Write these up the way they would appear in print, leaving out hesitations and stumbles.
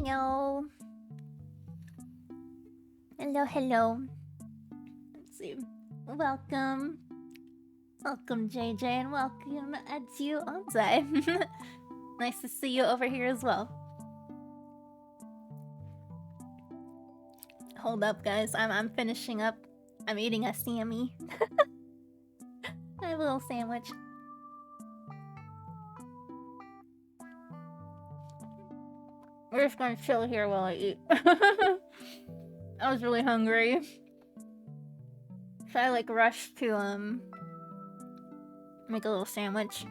Hello. Hello, hello. Let's see. Welcome. Welcome, JJ, and welcome Nikki Anzai. Nice to see you over here as well. Hold up, guys. I'm finishing up. I'm eating a Sammy. I have a little sandwich. We're just gonna chill here while I eat. I was really hungry. So I like rushed to make a little sandwich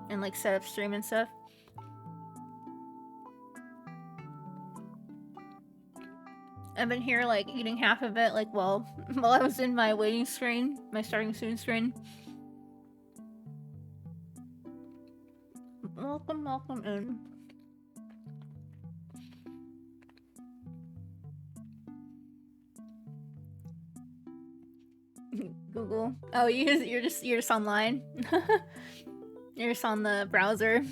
and like set up stream and stuff. I've been here like eating half of it like while I was in my waiting screen, my starting soon screen. Welcome, welcome in. Google. Oh, you're just online. You're just on the browser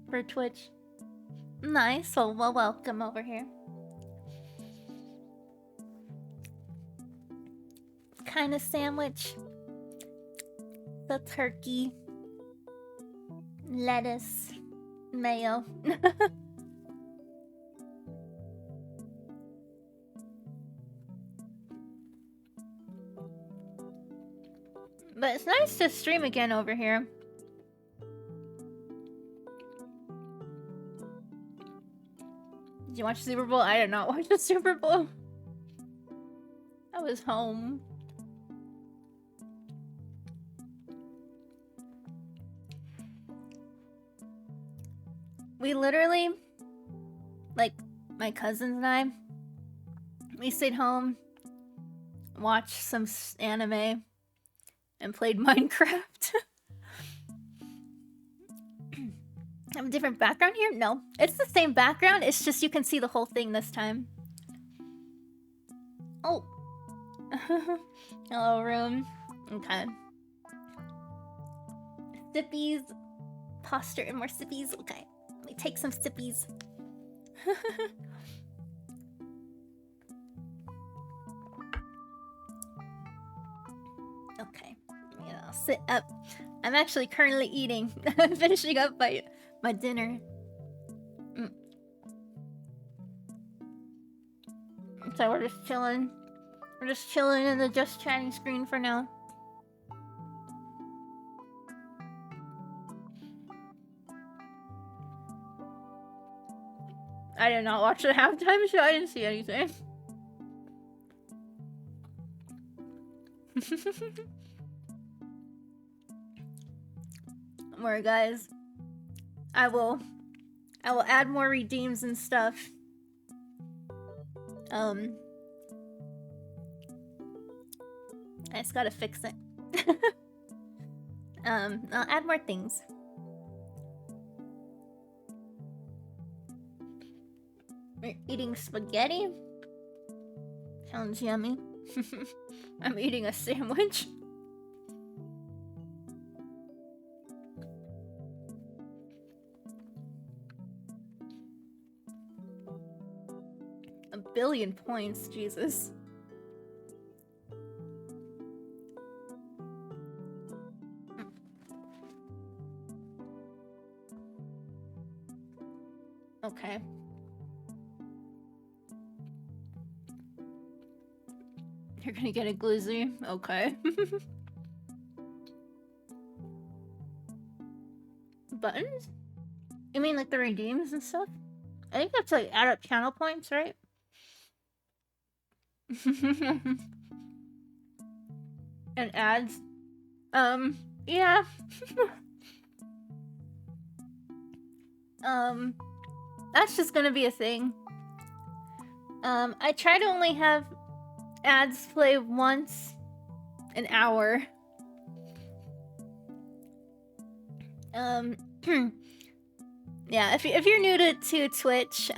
for Twitch. Nice. Well, welcome over here. Kind of sandwich. The turkey, lettuce, mayo. But it's nice to stream again over here. Did you watch the Super Bowl? I did not watch the Super Bowl. I was home. We literally, like, my cousins and I, we stayed home, watched some anime, and played Minecraft. I have a different background here? No. It's the same background, it's just you can see the whole thing this time. Oh. Hello, room. Okay. Sippies. Posture and more sippies. Okay. Let me take some sippies. Okay. Yeah, I'll sit up. I'm actually currently eating. I'm finishing up my dinner. So we're just chilling. We're just chilling in the just chatting screen for now. I did not watch the halftime show. I didn't see anything. Don't worry, guys. I will add more redeems and stuff. I just gotta fix it. I'll add more things. We're eating spaghetti? Sounds yummy. I'm eating a sandwich. A billion points, Jesus. Okay. You're gonna get a glizzy? Okay. Buttons? You mean like the redeems and stuff? I think that's like add up channel points, right? And ads. Yeah. That's just gonna be a thing. I try to only have ads play once an hour. Yeah, if you're new to Twitch,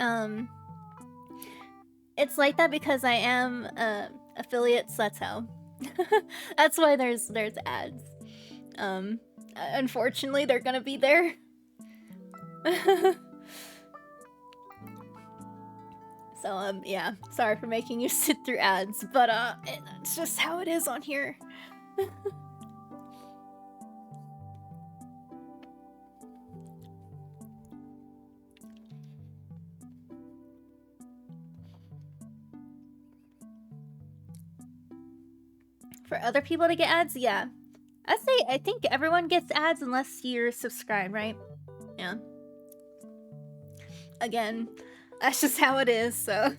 it's like that because I am affiliate, so that's how. That's why there's ads. Unfortunately, they're gonna be there. So, yeah, sorry for making you sit through ads, but, it's just how it is on here. For other people to get ads, yeah. I think everyone gets ads unless you're subscribed, right? Yeah. Again, that's just how it is, so.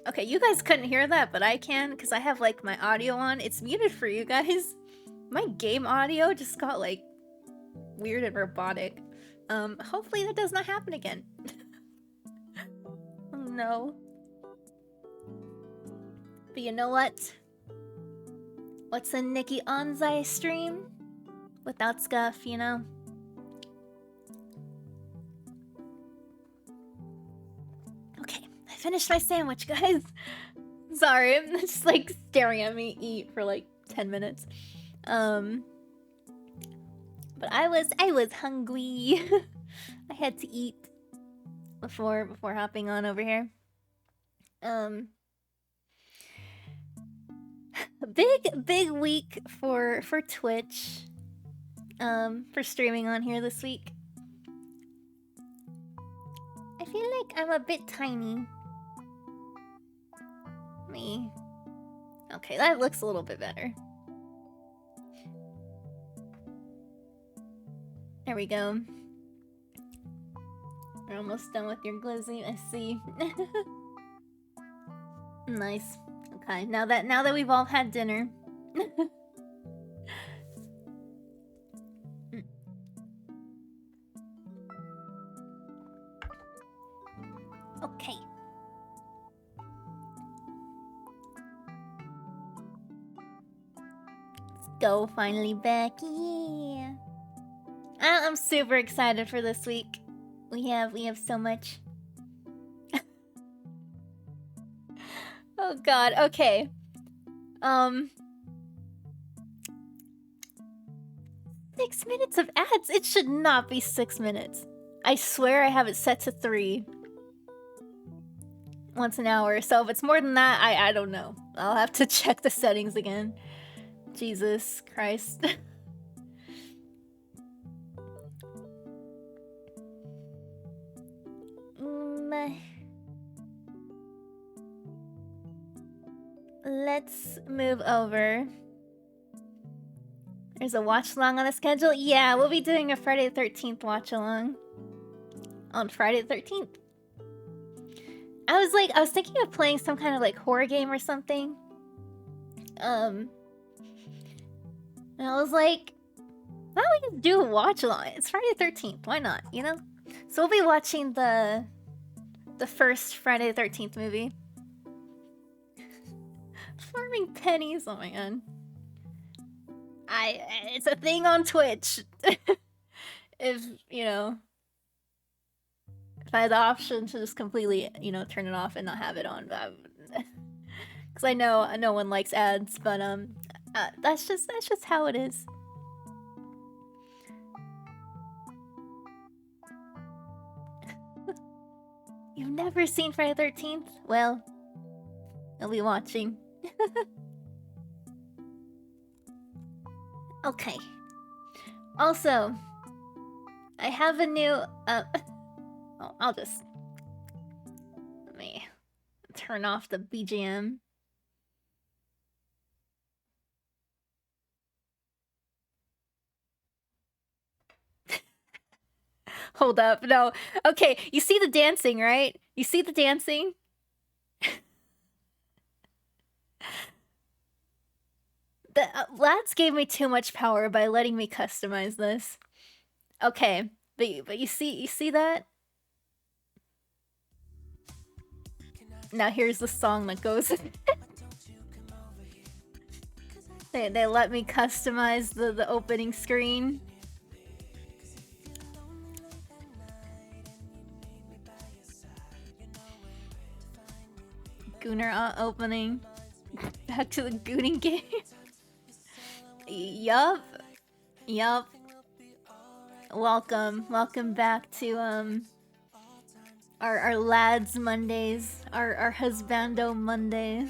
Okay, you guys couldn't hear that, but I can, because I have, like, my audio on. It's muted for you guys. My game audio just got, like, weird and robotic. Hopefully that does not happen again. Oh, no. But you know what? What's a Nikki Anzai stream? Without scuff, you know? Okay, I finished my sandwich, guys. Sorry, I'm just like staring at me eat for like 10 minutes. But I was hungry. I had to eat before hopping on over here. Big week for Twitch. For streaming on here this week. I feel like I'm a bit tiny. Me. Okay, that looks a little bit better. There we go. We're almost done with your glizzy, I see. Nice. Okay, now that we've all had dinner. Okay. Let's go, finally back. Yeah. I'm super excited for this week. We have so much. Oh god, okay. 6 minutes of ads? It should not be 6 minutes. I swear I have it set to 3. Once an hour, so if it's more than that, I don't know. I'll have to check the settings again. Jesus Christ. Let's move over. There's a watch along on the schedule. Yeah, we'll be doing a Friday the 13th watch along on Friday the 13th. I was thinking of playing some kind of like horror game or something. And I was like, why don't we just do a watch along? It's Friday the 13th. Why not? You know. So we'll be watching the first Friday the 13th movie. Farming pennies. Oh my god. It's a thing on Twitch. If, you know, if I had the option to just completely, you know, turn it off and not have it on, because I know no one likes ads, but that's just how it is. You've never seen Friday the 13th? Well, I'll be watching. Okay. Also, I have a new oh, I'll just let me turn off the BGM. Hold up, no. Okay, you see the dancing, right? You see the dancing? The lads gave me too much power by letting me customize this. Okay, but you see that? Now here's the song that goes. They let me customize the opening screen. Gooner opening. Back to the gooning game. Yup. Yup. Welcome back to our lads Mondays, our husbando Mondays.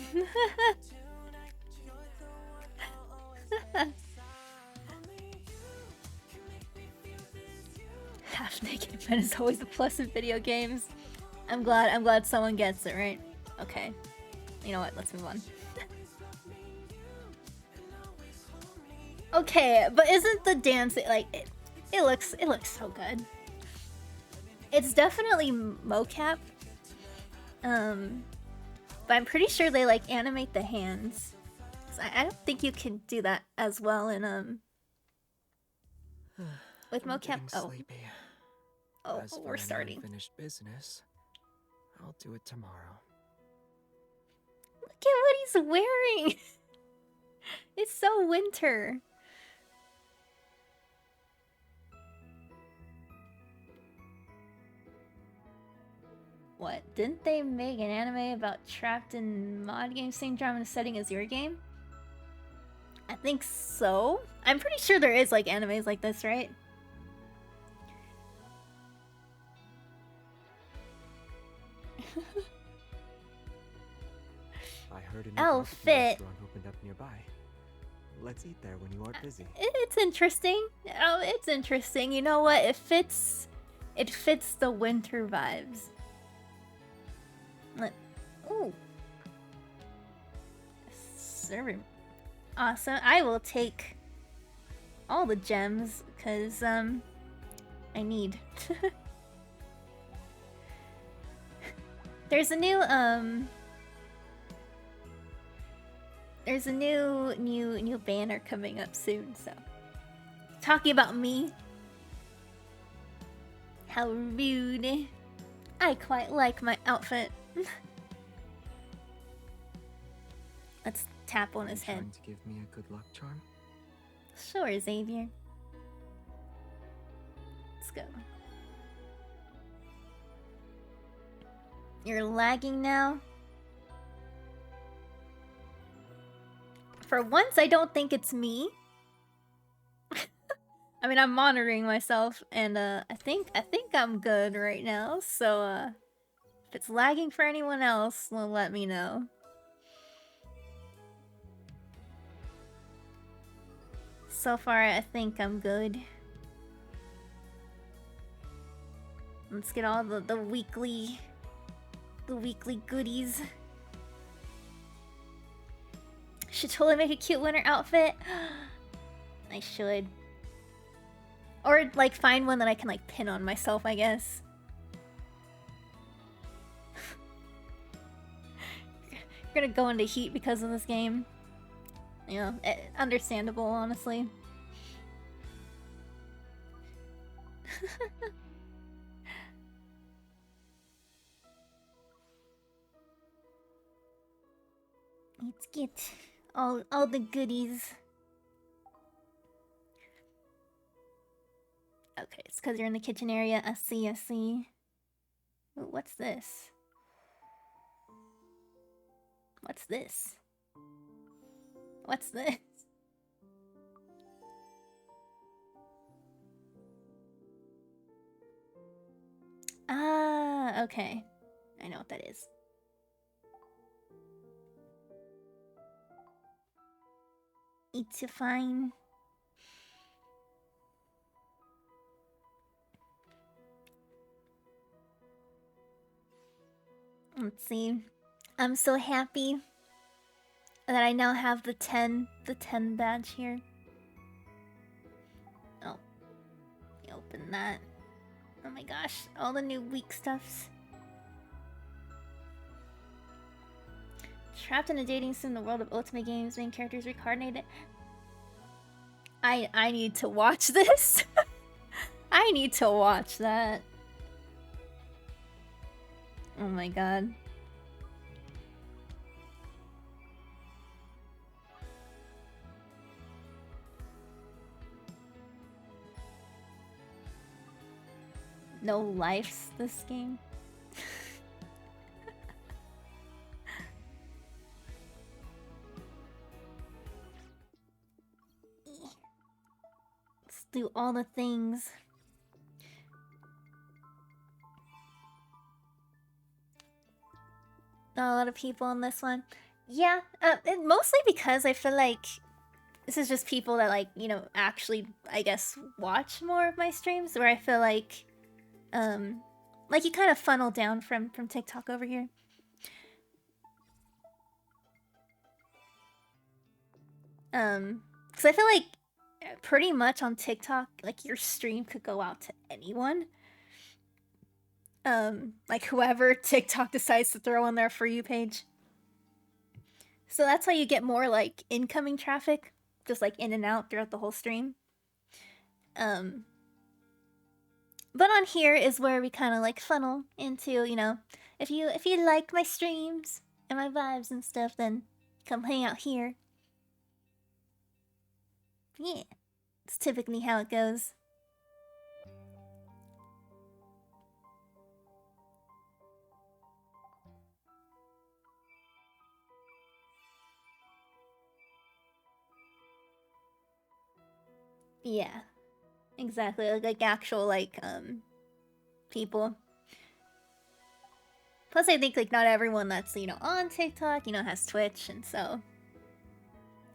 Half naked men is always a plus in video games. I'm glad someone gets it, right? Okay. You know what? Let's move on. Okay, but isn't the dance like it looks so good. It's definitely mocap. But I'm pretty sure they like animate the hands. So I don't think you can do that as well in with mocap. Oh, we're starting. Finished business. I'll do it tomorrow. Look at what he's wearing. It's so winter. What? Didn't they make an anime about trapped in mod game same drama and setting as your game? I think so. I'm pretty sure there is like animes like this, right? I heard a new outfit restaurant opened up nearby. Let's eat there when you aren't busy. It's interesting. Oh, it's interesting. You know what? It fits the winter vibes. Ooh. Serving. Awesome. I will take all the gems because I need. There's a new new banner coming up soon, so talking about me. How rude. I quite like my outfit. Let's tap on his head. Trying to give me a good luck charm? Sure, Xavier. Let's go. You're lagging now? For once, I don't think it's me. I mean, I'm monitoring myself, and I think I'm good right now. So, if it's lagging for anyone else, well, let me know. So far, I think I'm good. Let's get all the weekly goodies. Should totally make a cute winter outfit. I should. Or like find one that I can like pin on myself, I guess. You're gonna go into heat because of this game. You know, understandable, honestly. Let's get all the goodies. Okay, it's because you're in the kitchen area. I see. Ooh, what's this? What's this? What's this? Ah, okay. I know what that is. It's fine. Let's see. I'm so happy that I now have the 10 badge here. Oh. Open that. Oh my gosh, all the new weak stuffs. Trapped in a dating sim in the world of Ultimate Games, main characters reincarnated. I need to watch this. I need to watch that. Oh my god. No lives this game. do all the things. Not a lot of people on this one. Yeah, and mostly because I feel like this is just people that, like, you know, actually, I guess, watch more of my streams, where I feel like you kind of funnel down from TikTok over here. Because I feel like pretty much on TikTok, like, your stream could go out to anyone. Like, whoever TikTok decides to throw on their For You page. So that's how you get more, like, incoming traffic, just, like, in and out throughout the whole stream. But on here is where we kind of, like, funnel into, you know, if you like my streams and my vibes and stuff, then come hang out here. Yeah, it's typically how it goes. Yeah, exactly. Like actual, like, people. Plus, I think, like, not everyone that's, you know, on TikTok, you know, has Twitch, and so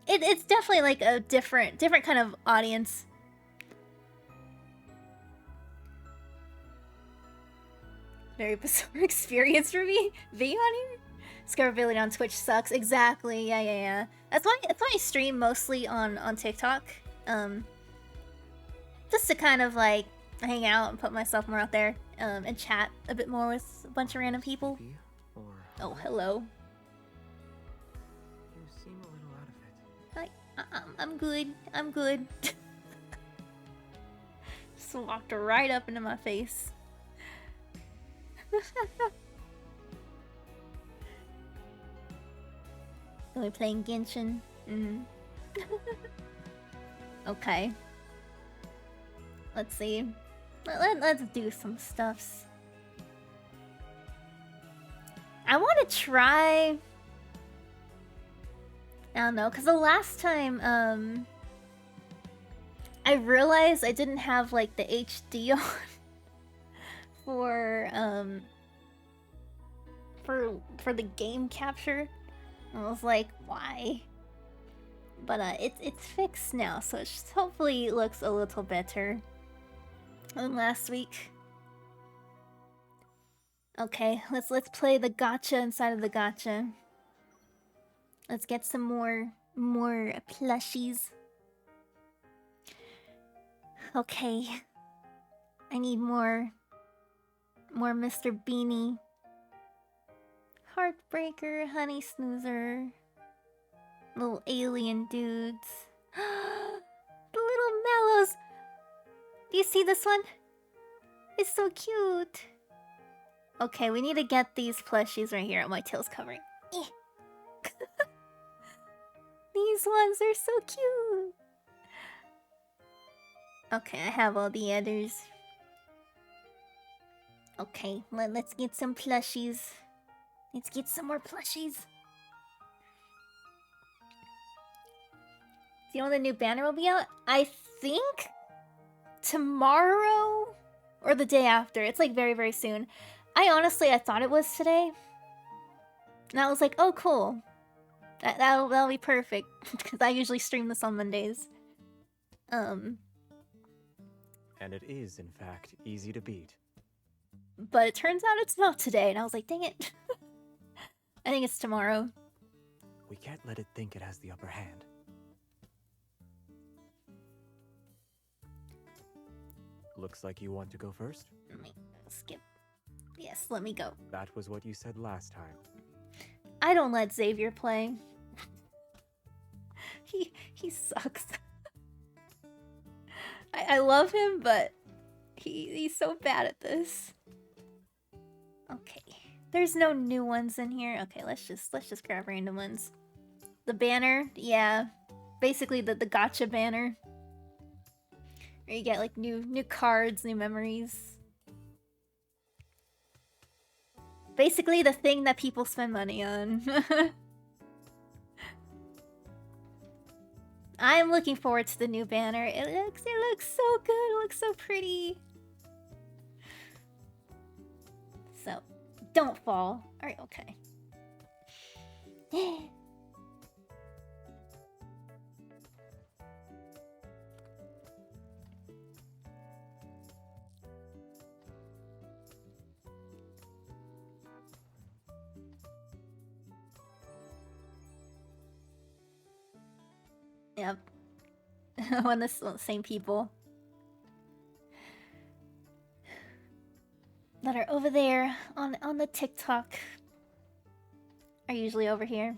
it's definitely, like, a different kind of audience. Very bizarre experience for me being on here. Discoverability on Twitch sucks. Exactly. Yeah. That's why I stream mostly on TikTok. Just to kind of, like, hang out and put myself more out there, and chat a bit more with a bunch of random people. Oh, hello. You seem a little out of it. Hi, I'm good. I'm good. Just walked right up into my face. Are we playing Genshin? Okay. Let's see. Let's do some stuffs. I want to try... I don't know, because the last time, I realized I didn't have, like, the HD on for the game capture. I was like, why? But it's fixed now, so it just hopefully looks a little better than last week. Okay, let's play the gacha inside of the gacha. Let's get some more plushies. Okay. I need more Mr. Beanie. Heartbreaker, Honey Snoozer. Little alien dudes. The little mellows. Do you see this one? It's so cute. Okay, we need to get these plushies right here. My tail's covering. These ones are so cute. Okay, I have all the others. Okay, let's get some plushies. Let's get some more plushies. Do you know when the new banner will be out? I think tomorrow or the day after. It's like very, very soon. I thought it was today. And I was like, oh, cool. That'll be perfect. Because I usually stream this on Mondays. And it is, in fact, easy to beat. But it turns out it's not today. And I was like, dang it. I think it's tomorrow. We can't let it think it has the upper hand. Looks like you want to go first? Let me skip. Yes, let me go. That was what you said last time. I don't let Xavier play. He sucks. I love him, but he's so bad at this. Okay. There's no new ones in here. Okay, let's just grab random ones. The banner, yeah. Basically the gacha banner. Where you get like new cards, new memories. Basically the thing that people spend money on. I'm looking forward to the new banner. It looks so good. It looks so pretty. So, don't fall. Alright, okay. Yep. When the same people that are over there on the TikTok are usually over here.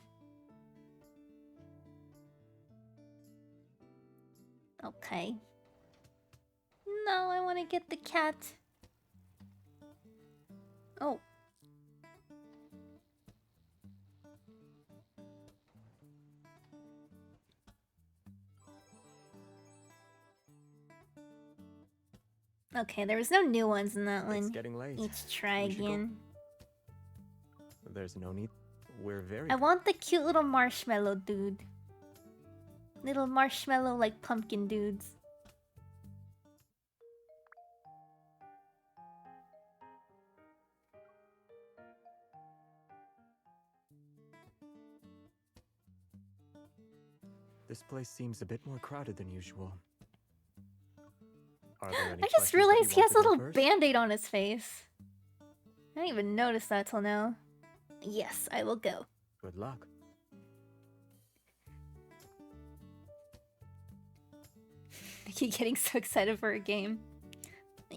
Okay. No, I want to get the cat. Oh. Okay, there was no new ones in that one. It's getting late. Let's try again. There's no need. We're very... I want the cute little marshmallow dude. Little marshmallow like pumpkin dudes. This place seems a bit more crowded than usual. Are there any I just questions that realized you he want has a to go little first? band-aid on his face. I didn't even notice that till now. Yes, I will go. Good luck. I keep getting so excited for a game.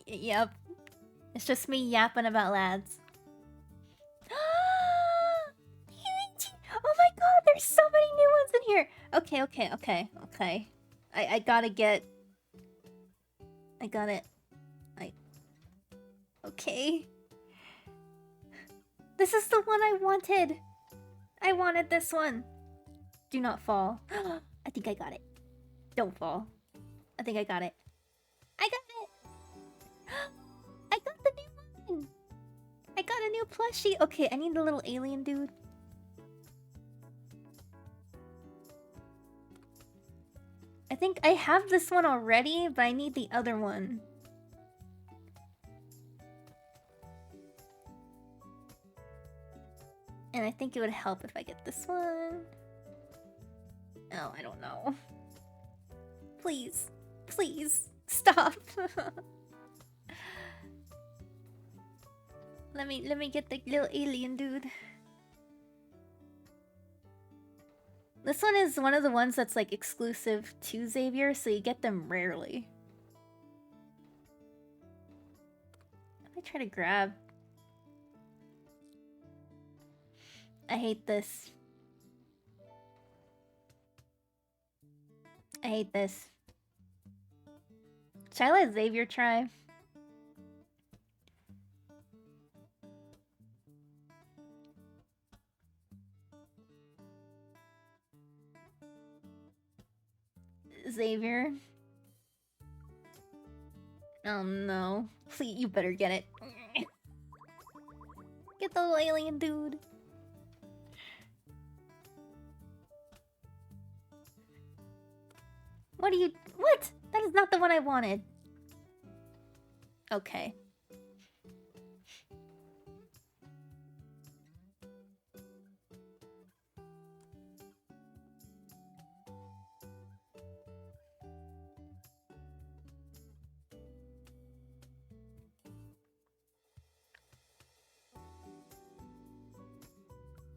Yep. It's just me yapping about lads. Oh my god, there's so many new ones in here! Okay. I gotta get... I got it. Okay. This is the one I wanted! I wanted this one! Do not fall. I think I got it. Don't fall. I think I got it. I got it! I got the new one! I got a new plushie! Okay, I need the little alien dude. I think I have this one already, but I need the other one. And I think it would help if I get this one. Oh, I don't know. Please. Please. Stop. Let me get the little alien dude. This one is one of the ones that's like exclusive to Xavier, so you get them rarely. Let me try to grab. I hate this. I hate this. Should I let Xavier try? Xavier? Oh no. Please, you better get it. Get the little alien dude. What are you... What? That is not the one I wanted. Okay.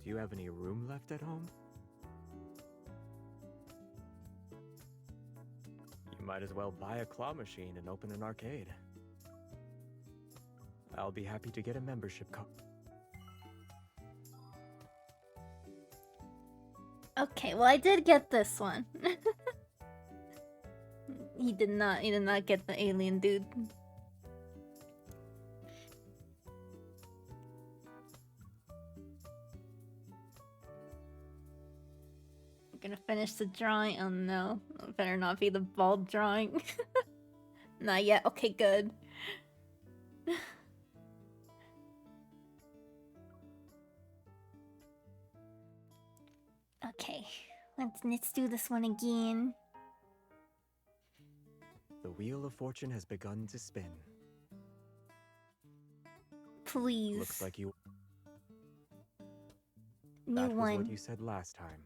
Do you have any room left at home? You might as well buy a claw machine and open an arcade. I'll be happy to get a membership card. Okay, well I did get this one. He did not get the alien dude. I'm gonna finish the drawing. Oh no. It better not be the bald drawing. Not yet. Okay, good. Okay. Let's do this one again. The wheel of fortune has begun to spin. Please. Looks like you... New That was one. what you said last time.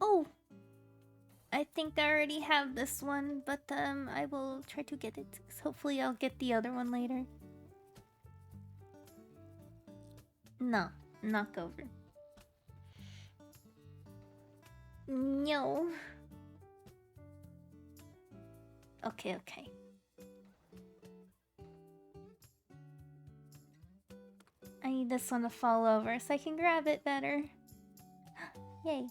Oh! I think I already have this one, but I will try to get it. Hopefully I'll get the other one later. No, knock over. No. Okay, okay. I need this one to fall over so I can grab it better. Yay.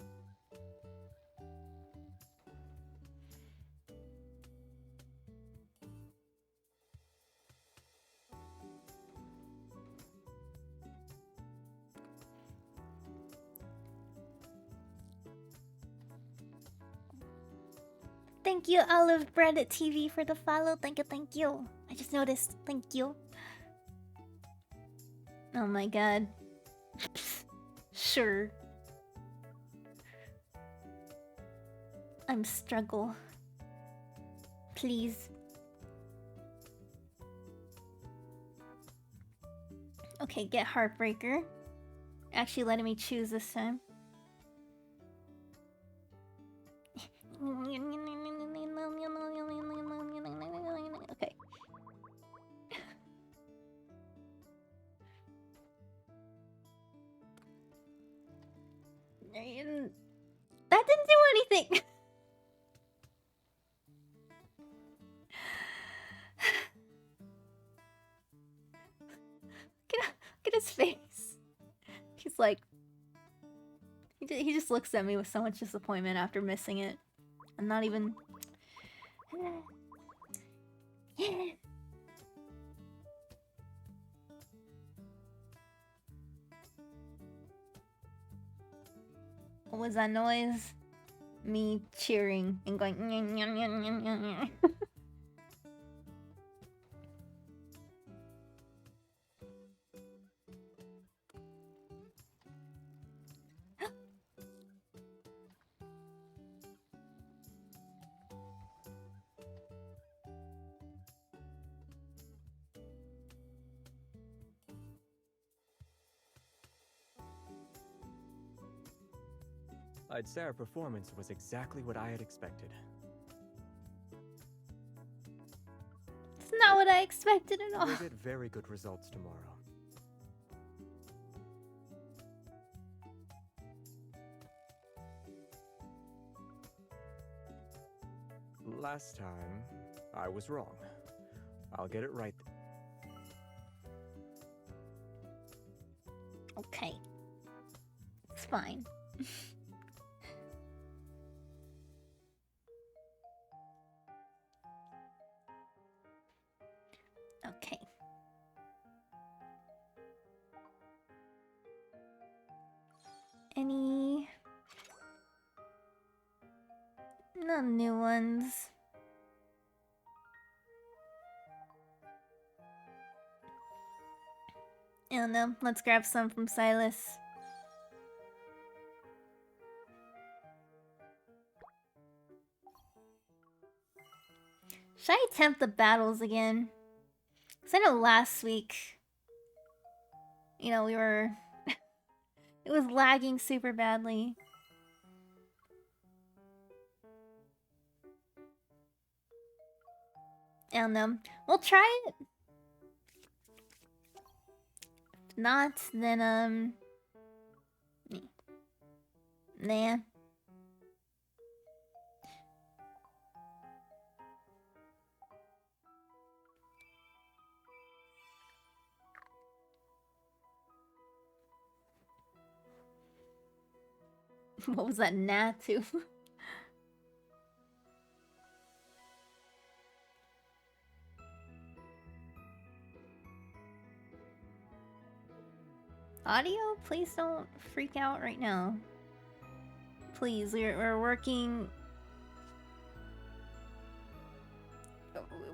Thank you, Olive Bread at TV, for the follow. Thank you, thank you. I just noticed. Thank you. Oh my god. Sure. I'm struggle. Please. Okay, get Heartbreaker. Actually letting me choose this time. Okay. That didn't do anything. Look at his face. He's like... He just looks at me with so much disappointment after missing it. I'm not even... What was that noise? Me cheering and going... I'd say our performance was exactly what I had expected. It's not what I expected at all. We'll get very good results tomorrow. Last time, I was wrong. I'll get it right. Okay. It's fine. Okay. Any... No new ones. I don't know. Let's grab some from Silas. Should I attempt the battles again? Because I know last week, you know, we were... it was lagging super badly. I don't know. We'll try it. If not, then, nah. What was that nah to? Audio? Please don't freak out right now. Please, we're working...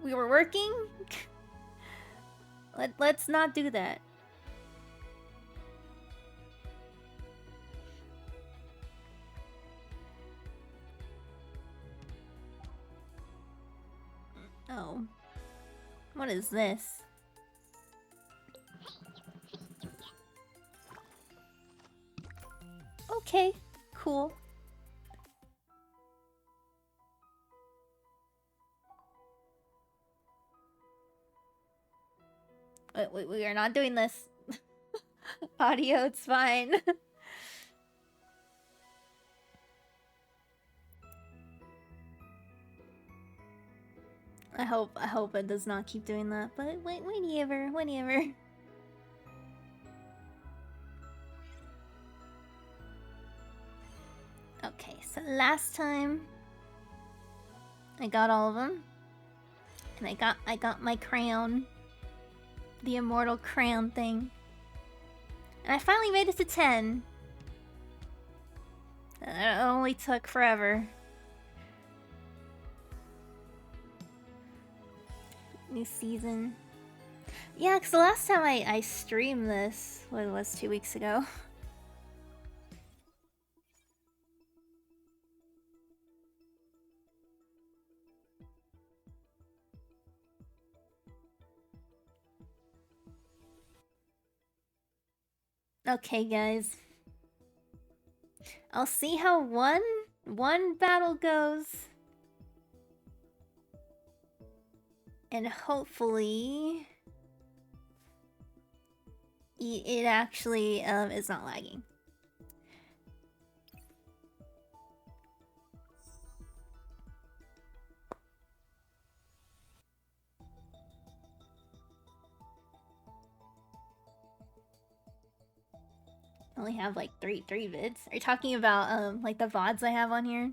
We were working? Let's not do that. Oh. What is this? Okay, cool. We are not doing this. Audio, it's fine. I hope it does not keep doing that, but whenever. Okay, so last time I got all of them. And I got my crown. The immortal crown thing. And I finally made it to 10. It only took forever. New season. Yeah, because the last time I streamed this, what it was, 2 weeks ago. Okay, guys. I'll see how one battle goes. And hopefully it actually is not lagging. I only have like three vids. Are you talking about like the VODs I have on here?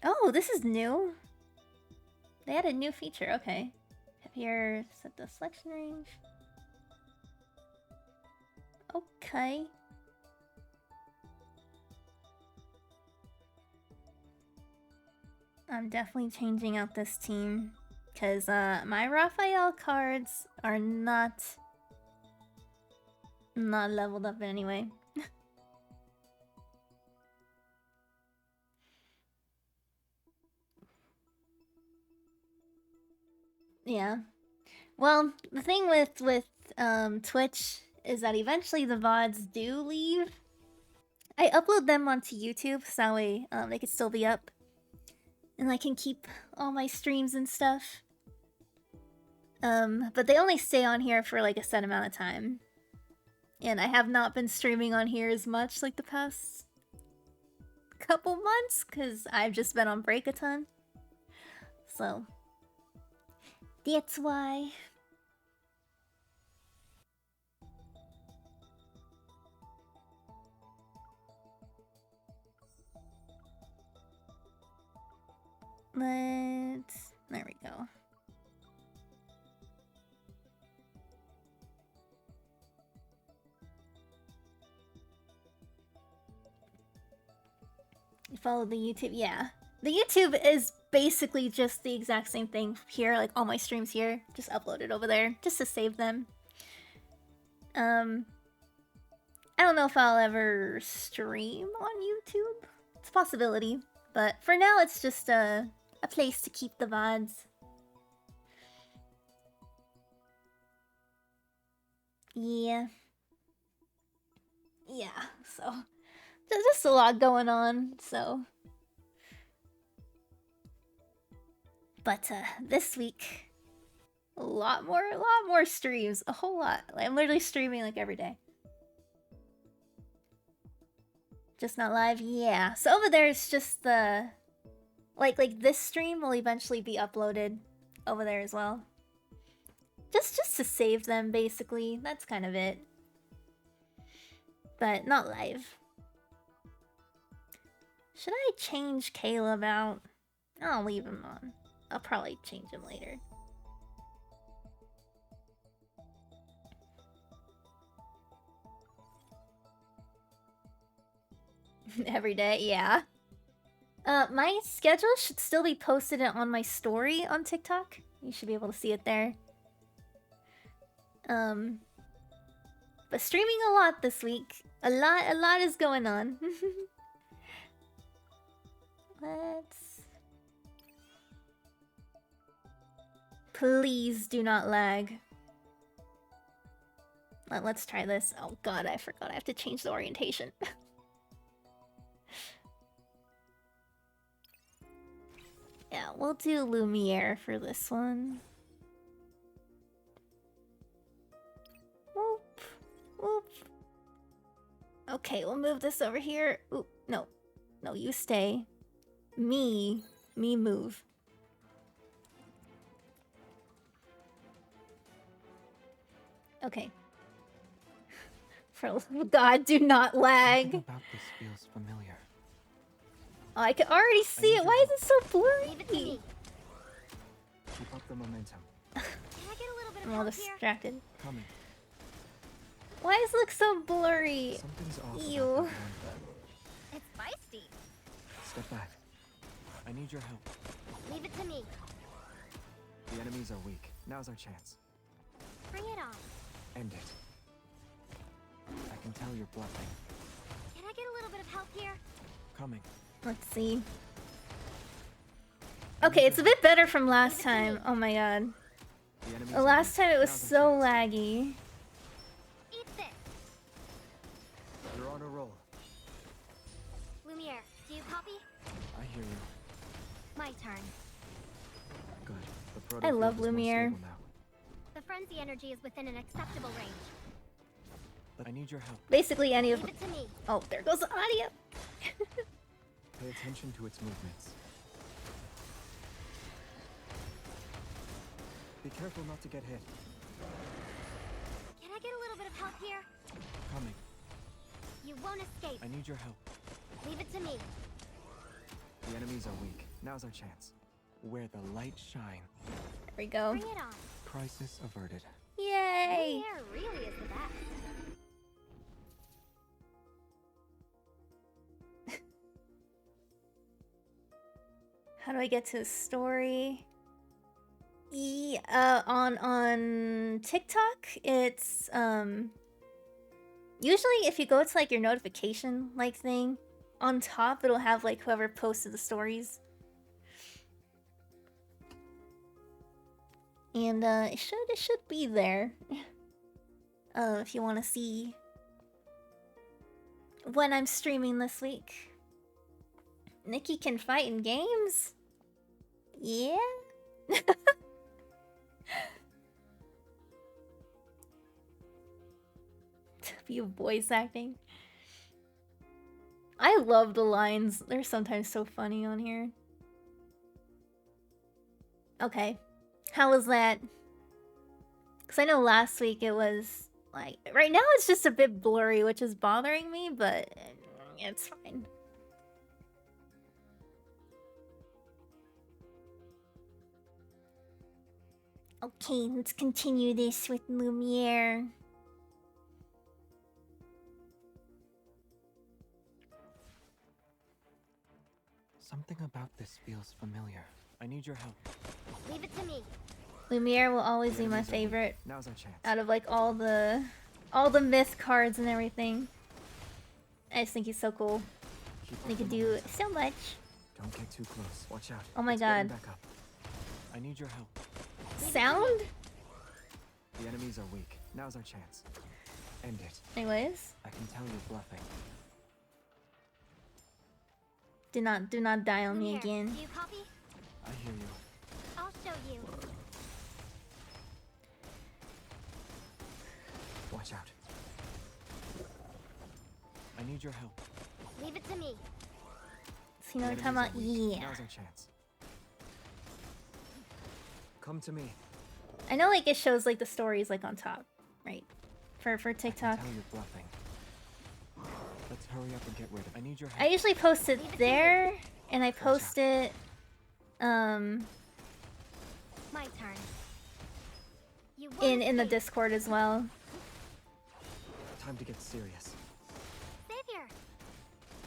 Oh, this is new. They had a new feature. Okay. Have here set the selection range. Okay. I'm definitely changing out this team. Because my Raphael cards are not leveled up anyway. Yeah. Well, the thing with Twitch is that eventually the VODs do leave. I upload them onto YouTube so that way they could still be up. And I can keep all my streams and stuff. But they only stay on here for like a set amount of time. And I have not been streaming on here as much like the past couple months because I've just been on break a ton. So that's why. There we go. You follow the YouTube? Yeah. The YouTube is basically just the exact same thing here, like all my streams here. Just upload it over there, just to save them. I don't know if I'll ever stream on YouTube. It's a possibility. But for now, it's just a place to keep the VODs. Yeah. Yeah, so there's just a lot going on, so. But this week, a lot more streams, a whole lot. Like, I'm literally streaming like every day. Just not live, yeah. So over there, it's just the like this stream will eventually be uploaded over there as well. Just to save them, basically. That's kind of it. But not live. Should I change Caleb out? I'll leave him on. I'll probably change him later. Every day, yeah. My schedule should still be posted on my story on TikTok. You should be able to see it there. But streaming a lot this week. A lot is going on. Let's... Please do not lag. Let's try this. Oh god, I forgot I have to change the orientation. Yeah, we'll do Lumiere for this one. Whoop, whoop. Okay, we'll move this over here. Ooh, no. No, you stay. Me move. Okay. For the love of God, do not lag. Something about this feels familiar. Oh, I can already see it. Why is it so blurry? Leave it to me. Keep up the momentum. Can I get a little bit of I'm all help here? distracted. Coming. Why does it look so blurry? Something's off. Ew. About that one. It's feisty. Step back. I need your help. Leave it to me. The enemies are weak. Now's our chance. Bring it on. End it. I can tell you're bluffing. Can I get a little bit of help here? Coming. Let's see. Okay, it's a bit better from last time. Oh my god. The enemies The are last weak. time it was Now's our so chance. laggy. Eat this. You're on a roll. Lumiere, do you copy? I hear you. My turn. Good. The I proto love field is more Lumiere. stable now. The frenzy energy is within an acceptable range. But I need your help. Basically any of... Leave it to me. Oh, there goes the audio. Pay attention to its movements. Be careful not to get hit. Can I get a little bit of help here? Coming. You won't escape. I need your help. Leave it to me. The enemies are weak. Now's our chance. Where the light shine. There we go. Bring it on. Crisis averted. Yay! Lumiere really is the best. How do I get to the story? On TikTok, it's usually if you go to like your notification like thing, on top it'll have like whoever posted the stories. And it should be there. If you want to see when I'm streaming this week. Nikki can fight in games? Yeah? Be voice acting. I love the lines. They're sometimes so funny on here. Okay. How was that? Because I know last week it was like... Right now it's just a bit blurry, which is bothering me, but it's fine. Okay, let's continue this with Lumiere. Something about this feels familiar. I need your help. Leave it to me. Lumiere will always The be my enemies are weak. favorite Now's our chance. out of like all the myth cards and everything. I just think he's so cool. Keep He up can the do momentum. so much. Don't get too close. Watch out. Oh my It's getting god. Back up. I need your help. Sound? The enemies are weak. Now's our chance. End it. Anyways, I can tell you're bluffing. do not die on me Lumiere, again. do you copy? I hear you. I'll show you. Watch out. I need your help. Leave it to me. So you know what The I'm talking about? enemies are weak. Yeah. Now's our chance. Come to me. I know like it shows like the stories like on top, right? For I TikTok. can tell you're bluffing. Let's hurry up and get rid of it. I need your help. I usually post it Leave it to there, and I post it My turn. You won't in the escape. Discord as well. Time to get serious. Savior,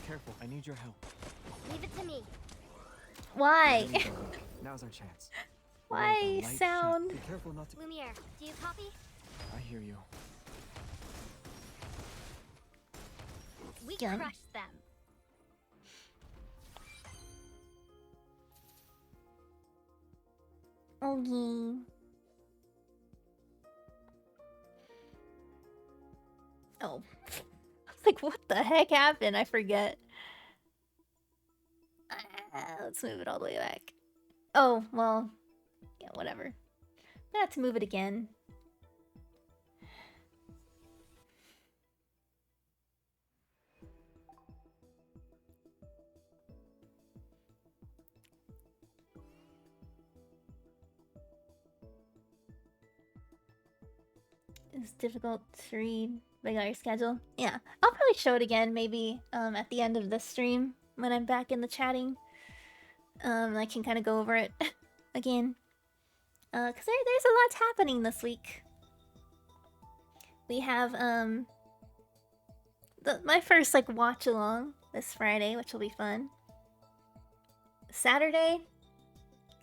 Careful. I need your help. leave it to me. Why? The enemies are weak. Now's our chance. Where Why the light shine- sound? Be careful not to. Lumiere, do you copy? I hear you. We Gun. crushed them. doggy. Oh. I was like, what the heck happened? I forget. Let's move it all the way back. Oh, well. Yeah, whatever. I'm gonna have to move it again. It's difficult to read by your schedule. Yeah, I'll probably show it again maybe at the end of the stream when I'm back in the chatting. I can kind of go over it again. Cause there's a lot happening this week. We have my first like watch along this Friday, which will be fun. Saturday,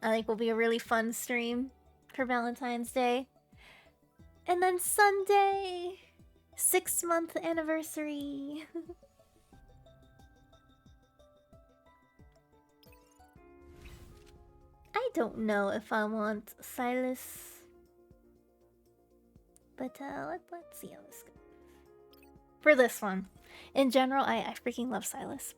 I think will be a really fun stream for Valentine's Day. And then Sunday, 6-month anniversary. I don't know if I want Silas, but let's see how this goes. For this one, in general, I freaking love Silas.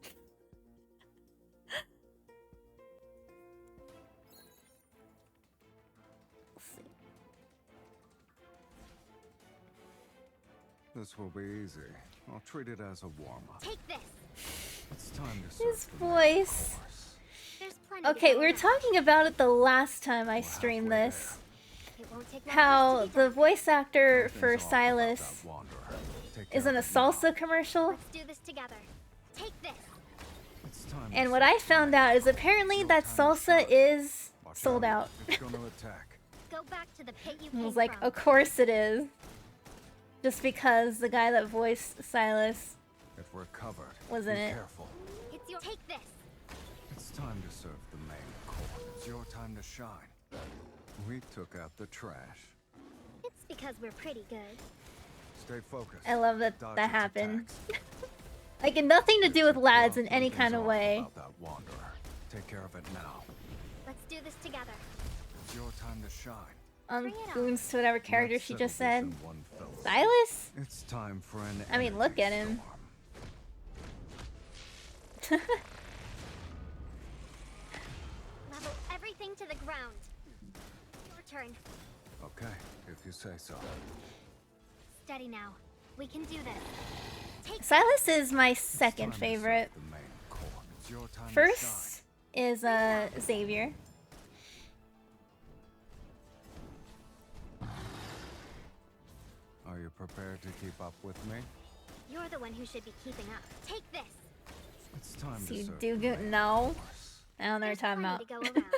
This will be easy. I'll treat it as a warm-up. Take this. It's time to His serve voice. There's plenty to Okay, go we were around. talking about it the last time I streamed this. It won't take long How for us to be the done. voice actor Things for off about Silas that wanderer. Take is care in a of it now. salsa commercial. Let's do this together. Take this. It's time to And what I serve the found man. out is apparently that salsa is Watch sold out. It's gonna attack. Go back to the pit you I came was like, from. of course it is. Just because the guy that voiced Silas If we're covered, was be in it. careful. It's your. Take this. It's time to serve the main course. It's your time to shine. We took out the trash. It's because we're pretty good. Stay focused. I love that Dodge that its happened. attacks. Like, nothing to do with It's lads in rough, any but kind things of off way. about that wanderer. Take care of it now. Let's do this together. It's your time to shine. On Bring it on. goons to whatever character Let's she settle just this said. in one fell swoop. Silas? It's time for an I mean, look energy at him. storm. Level everything to the ground. Your turn. Okay, if you say so. Steady now. We can do this. Take Silas is my It's second time to serve favorite. the main course. It's your time to First is Xavier. shine. Are you prepared to keep up with me? You're the one who should be keeping up. Take this. It's time So to you serve do the good? main No. course. I don't know what There's you're talking plenty about. to go around.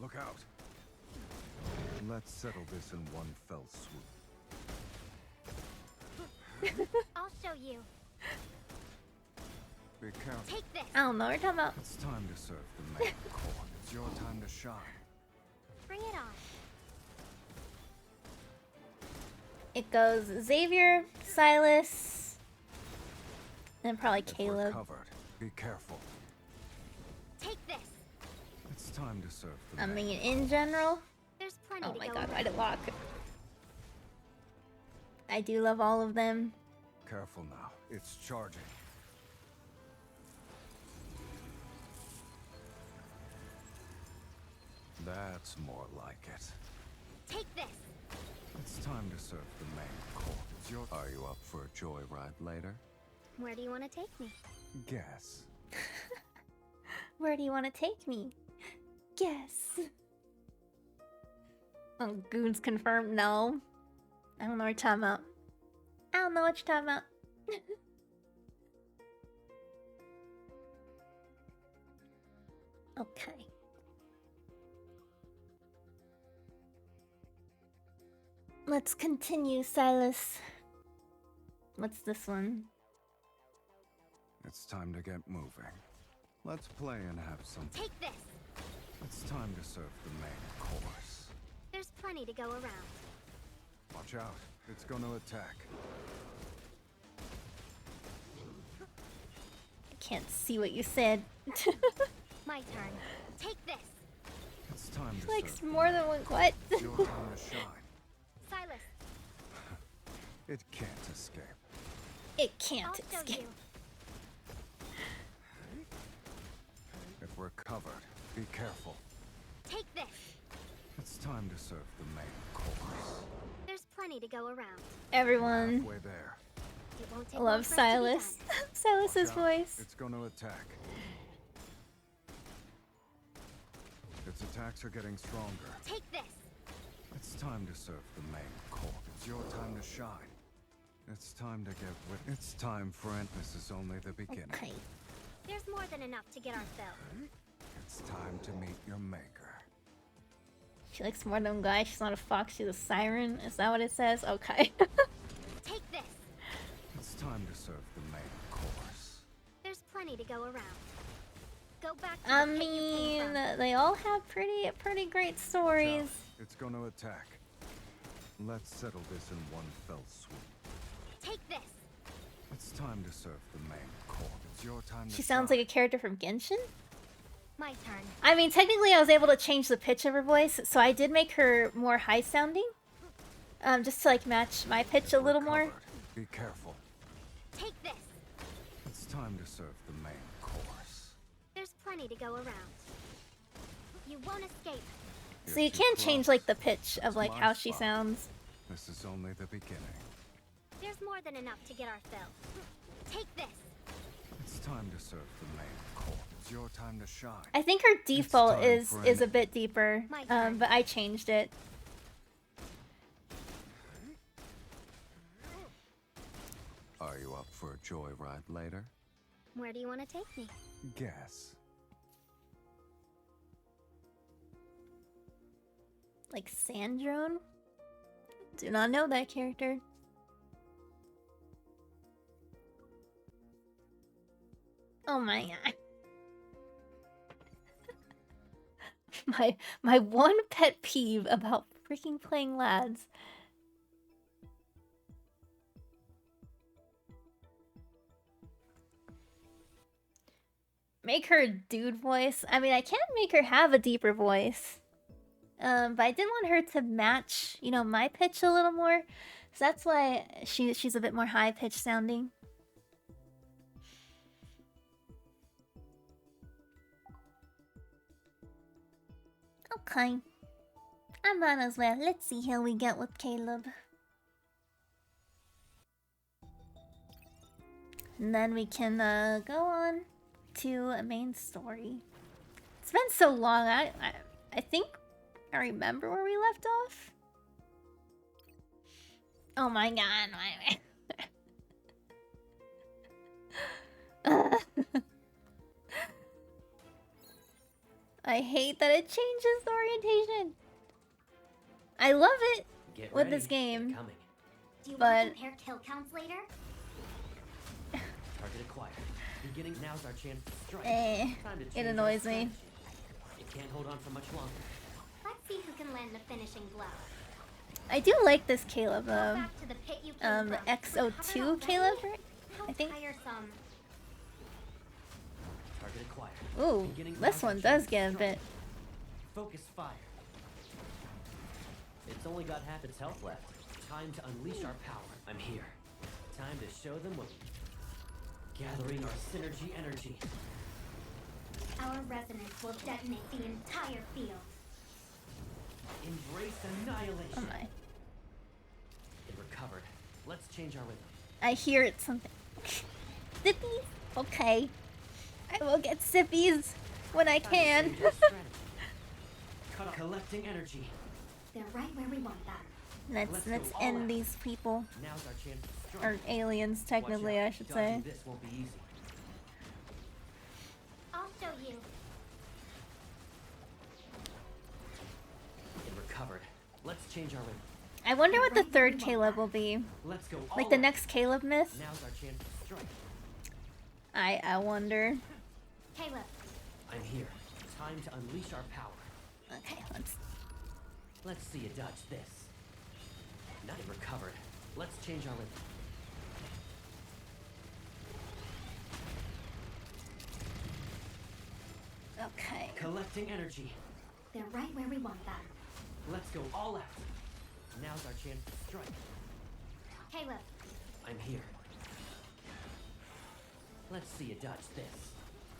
Look out. Let's settle this in one fell swoop. I'll show you. Be careful. Take this. I don't know what you're talking about. It's time to serve the main course. It's your time to shine. Bring it on. It goes Xavier, Silas, and probably If we're Caleb. covered, be careful. Take this. It's time to serve the I main mean, in general. There's plenty Oh to my go god, around. why did it lock? I do love all of them. Careful now. It's charging. That's more like it. Take this. It's time to serve the main course. It's your... Are you up for a joyride later? Where do you want to take me? Guess. Where do you want to take me? Guess. Oh, goons confirmed. No. I don't know what you're talking about. I don't know what you're talking about. Okay. Let's continue, Silas. What's this one? It's time to get moving. Let's play and have some... Take this. It's time to serve the main course. There's plenty to go around. Watch out. It's going to attack. I can't see what you said. My turn. Take this. It's time to Like serve the more than one. What? It's your time to shine. Silas, It can't escape. It I'll can't show escape. you. If we're covered, be careful. Take this. It's time to serve the main course. There's plenty to go around. Everyone Halfway there. It won't take long loves for us to be Silas. done. Silas's Watch out. voice. It's going to attack. Its attacks are getting stronger. Take this. It's time to serve the main course. It's your time to shine. It's time to get with. It's time, friend. This is only the beginning. Okay. There's more than enough to get our fill. It's time to meet your maker. She likes more than guy. She's not a fox. She's a siren. Is that what it says? Okay. Take this. It's time to serve the main course. There's plenty to go around. Go back to I the pit you came mean, from. they all have pretty great Watch stories. out. It's going to attack. Let's settle this in one fell swoop. Take this. It's time to serve the main course. It's your time to She sounds shine. like a character from Genshin. My turn. I mean, technically, I was able to change the pitch of her voice, so I did make her more high sounding, just to like match my pitch a We're little more. covered. Be careful. Take this. It's time to serve the main course. There's plenty to go around. You won't escape. So you You're too can change close. like the pitch of That's like my how she spot. sounds. This is only the beginning. There's more than enough to get our fill. Take this. It's time to serve the main course. It's your time to shine. I think her default time is for is an- a bit deeper, My turn. but I changed it. Are you up for a joyride later? Where do you want to take me? Guess. Like Sandrone? Do not know that character. Oh my god. my one pet peeve about freaking playing lads. Make her a dude voice. I mean, I can make her have a deeper voice. But I did want her to match, you know, my pitch a little more. So that's why she's a bit more high pitched sounding. Okay. I might as well. Let's see how we get with Caleb. And then we can go on to a main story. It's been so long. I think I remember where we left off. Oh my god. I hate that it changes the orientation. I love it Get with ready. this game. They're coming. Do you But- want to compare kill counts later? Target acquired. Beginning now's our chance to strike. Eh, Time to change it our annoys me. strategy. It can't hold on for much longer. Let's see who can land the finishing blow. I do like this Caleb Go though. back to the pit you came from. XO2 Recovered Caleb, already? right? How I think. tiresome. Target acquired. Ooh, Beginning this now's our one chance does to get a strike. bit. Focus fire. It's only got half its health left. Time to unleash our power. I'm here. Time to show them what. Gathering our synergy energy. Our resonance will detonate the entire field. Embrace annihilation. Oh my. It recovered. Let's change our rhythm. I hear it something. Sippies? Okay. I will get sippies when I Time to can. change our strategy. Collecting energy. They're right where we want them. Let's Let's go all end out. these people. Now's our chance to strike. Or aliens, Watch technically, out. I should Dodging say. This won't be easy. I'll show you. It recovered. Let's change our rhythm. I wonder what the third Caleb will be. Let's go Like all the out. next Caleb myth? Now's our chance to strike. I wonder. Caleb, I'm here. Time to unleash our power. Okay, Let's see you dodge this. Now it recovered. Let's change our rhythm. okay. Collecting energy. They're right where we want them. Let's go all out. Now's our chance to strike. Caleb, I'm here. Let's see you dodge this.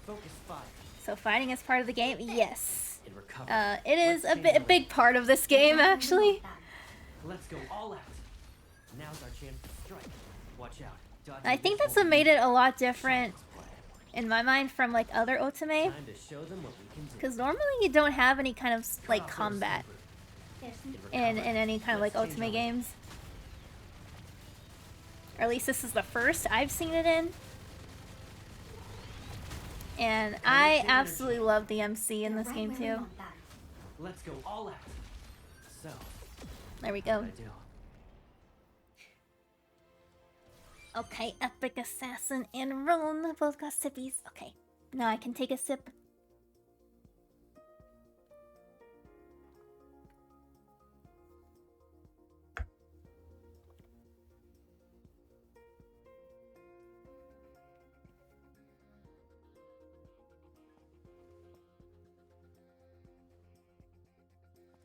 Focus fire. So fighting is part of the game? Yes. It recovered. It is Let's a change our big part of this game, actually. them. Let's go all out. Now's our chance to strike. Watch out. Dodging I think this that's won't what be made it a lot different child's play. in my mind from like other otome. Time to show them what we can do. Because normally you don't have any kind of Cut like off their combat escape There's route. It in recovered. any kind of like Let's change otome our- games. Or at least this is the first I've seen it in. And I absolutely love the MC in they're this right game where we too. want them. Let's go all out. So, There we what go. did I do? Okay, Epic Assassin and Roan both got sippies. Okay, now I can take a sip.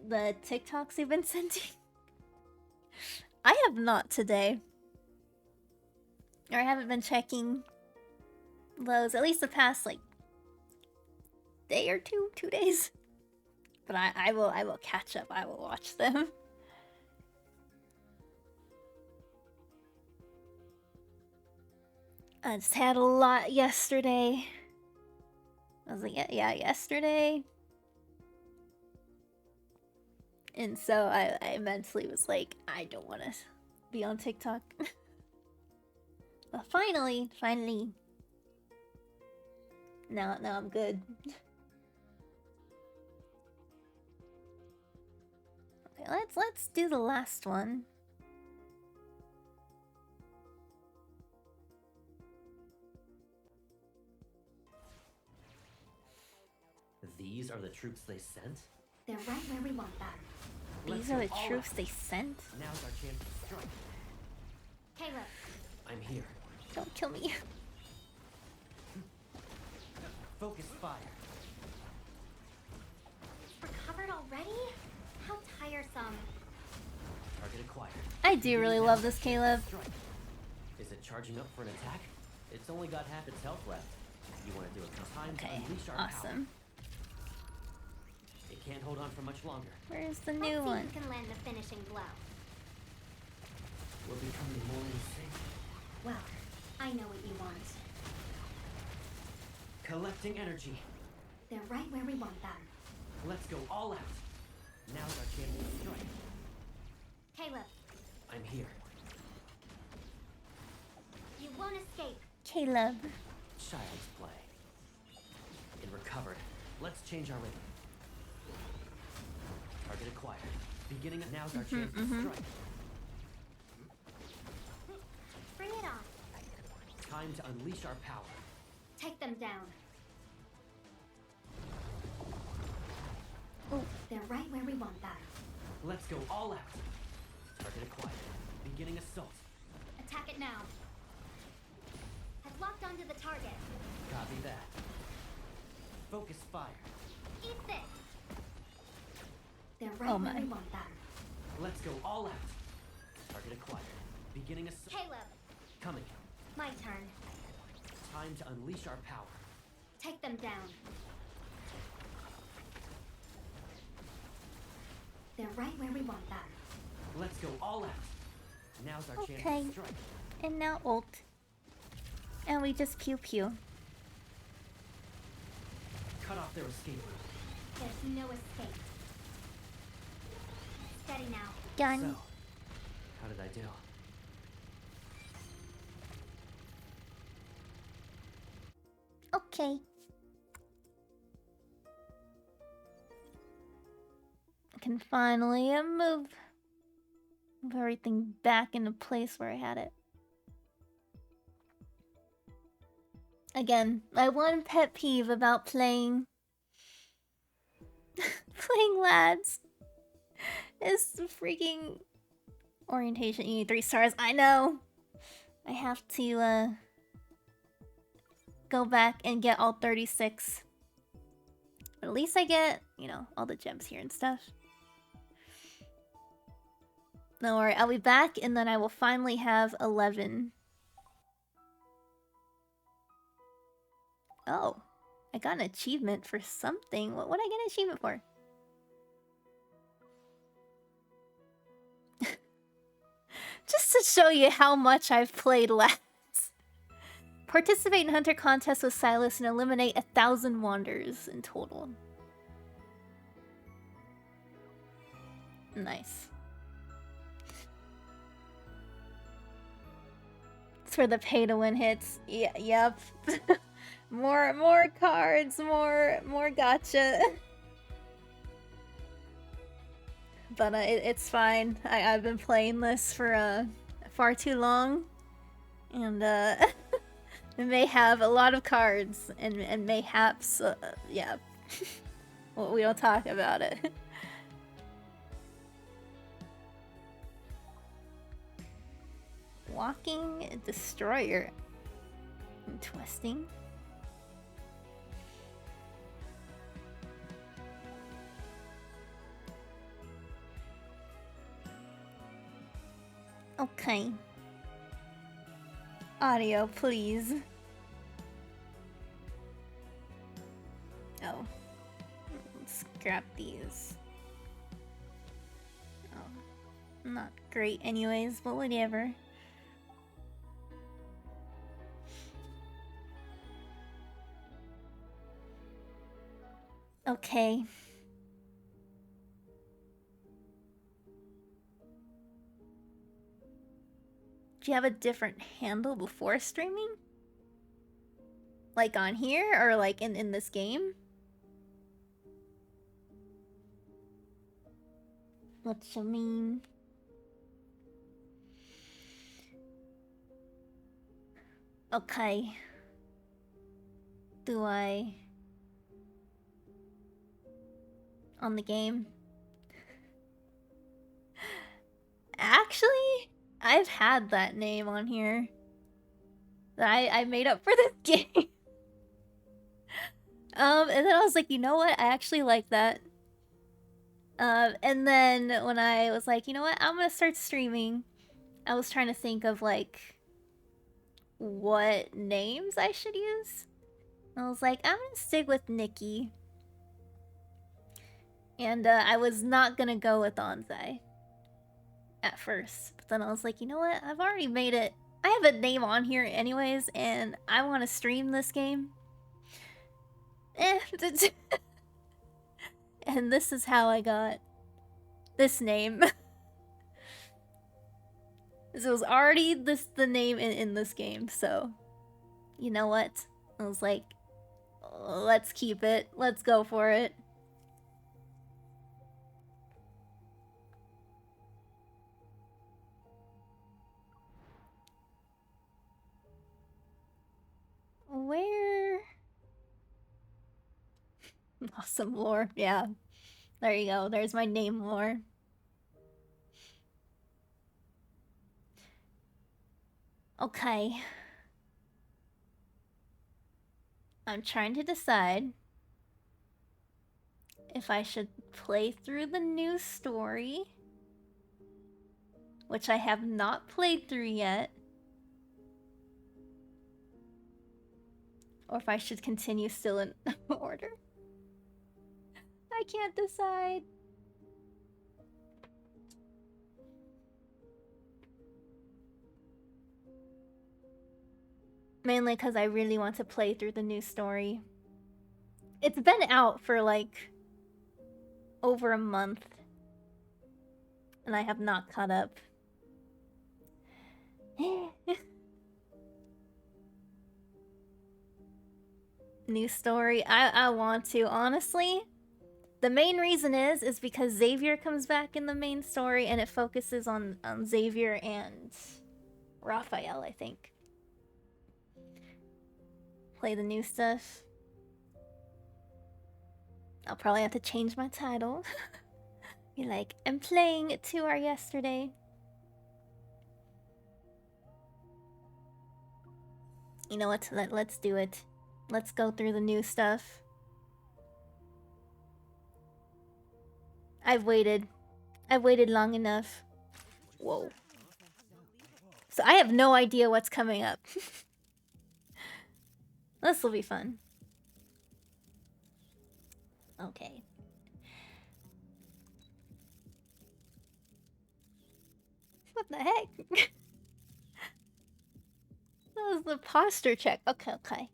The TikToks you've been sending? I have not today. Or I haven't been checking those, at least the past like day or 2 days. But I will catch up. I will watch them. I just had a lot yesterday. I was like, yeah, yesterday. And so I mentally was like, I don't want to be on TikTok. But finally. Now I'm good. Okay, let's do the last one. These are the troops they sent? They're right where we want them. Let's These are go the all troops out. they sent? Now's our chance to strike. Caleb, I'm here. Don't kill me. Focus fire. recovered already? How tiresome. Target acquired. I do really love this, Caleb. Strike. Is it charging up for an attack? It's only got half its health left. You want to do it time to Okay, unleash our power. awesome. It can't hold on for much longer. Where's the Let's new see one? who can land the finishing blow. We're becoming more insane. Well, I know what you want. Collecting energy. They're right where we want them. Let's go all out. Now's our chance to strike. Caleb, I'm here. you won't escape. Caleb. Child's play. It recovered. Let's change our rhythm. Target acquired. Beginning. Now's our chance to strike. Bring it on. Time to unleash our power. Take them down. Oh, They're right where we want them. Let's go all out. Target acquired. Beginning assault. Attack it now. Have locked onto the target. Copy that. Focus fire. Eat this. They're right Oh where my. we want them. Let's go all out. Target acquired. Beginning assault. Caleb, Coming. my turn. Time to unleash our power. Take them down. They're right where we want them. Let's go all out. Now's our chance Okay. to strike. and now ult. And we just pew pew. Cut off their escape route. There's no escape. Steady now. So, Gun. how did I do? Okay. I can finally move everything back into place where I had it. Again, my one pet peeve about playing lads is the freaking orientation. You need 3 stars. I know. I have to go back and get all 36. But at least I get, you know, all the gems here and stuff. Don't worry, I'll be back and then I will finally have 11. Oh, I got an achievement for something. What did I get an achievement for? Just to show you how much I've played last. Participate in Hunter Contest with Silas and eliminate 1,000 wanders in total. Nice. It's for the pay-to-win hits. Yeah, yep. more cards, more gotcha. But it's fine. I've been playing this for far too long, and it may have a lot of cards and mayhaps yeah. Well, we don't talk about it. Walking Destroyer. Interesting. Okay. Audio, please. Oh. Let's grab these. Oh. Not great anyways, but whatever. Okay. Do you have a different handle before streaming? Like on here or like in this game? What you mean? Okay. Do I... on the game? Actually, I've had that name on here that I made up for this game. And then I was like, you know what? I actually like that. And then when I was like, you know what? I'm gonna start streaming. I was trying to think of like what names I should use. I was like, I'm gonna stick with Nikki. And I was not gonna go with Anzai at first. But then I was like, you know what? I've already made it. I have a name on here anyways, and I want to stream this game. And this is how I got this name. It was already the name in this game, so you know what? I was like, let's keep it. Let's go for it. Where? Awesome lore. Yeah. There you go. There's my name lore. Okay. I'm trying to decide if I should play through the new story, which I have not played through yet, or if I should continue still in order. I can't decide. Mainly because I really want to play through the new story. It's been out for like over a month, and I have not caught up. New story. I want to, honestly. The main reason is because Xavier comes back in the main story, and it focuses on Xavier and Raphael, I think. Play the new stuff. I'll probably have to change my title. Be like, I'm playing 2 hours yesterday. You know what? Let's do it. Let's go through the new stuff. I've waited. I've waited long enough. Whoa. So I have no idea what's coming up. This will be fun. Okay. What the heck? That was the posture check. Okay, okay.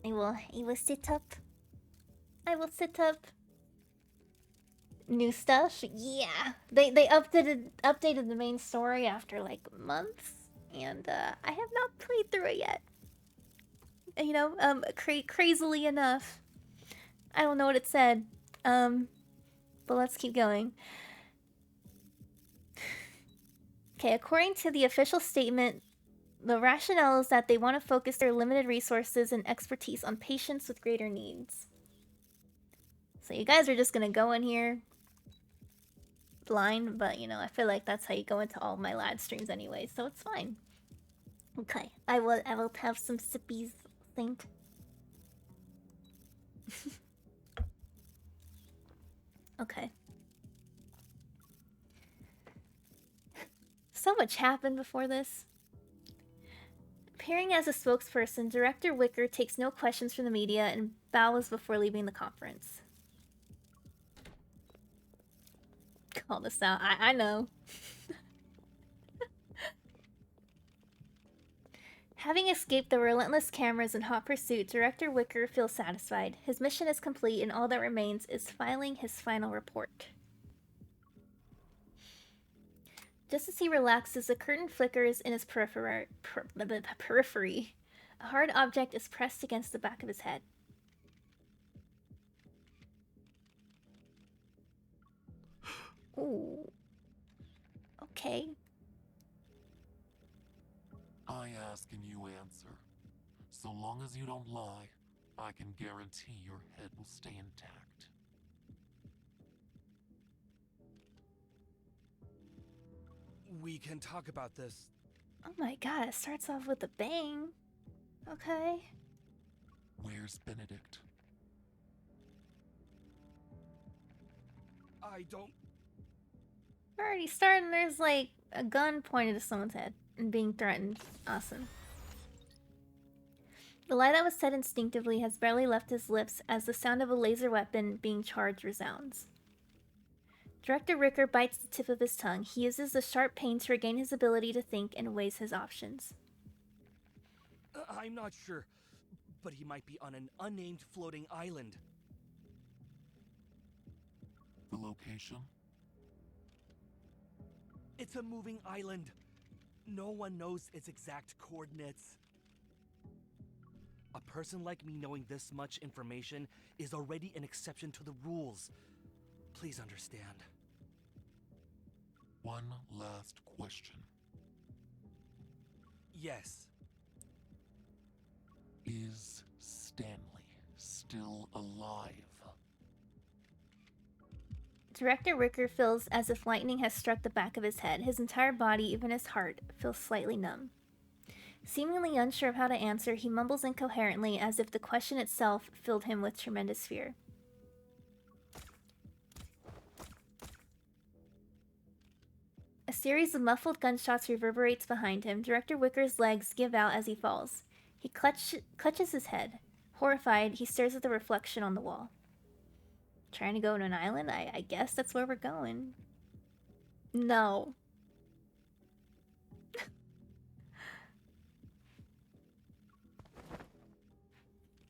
I will sit up. I will sit up. New stuff? Yeah. They updated the main story after like months, and I have not played through it yet. You know, crazily enough. I don't know what it said. But let's keep going. Okay, according to the official statement, the rationale is that they want to focus their limited resources and expertise on patients with greater needs. So you guys are just gonna go in here blind, but you know, I feel like that's how you go into all my live streams anyway, so it's fine. Okay, I will have some sippies, think. Okay. So much happened before this. Appearing as a spokesperson, Director Wicker takes no questions from the media and bows before leaving the conference. Call this out. I know. Having escaped the relentless cameras and hot pursuit, Director Wicker feels satisfied. His mission is complete, and all that remains is filing his final report. Just as he relaxes, a curtain flickers in his periphery. A hard object is pressed against the back of his head. Ooh. Okay. I ask and you answer. So long as you don't lie, I can guarantee your head will stay intact. We can talk about this. Oh my god, it starts off with a bang. Okay. Where's Benedict? I don't... We're already starting. There's like a gun pointed to someone's head and being threatened. Awesome. The lie that was said instinctively has barely left his lips as the sound of a laser weapon being charged resounds. Director Ricker bites the tip of his tongue. He uses the sharp pain to regain his ability to think and weighs his options. I'm not sure, but he might be on an unnamed floating island. The location? It's a moving island. No one knows its exact coordinates. A person like me knowing this much information is already an exception to the rules. Please understand. One last question. Yes. Is Stanley still alive? Director Ricker feels as if lightning has struck the back of his head. His entire body, even his heart, feels slightly numb. Seemingly unsure of how to answer, he mumbles incoherently as if the question itself filled him with tremendous fear. A series of muffled gunshots reverberates behind him. Director Wicker's legs give out as he falls. He clutches his head. Horrified, he stares at the reflection on the wall. Trying to go to an island? I guess that's where we're going. No.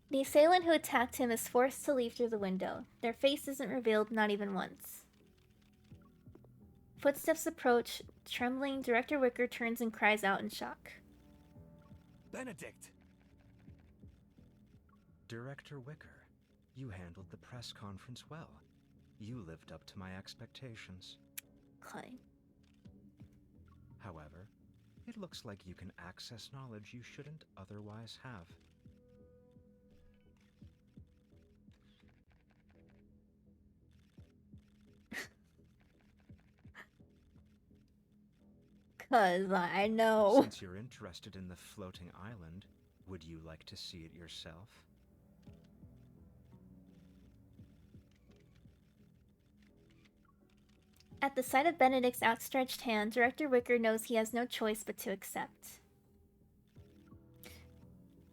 The assailant who attacked him is forced to leave through the window. Their face isn't revealed, not even once. Footsteps approach. Trembling, Director Wicker turns and cries out in shock. Benedict! Director Wicker, you handled the press conference well. You lived up to my expectations. Okay. However, it looks like you can access knowledge you shouldn't otherwise have. Cause I know. Since you're interested in the floating island, would you like to see it yourself? At the sight of Benedict's outstretched hand, Director Wicker knows he has no choice but to accept.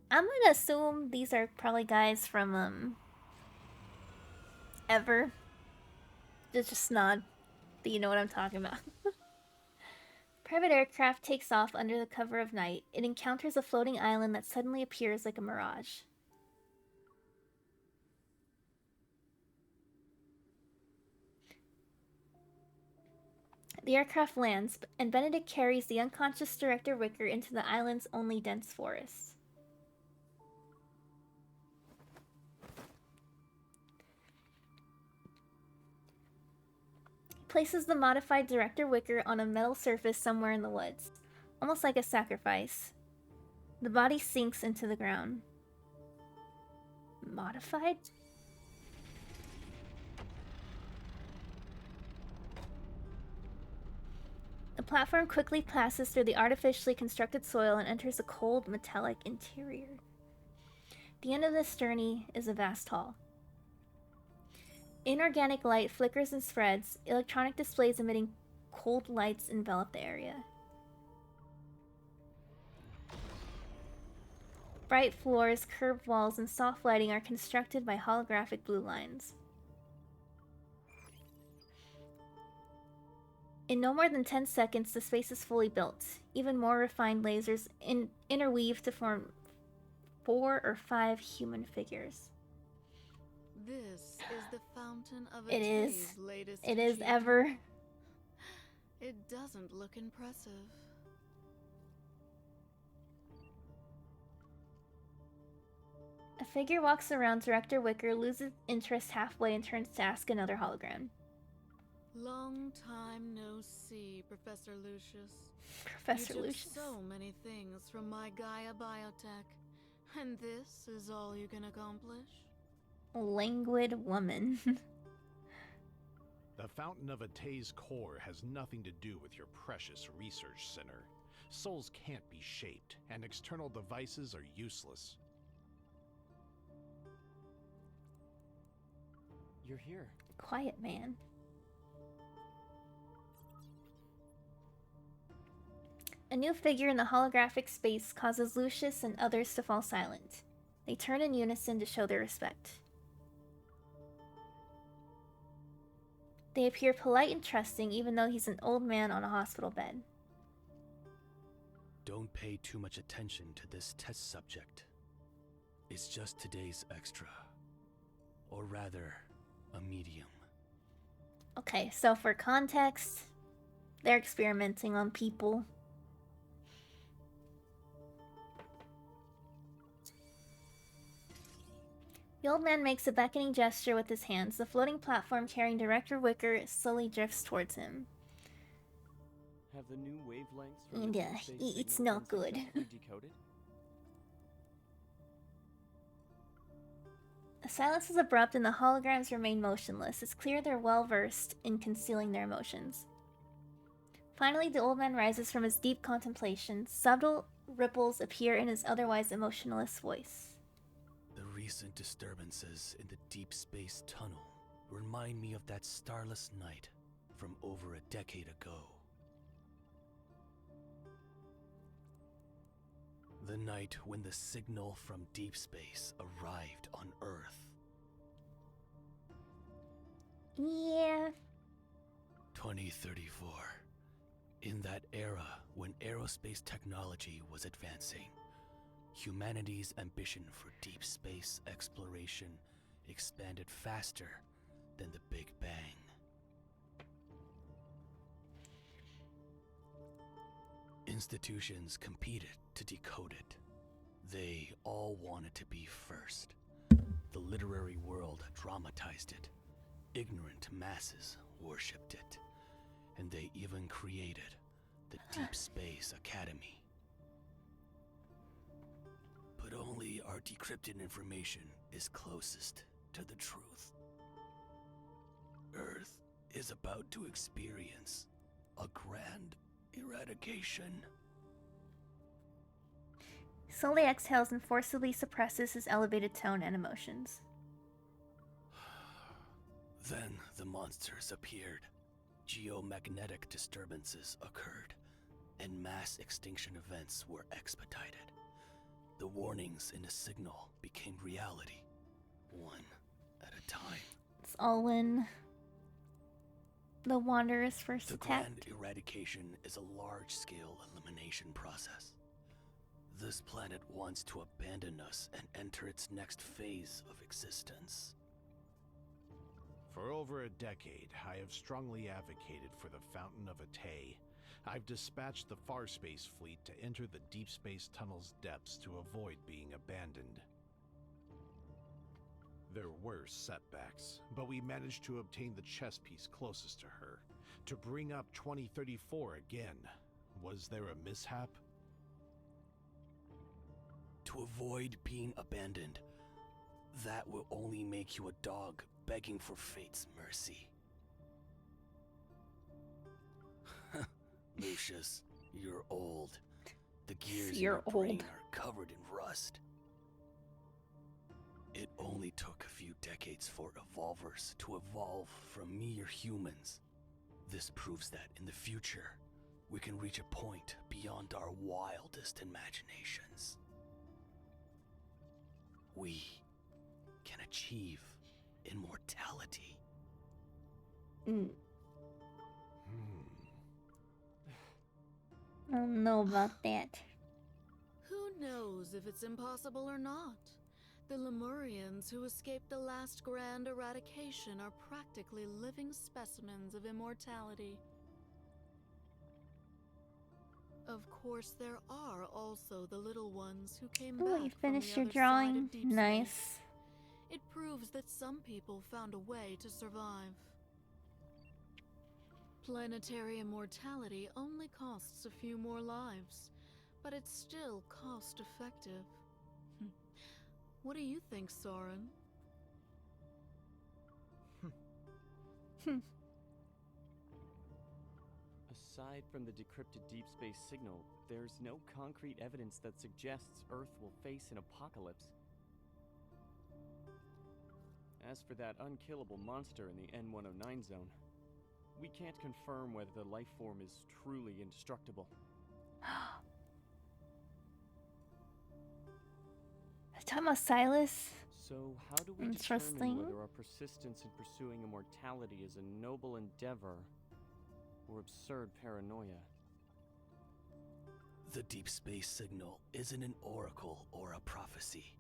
I'm gonna assume these are probably guys from, Ever. Just nod that you know what I'm talking about. Private aircraft takes off under the cover of night. It encounters a floating island that suddenly appears like a mirage. The aircraft lands, and Benedict carries the unconscious Director Wicker into the island's only dense forest. He places the modified Director Wicker on a metal surface somewhere in the woods, almost like a sacrifice. The body sinks into the ground. Modified? The platform quickly passes through the artificially constructed soil and enters a cold, metallic interior. The end of this journey is a vast hall. Inorganic light flickers and spreads. Electronic displays emitting cold lights envelop the area. Bright floors, curved walls, and soft lighting are constructed by holographic blue lines. In no more than 10 seconds, the space is fully built. Even more refined lasers interweave to form 4 or 5 human figures. This is the fountain of It is. Atay's latest It is achievement. Ever. It doesn't look impressive. A figure walks around Director Wicker, loses interest halfway, and turns to ask another hologram. Long time no see, Professor Lucius. Professor you took Lucius. so many things from my Gaia biotech, and this is all you can accomplish? Languid woman. The Fountain of Atay's core has nothing to do with your precious research center. Souls can't be shaped, and external devices are useless. You're here. Quiet man. A new figure in the holographic space causes Lucius and others to fall silent. They turn in unison to show their respect. They appear polite and trusting, even though he's an old man on a hospital bed. Don't pay too much attention to this test subject. It's just today's extra. Or rather, a medium. Okay, so for context, they're experimenting on people. The old man makes a beckoning gesture with his hands. The floating platform carrying Director Wicker slowly drifts towards him. Have the new wavelengths from And, the it's Deepspace not signal good. been successfully decoded? The silence is abrupt and the holograms remain motionless. It's clear they're well versed in concealing their emotions. Finally, the old man rises from his deep contemplation. Subtle ripples appear in his otherwise emotionless voice. The recent disturbances in the deep space tunnel remind me of that starless night from over a decade ago. The night when the signal from deep space arrived on Earth. Yeah. 2034. In that era when aerospace technology was advancing, humanity's ambition for deep space exploration expanded faster than the Big Bang. Institutions competed to decode it. They all wanted to be first. The literary world dramatized it. Ignorant masses worshipped it. And they even created the Deep Space Academy. But only our decrypted information is closest to the truth. Earth is about to experience a grand eradication. Slowly exhales and forcibly suppresses his elevated tone and emotions. Then the monsters appeared. geomagnetic disturbances occurred, and mass extinction events were expedited. The warnings in the signal became reality, one at a time. It's all when the Wanderers first The attacked. grand eradication is a large-scale elimination process. This planet wants to abandon us and enter its next phase of existence. For over a decade, I have strongly advocated for the Fountain of Atay. I've dispatched the Farspace fleet to enter the Deep Space Tunnel's depths to avoid being abandoned. There were setbacks, but we managed to obtain the chess piece closest to her. To bring up 2034 again. Was there a mishap? To avoid being abandoned, that will only make you a dog begging for fate's mercy. Lucius, you're old. The gears in your brain are covered in rust. It only took a few decades for evolvers to evolve from mere humans. This proves that in the future, we can reach a point beyond our wildest imaginations. We can achieve immortality. I don't know about that. Who knows if it's impossible or not? The Lemurians who escaped the last grand eradication are practically living specimens of immortality. Of course, there are also the little ones who came back you from finished the your other drawing. side of Deep Nice. Space. It proves that some people found a way to survive. Planetary immortality only costs a few more lives, but it's still cost-effective. What do you think, Soren? Aside from the decrypted deep space signal, there's no concrete evidence that suggests Earth will face an apocalypse. As for that unkillable monster in the N109 zone, we can't confirm whether the life form is truly indestructible. Talking about Silas. So how do we determine whether our persistence in pursuing immortality is a noble endeavor or absurd paranoia? The deep space signal isn't an oracle or a prophecy.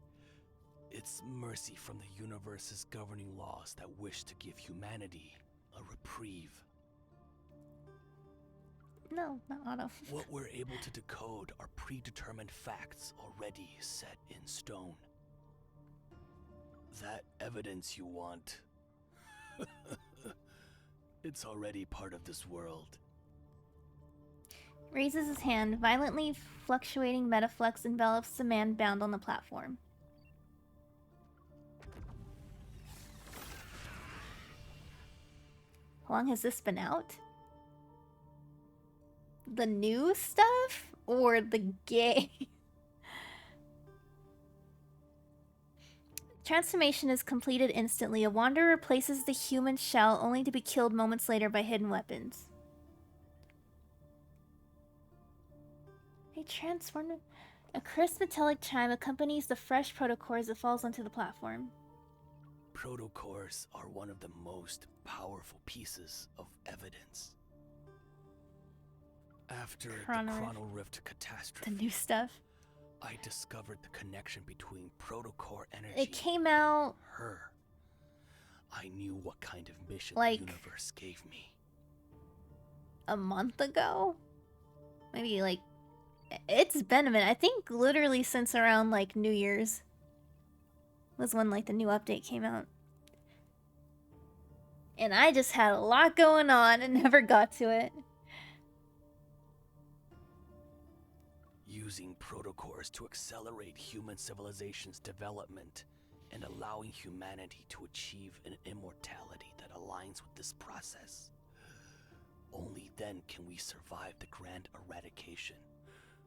It's mercy from the universe's governing laws that wish to give humanity a reprieve. No, not Otto. What we're able to decode are predetermined facts already set in stone. That evidence you want, it's already part of this world. Raises his hand. Violently fluctuating metaflux envelops the man bound on the platform. How long has this been out? The new stuff or the game? Transformation is completed instantly. A wanderer replaces the human shell only to be killed moments later by hidden weapons. A transformed... A crisp metallic chime accompanies the fresh protocore as it falls onto the platform. Protocores are one of the most powerful pieces of evidence. After the Chrono Rift catastrophe, the new stuff, I discovered the connection between protocore energy. It came out. Her. I knew what kind of mission like, the universe gave me. A month ago? Maybe like... It's been a minute. I think literally since around like New Year's was when like the new update came out. And I just had a lot going on and never got to it. Using protocores to accelerate human civilization's development and allowing humanity to achieve an immortality that aligns with this process. Only then can we survive the grand eradication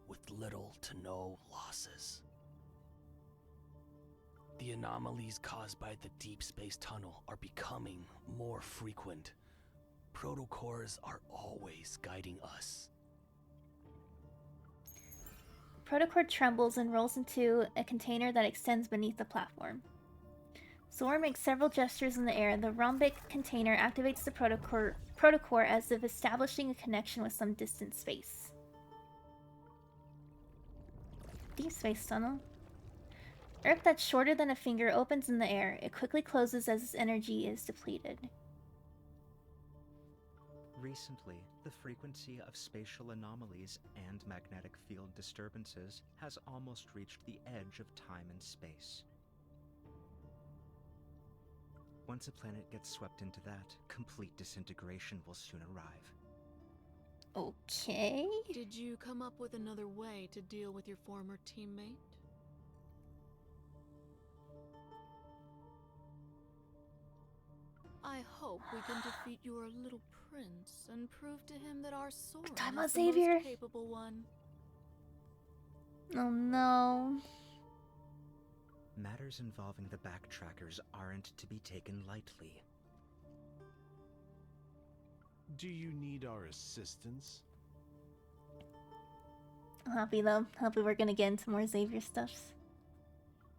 with little to no losses. The anomalies caused by the deep space tunnel are becoming more frequent. Protocors are always guiding us. Protocor trembles and rolls into a container that extends beneath the platform. Zor makes several gestures in the air. The rhombic container activates the protocor as if establishing a connection with some distant space. Deep space tunnel. Earth that's shorter than a finger opens in the air. It quickly closes as its energy is depleted. Recently, the frequency of spatial anomalies and magnetic field disturbances has almost reached the edge of time and space. Once a planet gets swept into that, complete disintegration will soon arrive. Okay. Did you come up with another way to deal with your former teammate? I hope we can defeat your little prince and prove to him that our Soren is the most capable one. Oh no. Matters involving the backtrackers aren't to be taken lightly. Do you need our assistance? I'm happy though. Happy we're gonna get into more Xavier stuffs.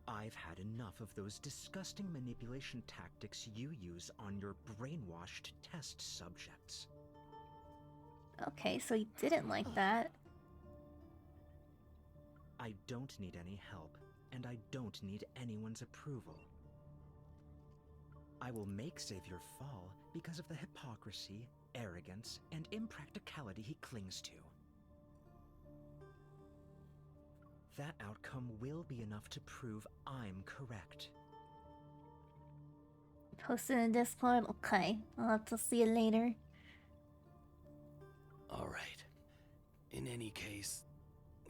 I've had enough of those disgusting manipulation tactics you use on your brainwashed test subjects. Okay, so you didn't like that. I don't need any help, and I don't need anyone's approval. I will make Xavier fall because of the hypocrisy, arrogance, and impracticality he clings to. That outcome will be enough to prove I'm correct. Posted in Discord? Okay, I'll have to see it later. Alright. In any case,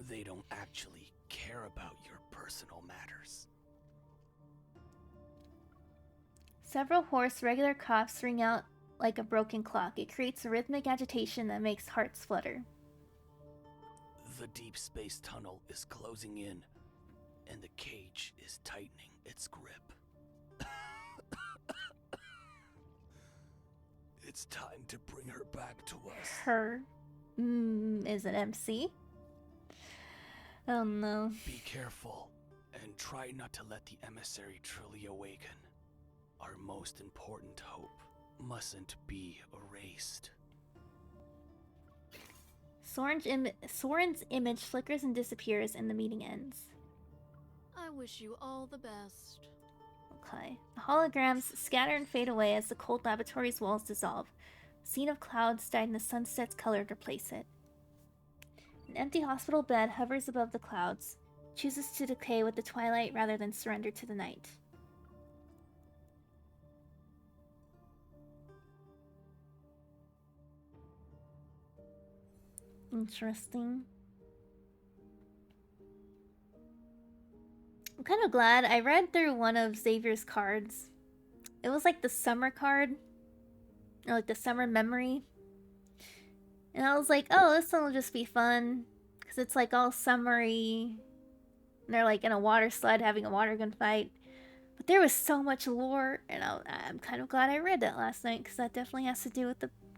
they don't actually care about your personal matters. Several hoarse, regular coughs ring out like a broken clock. It creates a rhythmic agitation that makes hearts flutter. The deep space tunnel is closing in, and the cage is tightening its grip. It's time to bring her back to us. Her? Is it MC? Oh no. Be careful, and try not to let the emissary truly awaken. Our most important hope mustn't be erased. Soren's image flickers and disappears, and the meeting ends. I wish you all the best. Okay. The holograms scatter and fade away as the cold laboratory's walls dissolve. A scene of clouds dyed in the sunset's color to replace it. An empty hospital bed hovers above the clouds, chooses to decay with the twilight rather than surrender to the night. Interesting. I'm kind of glad I read through one of Xavier's cards. It was like the summer card, or like the summer memory. And I was like, oh, this one will just be fun, because it's like all summery. And they're like in a water sled having a water gun fight. But there was so much lore, and I'm kind of glad I read that last night, because that definitely has to do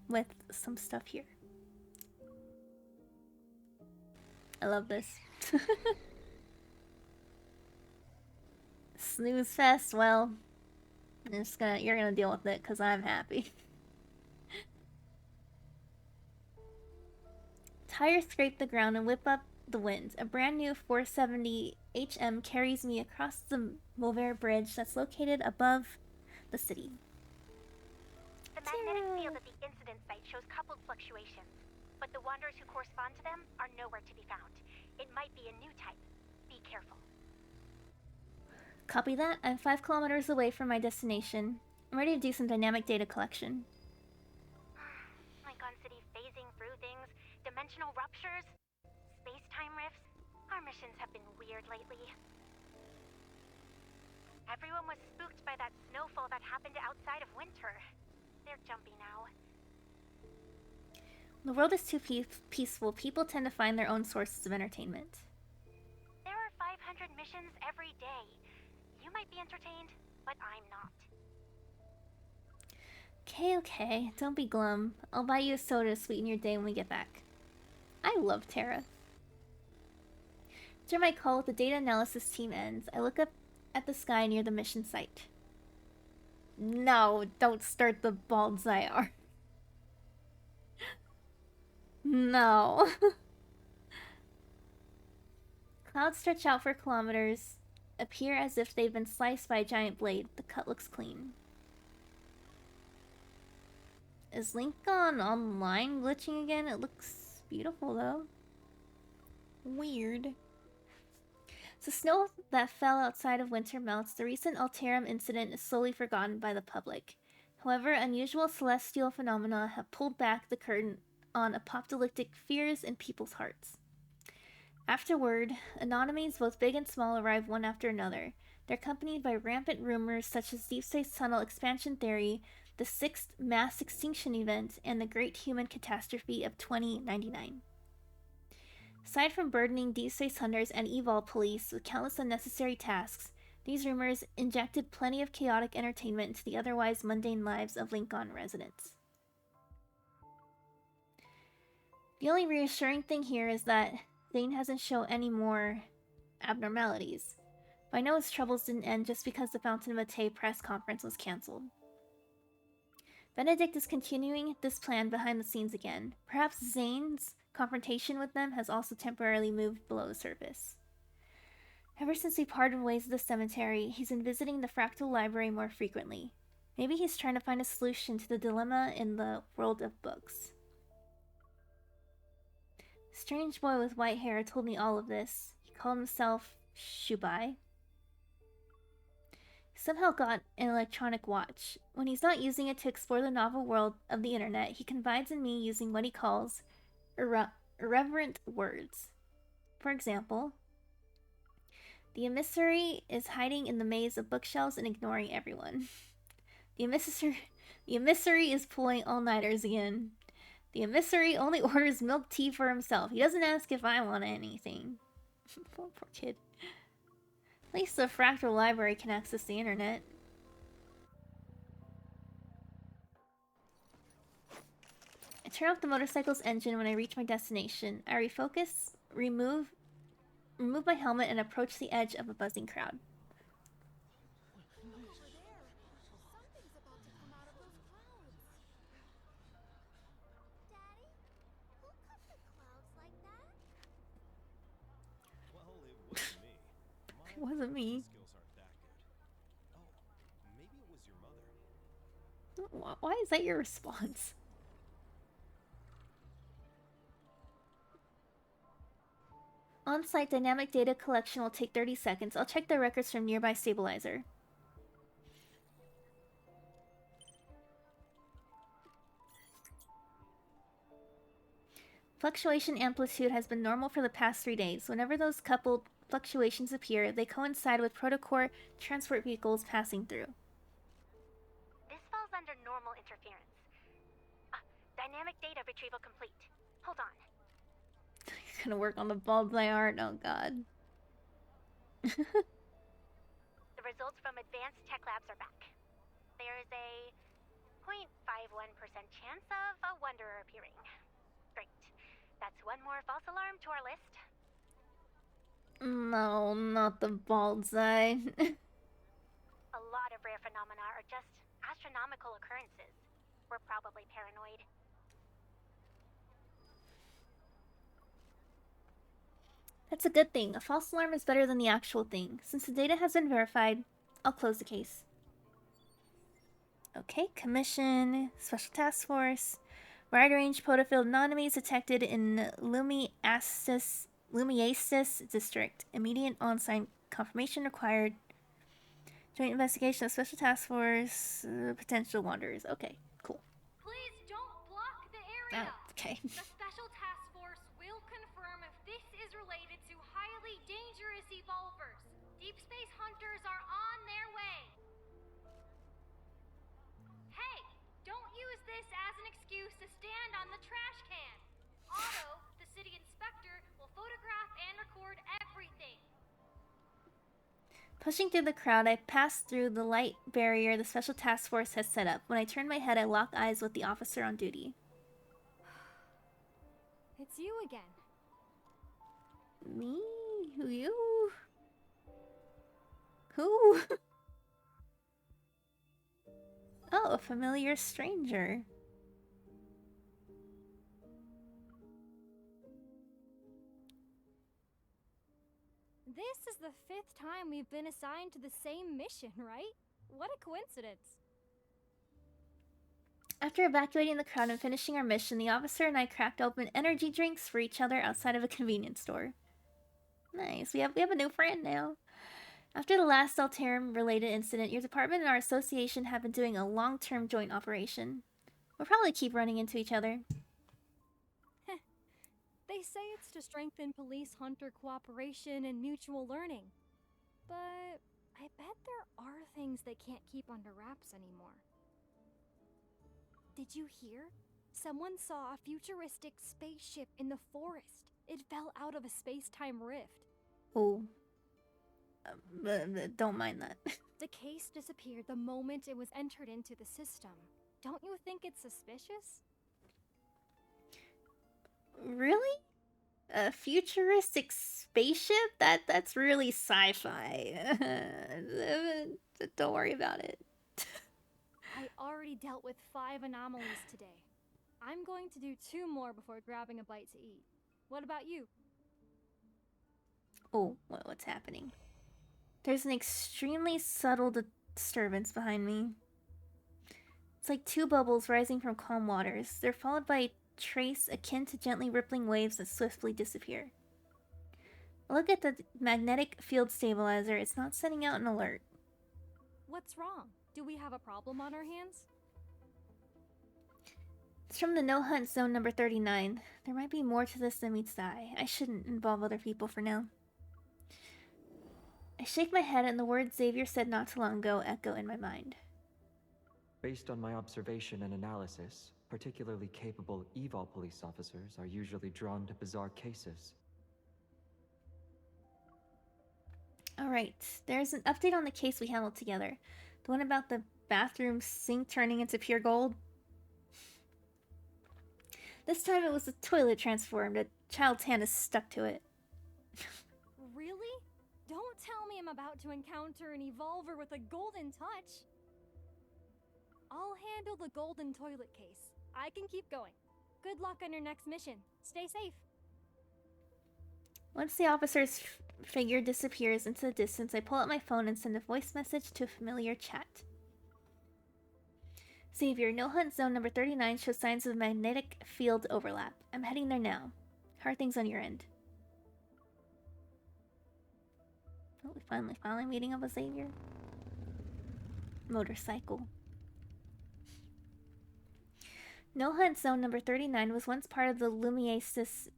with some stuff here. I love this. Snooze fest. Well, you're gonna deal with it because I'm happy. Tires scrape the ground and whip up the wind. A brand new 470 HM carries me across the Mauvais Bridge that's located above the city. The magnetic field at the incident site shows coupled fluctuations, but the wanderers who correspond to them are nowhere to be found. It might be a new type. Be careful. Copy that. I'm 5 kilometers away from my destination. I'm ready to do some dynamic data collection. Lincoln City phasing through things, dimensional ruptures, space-time rifts. Our missions have been weird lately. Everyone was spooked by that snowfall that happened outside of winter. They're jumpy now. The world is too peaceful. People tend to find their own sources of entertainment. There are 500 missions every day. You might be entertained, but I'm not. Okay, okay. Don't be glum. I'll buy you a soda to sweeten your day when we get back. I love Terra. After my call with the data analysis team ends, I look up at the sky near the mission site. No, don't start the Baldzai art. No. Clouds stretch out for kilometers, appear as if they've been sliced by a giant blade. The cut looks clean. Is Link on online glitching again? It looks beautiful though. Weird. As the snow that fell outside of winter melts, the recent Alterum incident is slowly forgotten by the public. However, unusual celestial phenomena have pulled back the curtain on apocalyptic fears in people's hearts. Afterward, anomalies both big and small arrive one after another. They're accompanied by rampant rumors such as Deepspace Tunnel expansion theory, the sixth mass extinction event, and the great human catastrophe of 2099. Aside from burdening Deepspace hunters and Evol police with countless unnecessary tasks, these rumors injected plenty of chaotic entertainment into the otherwise mundane lives of Lincoln residents. The only reassuring thing here is that Thane hasn't shown any more abnormalities. But I know his troubles didn't end just because the Fountain of Atay press conference was cancelled. Benedict is continuing this plan behind the scenes again. Perhaps Zane's confrontation with them has also temporarily moved below the surface. Ever since we parted ways at the cemetery, he's been visiting the Fractal Library more frequently. Maybe he's trying to find a solution to the dilemma in the world of books. A strange boy with white hair told me all of this. He called himself Shubai. He somehow got an electronic watch. When he's not using it to explore the novel world of the internet, he confides in me using what he calls irreverent words. For example, the emissary is hiding in the maze of bookshelves and ignoring everyone. The emissary is pulling all-nighters again. The emissary only orders milk tea for himself. He doesn't ask if I want anything. Poor kid. At least the Fractal Library can access the internet. I turn off the motorcycle's engine when I reach my destination. I refocus, remove my helmet, and approach the edge of a buzzing crowd. It wasn't me. Why is that your response? On-site dynamic data collection will take 30 seconds. I'll check the records from nearby stabilizer. Fluctuation amplitude has been normal for the past 3 days. Whenever those coupled fluctuations appear, they coincide with protocore transport vehicles passing through. This falls under normal interference. Dynamic data retrieval complete. Hold on. He's gonna work on the Baldzai art. Oh god. The results from advanced tech labs are back. There is a 0.51% chance of a wanderer appearing. Great. That's one more false alarm to our list. No, not the Baldzai. A lot of rare phenomena are just astronomical occurrences. We're probably paranoid. That's a good thing. A false alarm is better than the actual thing. Since the data has been verified, I'll close the case. Okay, Commission, Special Task Force. Wide-range potofield anomalies detected in Lumiasis District. Immediate on-site confirmation required. Joint investigation of Special Task Force. Potential wanderers. Okay, cool. Please don't block the area. Oh, okay. The Special Task Force will confirm if this is related to highly dangerous evolvers. Deep space hunters are on their way. Hey, don't use this as an excuse to stand on the trash can. Otto, the city inspector, will photograph and record everything. Pushing through the crowd, I pass through the light barrier the Special Task Force has set up. When I turn my head, I lock eyes with the officer on duty. It's you again. Me? Who you? Who? Oh, a familiar stranger. This is the 5th time we've been assigned to the same mission, right? What a coincidence. After evacuating the crowd and finishing our mission, the officer and I cracked open energy drinks for each other outside of a convenience store. Nice, we have a new friend now. After the last Deltarum-related incident, your department and our association have been doing a long-term joint operation. We'll probably keep running into each other. They say it's to strengthen police-hunter cooperation and mutual learning. But I bet there are things they can't keep under wraps anymore. Did you hear? Someone saw a futuristic spaceship in the forest. It fell out of a space-time rift. Oh. Don't mind that. The case disappeared the moment it was entered into the system. Don't you think it's suspicious? Really? A futuristic spaceship? That's really sci-fi. Don't worry about it. I already dealt with 5 anomalies today. I'm going to do 2 more before grabbing a bite to eat. What about you? Oh, what's happening? There's an extremely subtle disturbance behind me. It's like 2 bubbles rising from calm waters. They're followed by a trace akin to gently rippling waves that swiftly disappear. Look at the magnetic field stabilizer. It's not sending out an alert. What's wrong? Do we have a problem on our hands? It's from the no-hunt zone number 39. There might be more to this than meets the eye. I shouldn't involve other people for now. I shake my head and the words Xavier said not too long ago echo in my mind. Based on my observation and analysis, particularly capable evil police officers are usually drawn to bizarre cases. Alright, there's an update on the case we handled together. The one about the bathroom sink turning into pure gold. This time it was the toilet transformed. A child's hand is stuck to it. Really? Don't tell me I'm about to encounter an evolver with a golden touch. I'll handle the golden toilet case. I can keep going. Good luck on your next mission. Stay safe. Once the officer's figure disappears into the distance, I pull out my phone and send a voice message to a familiar chat. Xavier, no hunt zone number 39 shows signs of magnetic field overlap. I'm heading there now. How are things on your end? Oh, we finally meeting up with Xavier. Motorcycle. No hunt zone number 39 was once part of the Lumiasis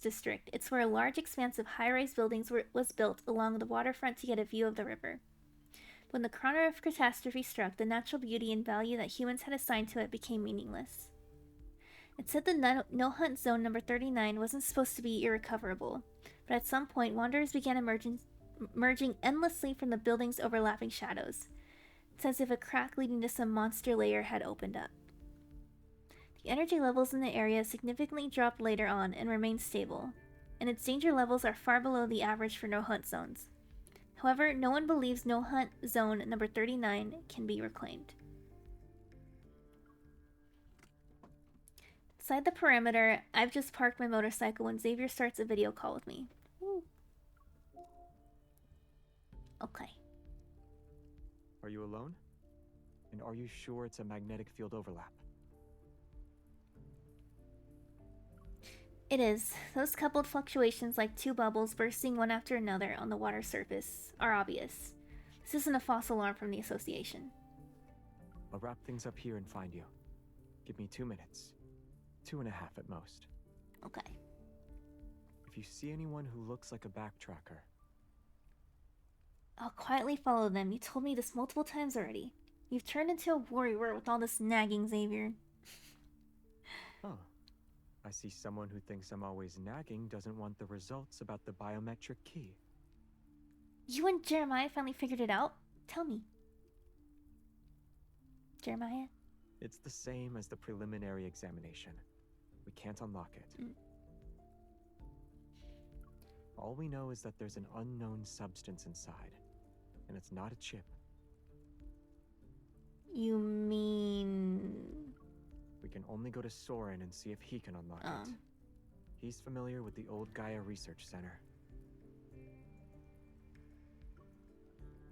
district. It's where a large expanse of high-rise buildings was built along the waterfront to get a view of the river. When the chrono of catastrophe struck, the natural beauty and value that humans had assigned to it became meaningless. It said the no-hunt zone number 39 wasn't supposed to be irrecoverable, but at some point, wanderers began emerging endlessly from the building's overlapping shadows. It's as if a crack leading to some monster layer had opened up. The energy levels in the area significantly dropped later on and remained stable, and its danger levels are far below the average for no-hunt zones. However, no one believes no-hunt zone number 39 can be reclaimed. Inside the perimeter, I've just parked my motorcycle when Xavier starts a video call with me. Woo. Okay. Are you alone? And are you sure it's a magnetic field overlap? It is. Those coupled fluctuations like 2 bubbles bursting one after another on the water surface are obvious. This isn't a false alarm from the association. I'll wrap things up here and find you. Give me 2 minutes. 2.5 at most. Okay. If you see anyone who looks like a backtracker, I'll quietly follow them. You told me this multiple times already. You've turned into a warrior with all this nagging, Xavier. huh. I see someone who thinks I'm always nagging doesn't want the results about the biometric key. You and Jeremiah finally figured it out? Tell me. Jeremiah? It's the same as the preliminary examination. We can't unlock it. All we know is that there's an unknown substance inside, and it's not a chip. You mean... We can only go to Soren and see if he can unlock it. He's familiar with the old Gaia Research Center.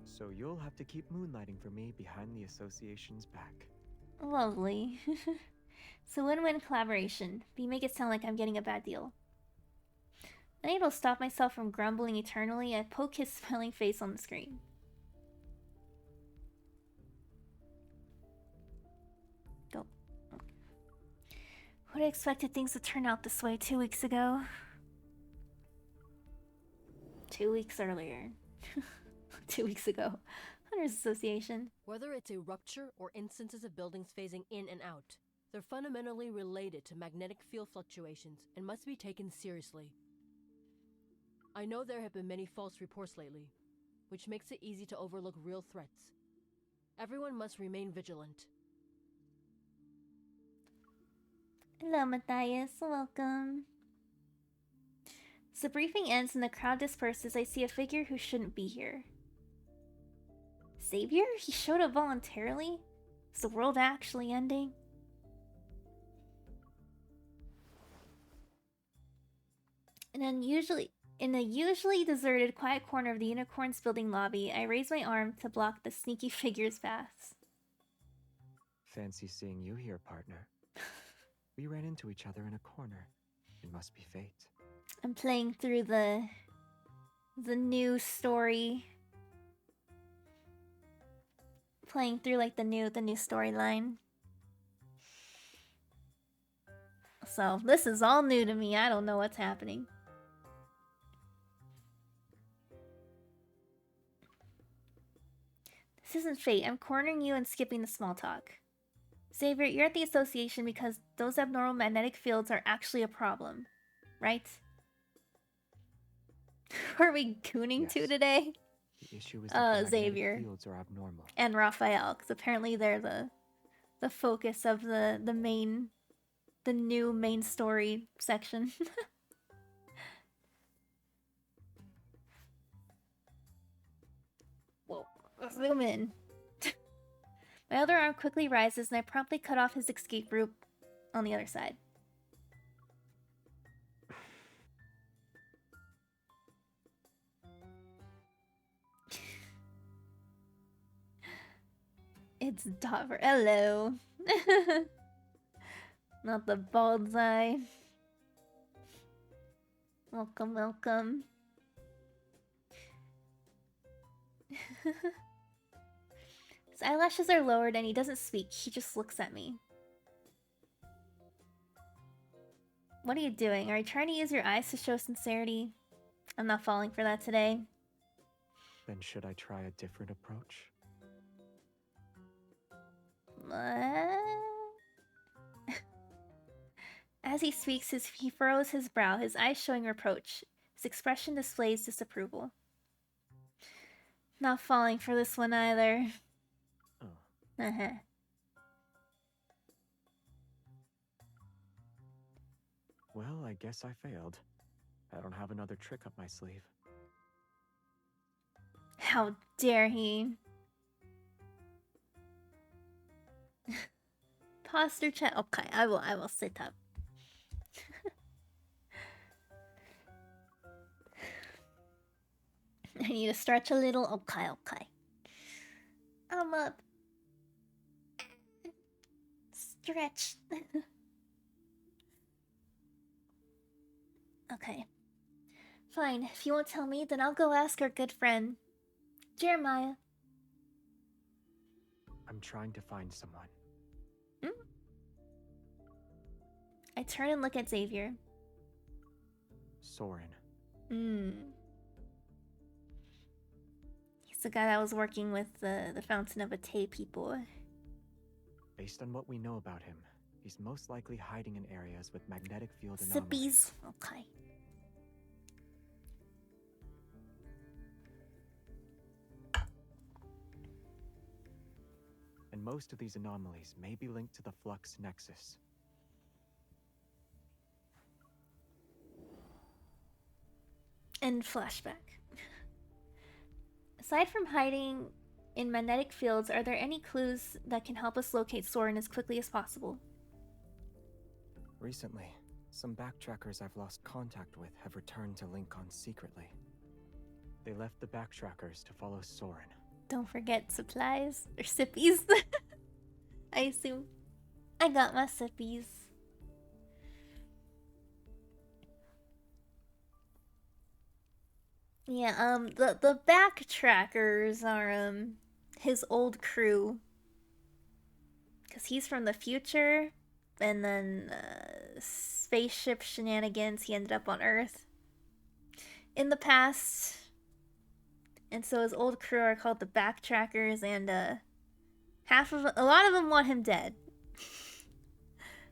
So you'll have to keep moonlighting for me behind the association's back. Lovely. So win-win collaboration, but you make it sound like I'm getting a bad deal. Unable to stop myself from grumbling eternally, I poke his smiling face on the screen. Go. Would have expected things to turn out this way 2 weeks ago. 2 weeks earlier. 2 weeks ago. Hunters Association. Whether it's a rupture or instances of buildings phasing in and out, they're fundamentally related to magnetic field fluctuations and must be taken seriously. I know there have been many false reports lately, which makes it easy to overlook real threats. Everyone must remain vigilant. Hello, Matthias. Welcome. As the briefing ends and the crowd disperses, I see a figure who shouldn't be here. Xavier? He showed up voluntarily? Is the world actually ending? And then in a usually deserted, quiet corner of the Unicorn's building lobby, I raise my arm to block the sneaky figure's paths. Fancy seeing you here, partner. We ran into each other in a corner. It must be fate. I'm playing through the new story. Playing through like the new storyline. So this is all new to me. I don't know what's happening. This isn't fate. I'm cornering you and skipping the small talk. Xavier, you're at the association because those abnormal magnetic fields are actually a problem, right? Who are we gooning to today? The issue is that the Xavier magnetic fields are abnormal. and Raphael, because apparently they're the focus of the new main story section. Whoa, zoom in. My other arm quickly rises and I promptly cut off his escape route on the other side. It's Dauber. Hello. Not the bullseye. Welcome, welcome. His eyelashes are lowered and he doesn't speak. He just looks at me. What are you doing? Are you trying to use your eyes to show sincerity? I'm not falling for that today. Then should I try a different approach? As he speaks, he furrows his brow, his eyes showing reproach. His expression displays disapproval. Not falling for this one either. Oh. Well, I guess I failed. I don't have another trick up my sleeve. How dare he? Posture check. Okay, I will sit up. I need to stretch a little. Okay. I'm up. Stretch. Okay. Fine. If you won't tell me, then I'll go ask our good friend, Jeremiah. I'm trying to find someone. I turn and look at Xavier. Soren. He's the guy that was working with the Fountain of Ate people. Based on what we know about him, he's most likely hiding in areas with magnetic field anomalies. Sippies. Okay. most of these anomalies may be linked to the Flux Nexus. And flashback. Aside from hiding in magnetic fields, are there any clues that can help us locate Soren as quickly as possible? Recently, some backtrackers I've lost contact with have returned to Lincoln secretly. They left the backtrackers to follow Soren. Don't forget supplies or sippies. I assume. I got my sippies. Yeah, the backtrackers are his old crew. 'Cause he's from the future, and then spaceship shenanigans, he ended up on Earth in the past. And so his old crew are called the Backtrackers, and a lot of them want him dead.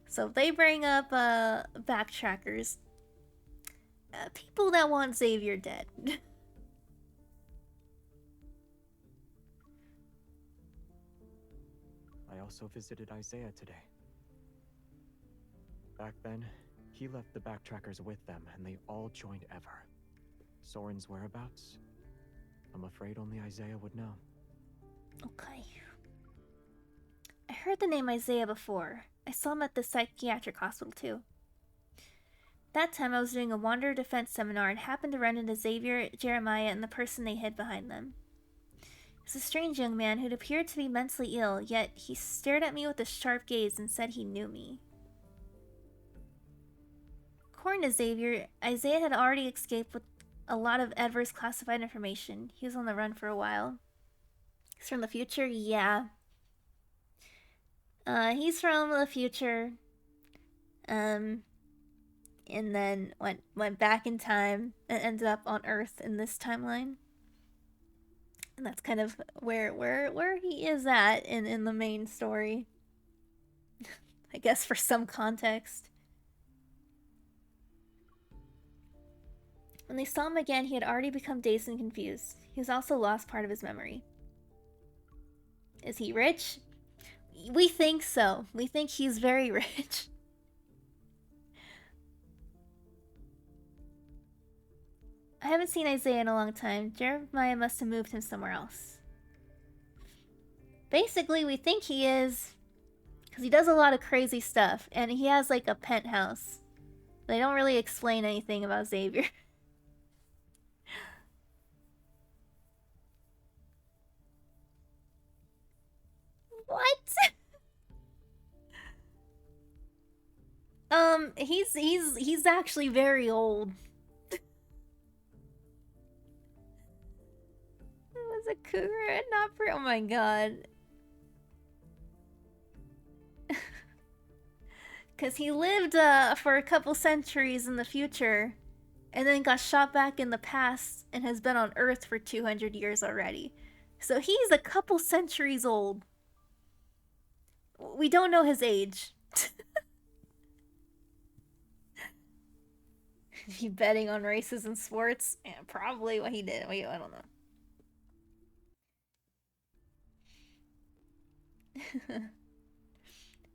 So they bring up Backtrackers, people that want Xavier dead. I also visited Isaiah today. Back then, he left the Backtrackers with them, and they all joined Ever. Soren's whereabouts? I'm afraid only Isaiah would know. Okay. I heard the name Isaiah before. I saw him at the psychiatric hospital too. That time I was doing a Wanderer Defense seminar and happened to run into Xavier, Jeremiah, and the person they hid behind them. He was a strange young man who'd appeared to be mentally ill, yet he stared at me with a sharp gaze and said he knew me. According to Xavier, Isaiah had already escaped with a lot of Ever's classified information. He was on the run for a while. He's from the future? Yeah. He's from the future. And then went back in time and ended up on Earth in this timeline. And that's kind of where he is at in the main story. I guess for some context. When they saw him again, he had already become dazed and confused. He was also lost part of his memory. Is he rich? We think so. We think he's very rich. I haven't seen Isaiah in a long time. Jeremiah must have moved him somewhere else. Basically, we think he is, because he does a lot of crazy stuff, and he has like a penthouse. They don't really explain anything about Xavier. What? He's actually very old. It was a cougar and not for— oh my god. Cause he lived for a couple centuries in the future, and then got shot back in the past and has been on Earth for 200 years already. So he's a couple centuries old. We don't know his age. Is he betting on races and sports? Yeah, probably what he did. Wait, I don't know.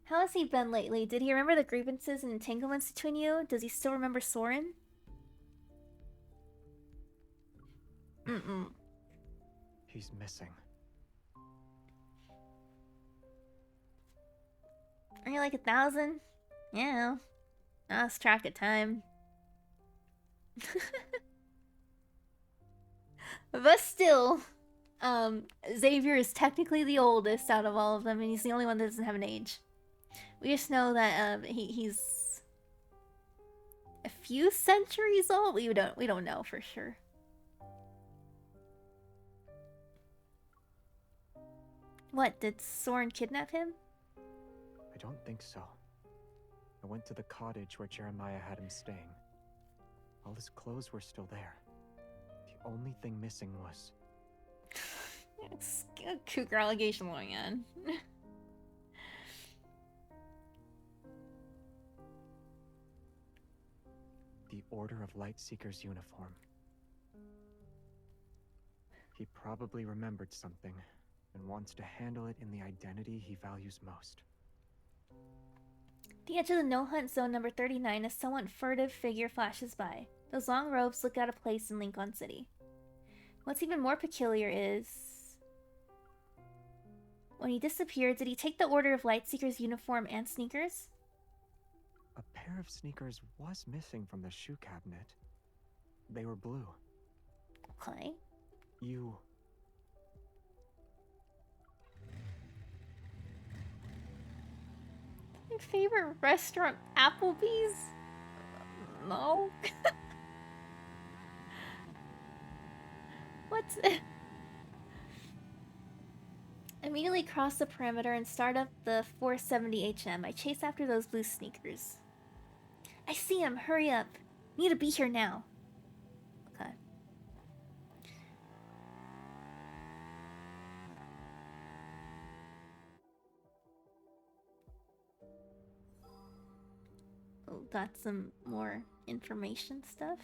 How has he been lately? Did he remember the grievances and entanglements between you? Does he still remember Soren? He's missing. Are you like 1,000? Yeah. I lost track of time. But still, Xavier is technically the oldest out of all of them, and he's the only one that doesn't have an age. We just know that he's a few centuries old. We don't know for sure. What, did Soren kidnap him? I don't think so. I went to the cottage where Jeremiah had him staying. All his clothes were still there. The only thing missing was... It's a cougar allegation going on. the Order of Lightseeker's uniform. He probably remembered something, and wants to handle it in the identity he values most. The edge of the no-hunt zone number 39, a somewhat furtive figure flashes by. Those long robes look out of place in Lincoln City. What's even more peculiar is... when he disappeared, did he take the Order of Lightseeker's uniform and sneakers? A pair of sneakers was missing from the shoe cabinet. They were blue. Okay. You... My favorite restaurant, Applebee's? No. What? Immediately cross the perimeter and start up the 470 HM. I chase after those blue sneakers. I see him! Hurry up! Need to be here now. Okay. Oh, got some more information stuff.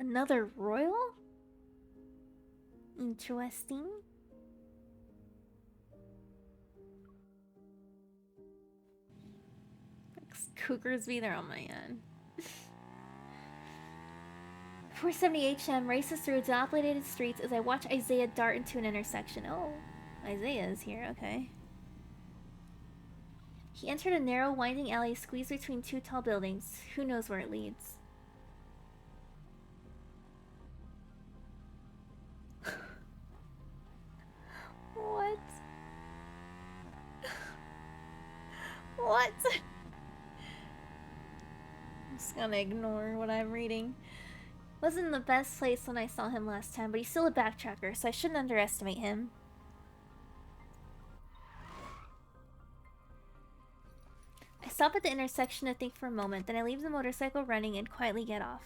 Another royal? Interesting. Cougars be there on my end. 470 HM races through dilapidated streets as I watch Isaiah dart into an intersection. Oh, Isaiah is here, okay. He entered a narrow, winding alley squeezed between two tall buildings. Who knows where it leads? What? What? I'm just gonna ignore what I'm reading. Wasn't in the best place when I saw him last time, but he's still a backtracker, so I shouldn't underestimate him. I stop at the intersection to think for a moment, then I leave the motorcycle running and quietly get off.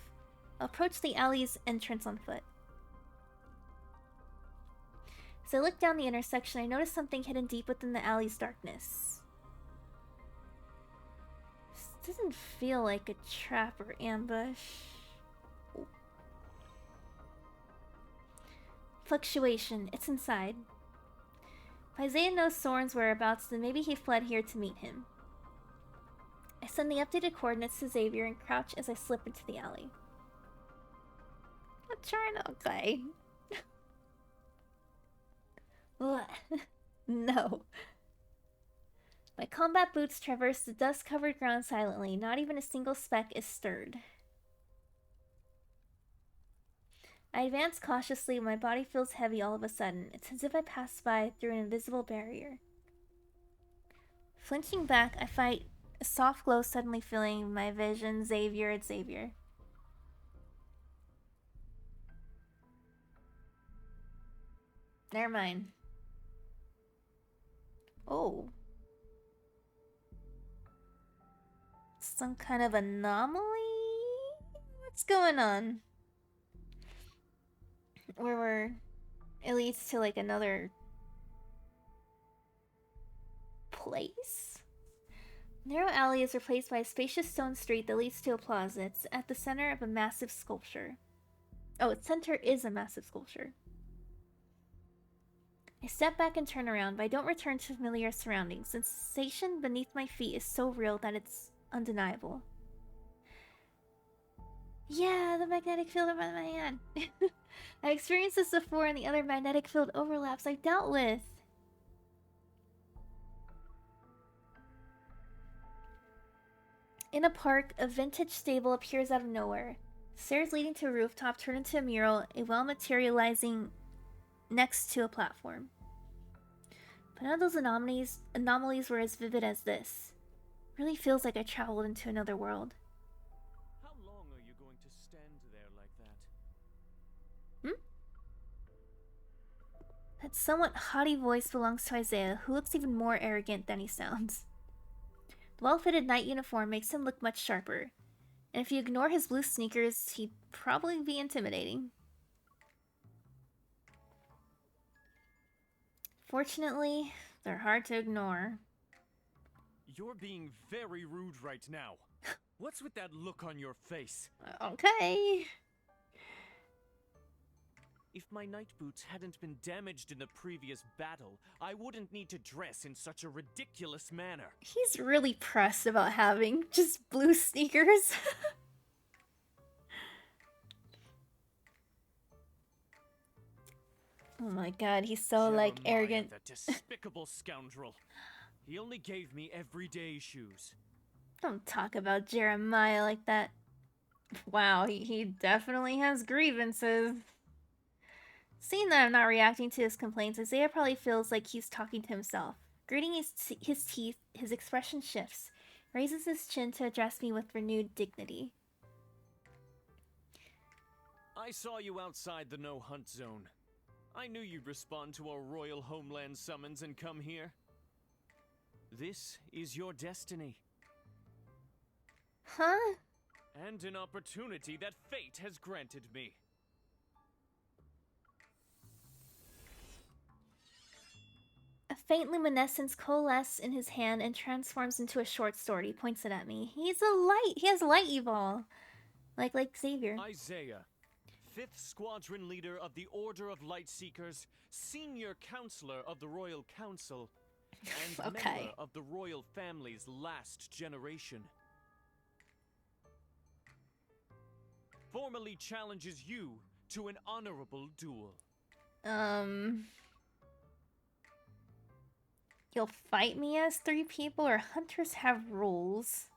I'll approach the alley's entrance on foot. As I look down the intersection, I notice something hidden deep within the alley's darkness. This doesn't feel like a trap or ambush. Oh. Fluctuation. It's inside. If Isaiah knows Soren's whereabouts, then maybe he fled here to meet him. I send the updated coordinates to Xavier and crouch as I slip into the alley. I'm trying to... Okay. No. My combat boots traverse the dust-covered ground silently. Not even a single speck is stirred. I advance cautiously when my body feels heavy all of a sudden. It's as if I passed by through an invisible barrier. Flinching back, I fight a soft glow suddenly filling my vision. Xavier, it's Xavier. Never mind. Oh. Some kind of anomaly? What's going on? Where it leads to like another place? Narrow alley is replaced by a spacious stone street that leads to a plaza. It's at the center of a massive sculpture. Oh, its center is a massive sculpture. I step back and turn around, but I don't return to familiar surroundings. The sensation beneath my feet is so real that it's undeniable. Yeah, the magnetic field around my hand. I've experienced this before in the other magnetic field overlaps I've dealt with. In a park, a vintage stable appears out of nowhere. Stairs leading to a rooftop turn into a mural, a well materializing next to a platform. But none of those anomalies were as vivid as this. Really feels like I traveled into another world. How long are you going to stand there like that? That somewhat haughty voice belongs to Isaiah, who looks even more arrogant than he sounds. The well-fitted night uniform makes him look much sharper, and if you ignore his blue sneakers, he'd probably be intimidating. Fortunately, they're hard to ignore. You're being very rude right now. What's with that look on your face? Okay. If my night boots hadn't been damaged in the previous battle, I wouldn't need to dress in such a ridiculous manner. He's really pressed about having just blue sneakers. Oh my god, he's so like Jeremiah, arrogant. that despicable scoundrel. He only gave me everyday shoes. Don't talk about Jeremiah like that. Wow, he definitely has grievances. Seeing that I'm not reacting to his complaints, Isaiah probably feels like he's talking to himself. Gritting his teeth, his expression shifts, raises his chin to address me with renewed dignity. I saw you outside the no-hunt zone. I knew you'd respond to our royal homeland summons and come here. This is your destiny. Huh? And an opportunity that fate has granted me. A faint luminescence coalesces in his hand and transforms into a short sword. He points it at me. He has light evol. Like Xavier. Isaiah, 5th Squadron Leader of the Order of Lightseekers, Senior Counselor of the Royal Council, and Okay. member of the Royal Family's last generation. Formally challenges you to an honorable duel. You'll fight me as 3 people, or hunters have rules?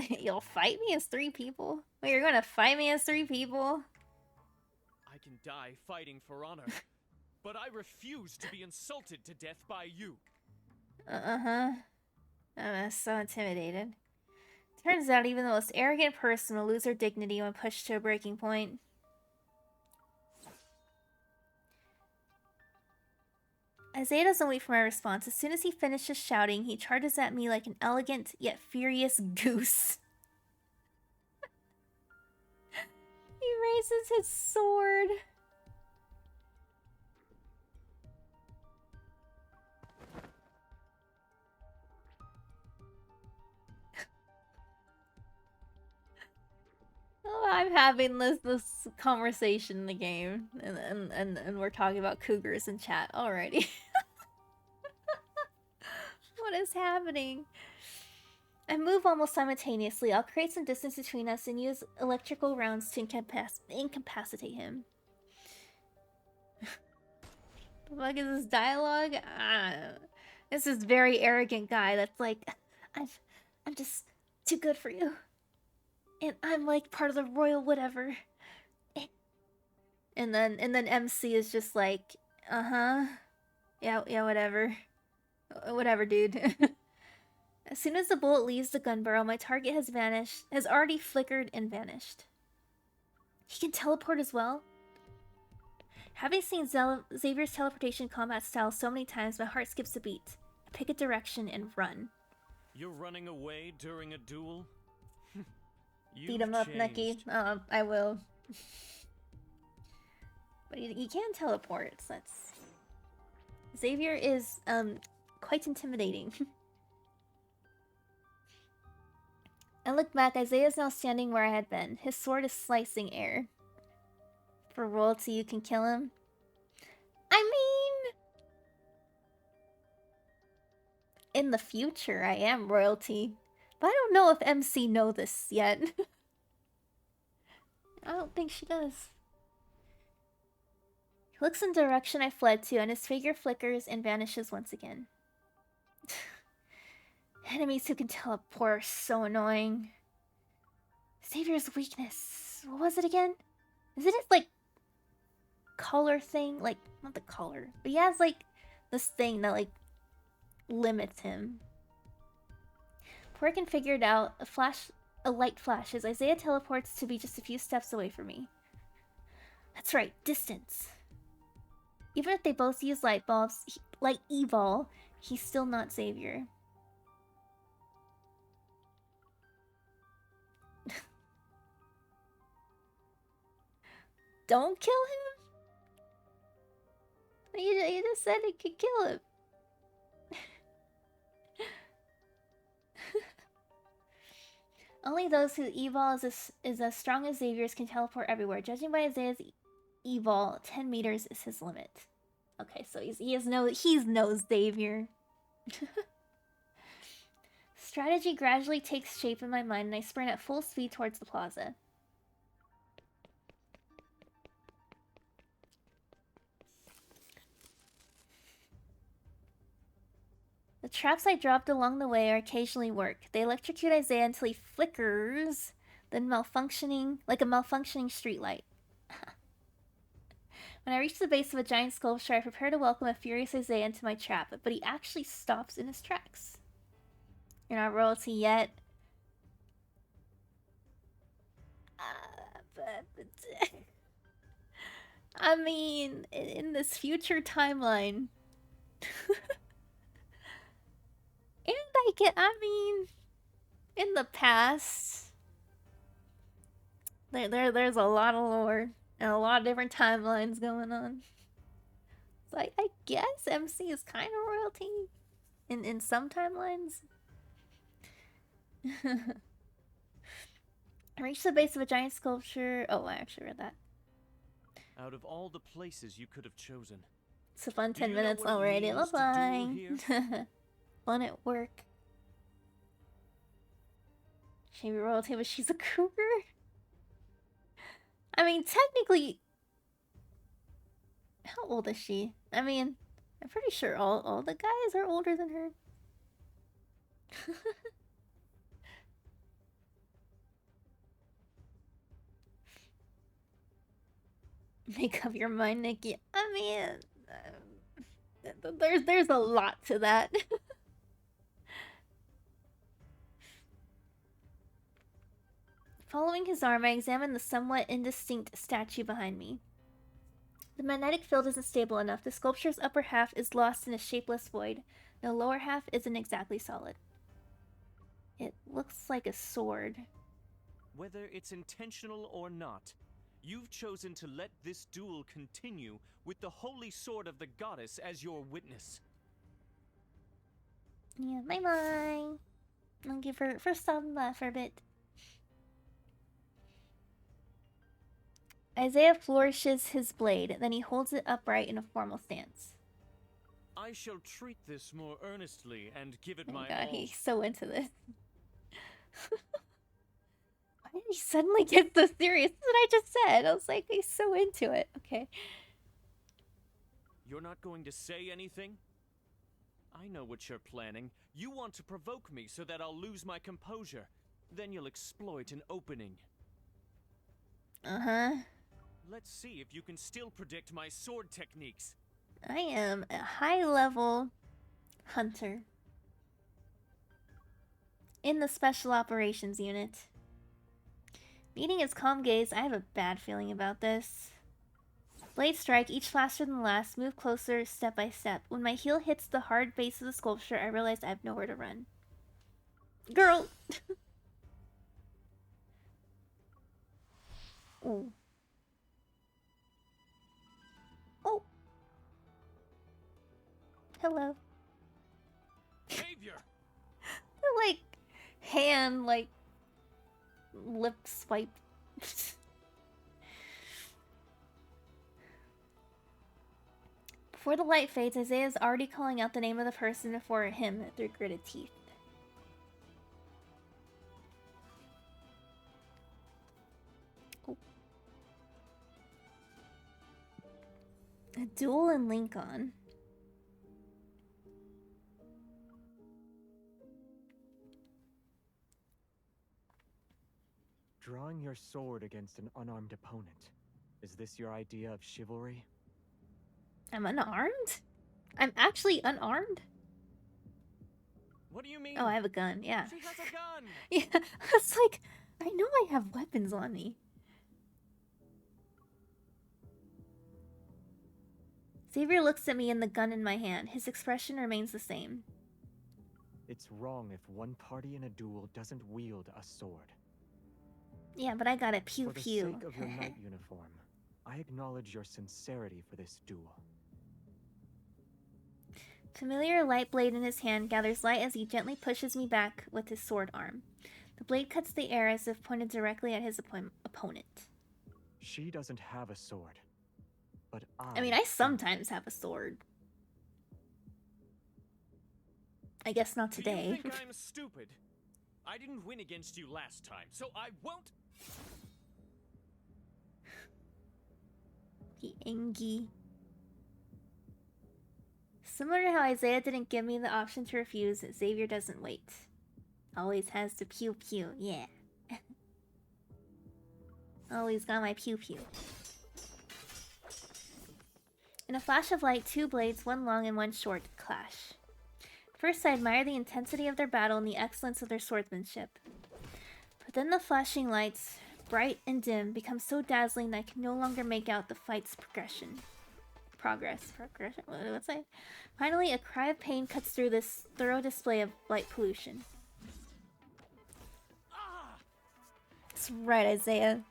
You'll fight me as 3 people? Wait, you're gonna fight me as 3 people? I can die fighting for honor, but I refuse to be insulted to death by you. Uh-huh. I'm so intimidated. Turns out even the most arrogant person will lose their dignity when pushed to a breaking point. Isaiah doesn't wait for my response. As soon as he finishes shouting, he charges at me like an elegant yet furious goose. He raises his sword. Oh, I'm having this conversation in the game, and we're talking about cougars in chat already. What is happening? I move almost simultaneously. I'll create some distance between us and use electrical rounds to incapacitate him. The fuck is this dialogue? This is very arrogant guy that's like, I'm just too good for you. And I'm like part of the royal whatever. And then MC is just like, yeah, whatever. Whatever, dude. As soon as the bullet leaves the gun barrel, my target has already flickered and vanished. He can teleport as well? Having seen Xavier's teleportation combat style so many times, my heart skips a beat. I pick a direction and run. You're running away during a duel? Beat him up, Nikki. I will. But he can teleport, so that's... Xavier is, quite intimidating. I look back, Isaiah is now standing where I had been. His sword is slicing air. For royalty, you can kill him? I mean... in the future, I am royalty. But I don't know if MC know this yet. I don't think she does. He looks in the direction I fled to, and his figure flickers and vanishes once again. Enemies who can teleport are so annoying. Xavier's weakness. What was it again? Is it his, like, color thing? Like, not the color. But he has, like, this thing that, like, limits him. Before I can figure it out, a light flashes. Isaiah teleports to be just a few steps away from me. That's right, distance. Even if they both use light bulbs, like evil, he's still not Xavier. Don't kill him? You just said it could kill him. Only those whose evil is as strong as Xavier's can teleport everywhere. Judging by Isaiah's evil, 10 meters is his limit. Okay, so he's no Xavier. Strategy gradually takes shape in my mind, and I sprint at full speed towards the plaza. The traps I dropped along the way are occasionally work. They electrocute Isaiah until he flickers, then malfunctioning like a malfunctioning streetlight. When I reach the base of a giant sculpture, I prepare to welcome a furious Isaiah into my trap, but he actually stops in his tracks. You're not royalty yet. I mean, in this future timeline. And I mean, in the past, there's a lot of lore and a lot of different timelines going on. So I guess MC is kind of royalty in some timelines. I reached the base of a giant sculpture. Oh, I actually read that. Out of all the places you could have chosen. It's a fun 10 minutes already. Bye-bye. Fun at work. She be royalty, but she's a cougar? I mean, technically... How old is she? I mean, I'm pretty sure all the guys are older than her. Make up your mind, Nikki. I mean, there's a lot to that. Following his arm, I examine the somewhat indistinct statue behind me. The magnetic field isn't stable enough. The sculpture's upper half is lost in a shapeless void. The lower half isn't exactly solid. It looks like a sword. Whether it's intentional or not, you've chosen to let this duel continue with the holy sword of the goddess as your witness. Yeah, bye-bye. Thank you for stopping by for a bit. Isaiah flourishes his blade, then he holds it upright in a formal stance. I shall treat this more earnestly and give it my God, all. he's so into this. Why did he suddenly get so serious? That's what I just said. I was like, he's so into it. Okay. You're not going to say anything? I know what you're planning. You want to provoke me so that I'll lose my composure. Then you'll exploit an opening. Uh-huh. Let's see if you can still predict my sword techniques. I am a high-level hunter. In the Special Operations Unit. Meeting his calm gaze, I have a bad feeling about this. Blade strike, each faster than the last, move closer, step by step. When my heel hits the hard base of the sculpture, I realize I have nowhere to run. Girl! Oh. Oh. Hello. Savior! Like, hand, like, lip swipe. Before the light fades, Isaiah is already calling out the name of the person before him through gritted teeth. Oh. A duel in Lincoln. Drawing your sword against an unarmed opponent. Is this your idea of chivalry? I'm unarmed? I'm actually unarmed? What do you mean? Oh, I have a gun, yeah. She has a gun! Yeah, it's like, I know I have weapons on me. Xavier looks at me and the gun in my hand. His expression remains the same. It's wrong if one party in a duel doesn't wield a sword. Yeah, but I got a pew For the pew. sake of your knight uniform, I acknowledge your sincerity for this duel. Familiar light blade in his hand gathers light as he gently pushes me back with his sword arm. The blade cuts the air as if pointed directly at his opponent. She doesn't have a sword. But I mean, I sometimes have a sword. I guess not today. Do you think I'm stupid? I didn't win against you last time, so I won't. The Engi. Similar to how Isaiah didn't give me the option to refuse, Xavier doesn't wait. Always has to pew pew, yeah. Always got my pew pew. In a flash of light, two blades, one long and one short, clash. First, I admire the intensity of their battle and the excellence of their swordsmanship. But then the flashing lights, bright and dim, become so dazzling that I can no longer make out the fight's progression. Progression? What's that? Finally, a cry of pain cuts through this thorough display of light pollution. That's right, Isaiah.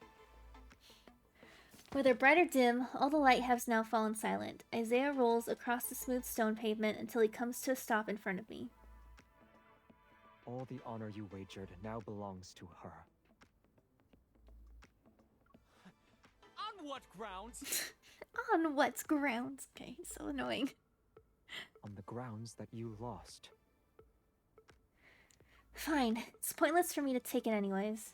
Whether bright or dim, all the light has now fallen silent. Isaiah rolls across the smooth stone pavement until he comes to a stop in front of me. All the honor you wagered now belongs to her. On what grounds? On what grounds? Okay, so annoying. On the grounds that you lost. Fine. It's pointless for me to take it anyways.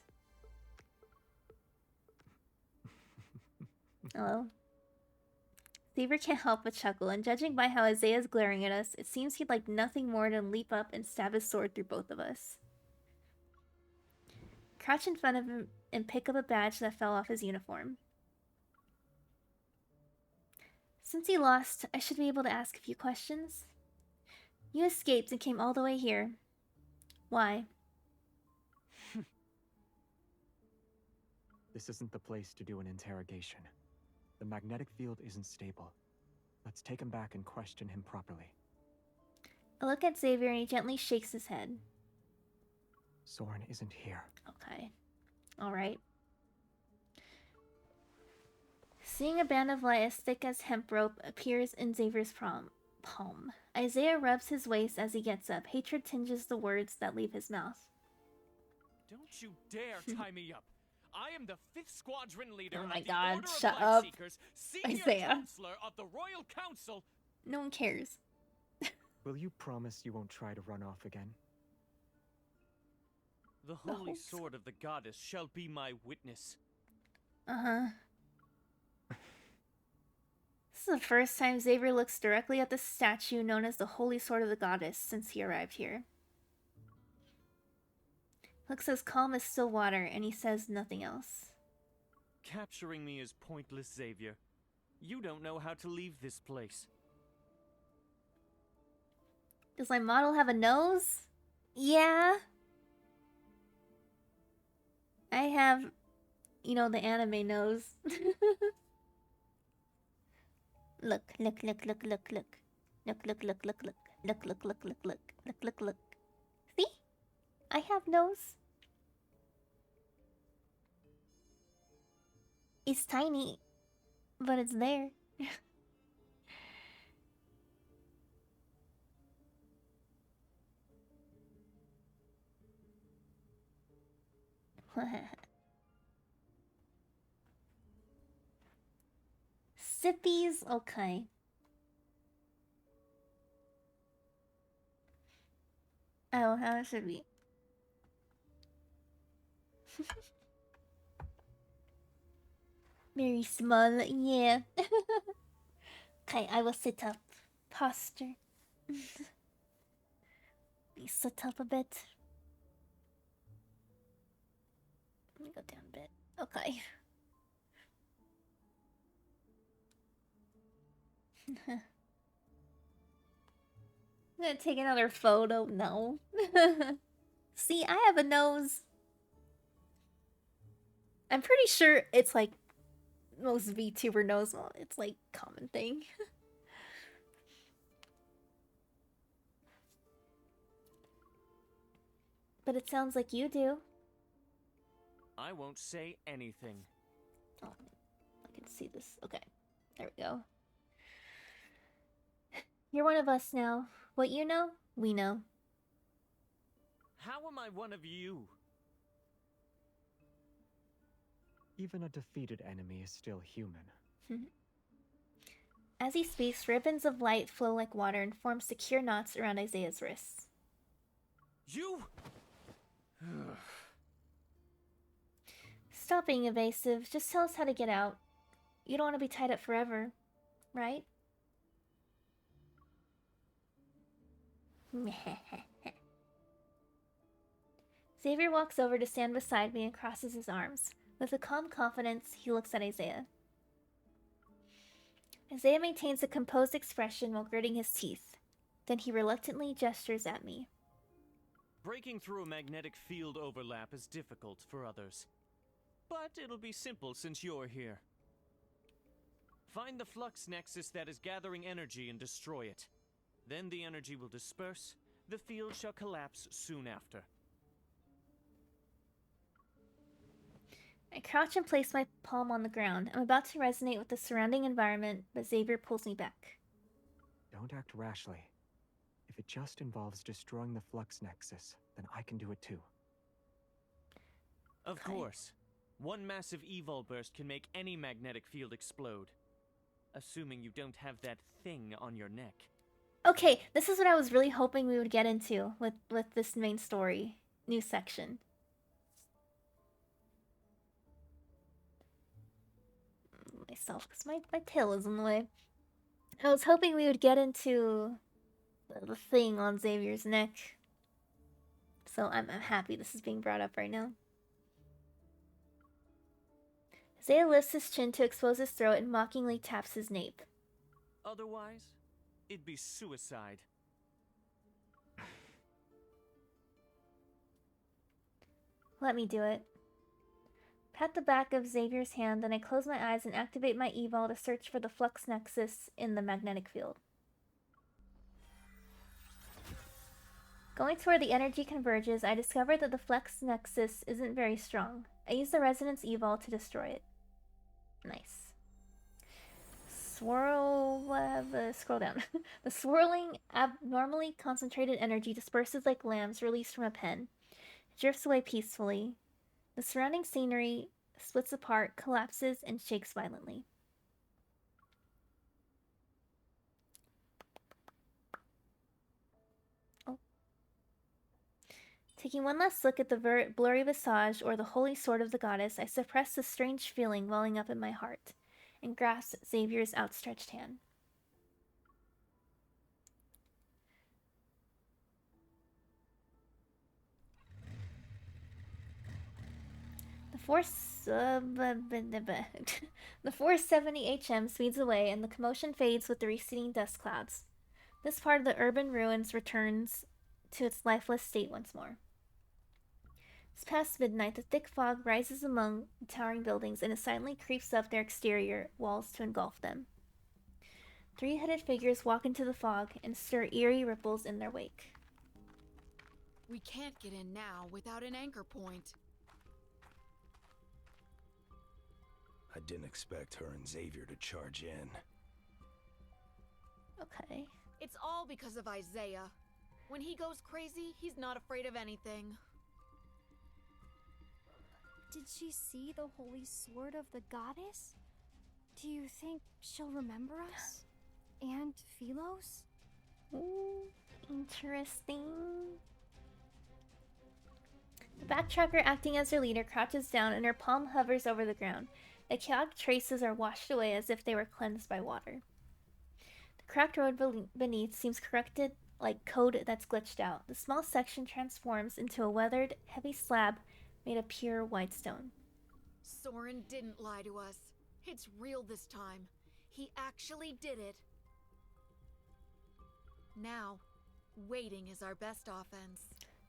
Hello? Xavier can't help but chuckle, and judging by how Isaiah's glaring at us, it seems he'd like nothing more than leap up and stab his sword through both of us. Crouch in front of him and pick up a badge that fell off his uniform. Since he lost, I should be able to ask a few questions. You escaped and came all the way here. Why? This isn't the place to do an interrogation. The magnetic field isn't stable. Let's take him back and question him properly. I look at Xavier and he gently shakes his head. Soren isn't here. Okay. Alright. Seeing a band of light as thick as hemp rope appears in Xavier's palm. Isaiah rubs his waist as he gets up. Hatred tinges the words that leave his mouth. Don't you dare tie me up. I am the 5th Squadron leader Oh my of the god, Order shut of up. Blightseekers, senior Isaiah. counselor of the Royal Council. No one cares. Will you promise you won't try to run off again? The holy sword of the goddess shall be my witness. Uh-huh. This is the first time Xavier looks directly at the statue known as the Holy Sword of the Goddess since he arrived here. Looks as calm as still water, and he says nothing else. Capturing me is pointless, Xavier. You don't know how to leave this place. Does my model have a nose? Yeah. I have, you know, the anime nose. Look, look, look, look, look, look. Look, look, look, look, look. Look, look, look, look, look. Look, look, look. See? I have nose. It's tiny, but it's there. Sippies, okay. Oh, how it should be. Very small, yeah. Okay, I will sit up. Posture. Let me sit up a bit. Let me go down a bit. Okay. I'm gonna take another photo. No. See, I have a nose. I'm pretty sure it's like most VTuber knows. Well, it's like common thing. But it sounds like you do. I won't say anything. Oh, I can see this. Okay, there we go. You're one of us now. What you know, we know. How am I one of you? Even a defeated enemy is still human. As he speaks, ribbons of light flow like water and form secure knots around Isaiah's wrists. You? Stop being evasive. Just tell us how to get out. You don't want to be tied up forever, right? Xavier walks over to stand beside me and crosses his arms. With a calm confidence, he looks at Isaiah. Isaiah maintains a composed expression while gritting his teeth. Then he reluctantly gestures at me. Breaking through a magnetic field overlap is difficult for others. But it'll be simple since you're here. Find the flux nexus that is gathering energy and destroy it. Then the energy will disperse. The field shall collapse soon after. I crouch and place my palm on the ground. I'm about to resonate with the surrounding environment, but Xavier pulls me back. Don't act rashly. If it just involves destroying the flux nexus, then I can do it too. Of course. One massive evol burst can make any magnetic field explode. Assuming you don't have that thing on your neck. Okay, this is what I was really hoping we would get into with this main story. New section. Myself, because my tail is in the way. I was hoping we would get into the thing on Xavier's neck. So I'm happy this is being brought up right now. Isaiah lifts his chin to expose his throat and mockingly taps his nape. Otherwise, it'd be suicide. Let me do it. Pat the back of Xavier's hand, then I close my eyes and activate my evol to search for the flux nexus in the magnetic field. Going to where the energy converges, I discover that the flux nexus isn't very strong. I use the resonance evol to destroy it. Nice. Scroll down. The swirling, abnormally concentrated energy disperses like lambs released from a pen. It drifts away peacefully. The surrounding scenery splits apart, collapses, and shakes violently. Oh. Taking one last look at the blurry visage or the holy sword of the goddess, I suppress the strange feeling welling up in my heart and grasp Xavier's outstretched hand. The 470 HM speeds away and the commotion fades with the receding dust clouds. This part of the urban ruins returns to its lifeless state once more. It's past midnight. The thick fog rises among the towering buildings and it silently creeps up their exterior walls to engulf them. Three-headed figures walk into the fog and stir eerie ripples in their wake. We can't get in now without an anchor point. I didn't expect her and Xavier to charge in. Okay. It's all because of Isaiah. When he goes crazy, he's not afraid of anything. Did she see the holy sword of the goddess? Do you think she'll remember us? And Philos? Ooh, interesting. The backtracker acting as her leader crouches down and her palm hovers over the ground. The chaotic traces are washed away as if they were cleansed by water. The cracked road beneath seems corrupted like code that's glitched out. The small section transforms into a weathered, heavy slab made of pure white stone. Soren didn't lie to us. It's real this time. He actually did it. Now, waiting is our best offense.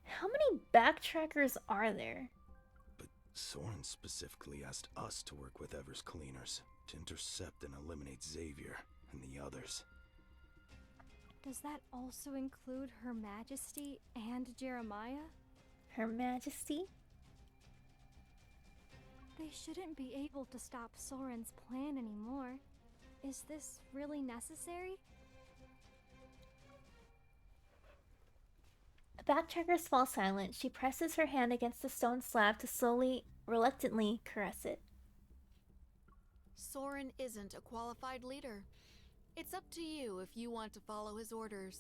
How many backtrackers are there? Soren specifically asked us to work with Ever's cleaners to intercept and eliminate Xavier and the others. Does that also include Her Majesty and Jeremiah? Her Majesty? They shouldn't be able to stop Soren's plan anymore. Is this really necessary? The backtrackers fall silent. She presses her hand against the stone slab to slowly, reluctantly caress it. Soren isn't a qualified leader. It's up to you if you want to follow his orders.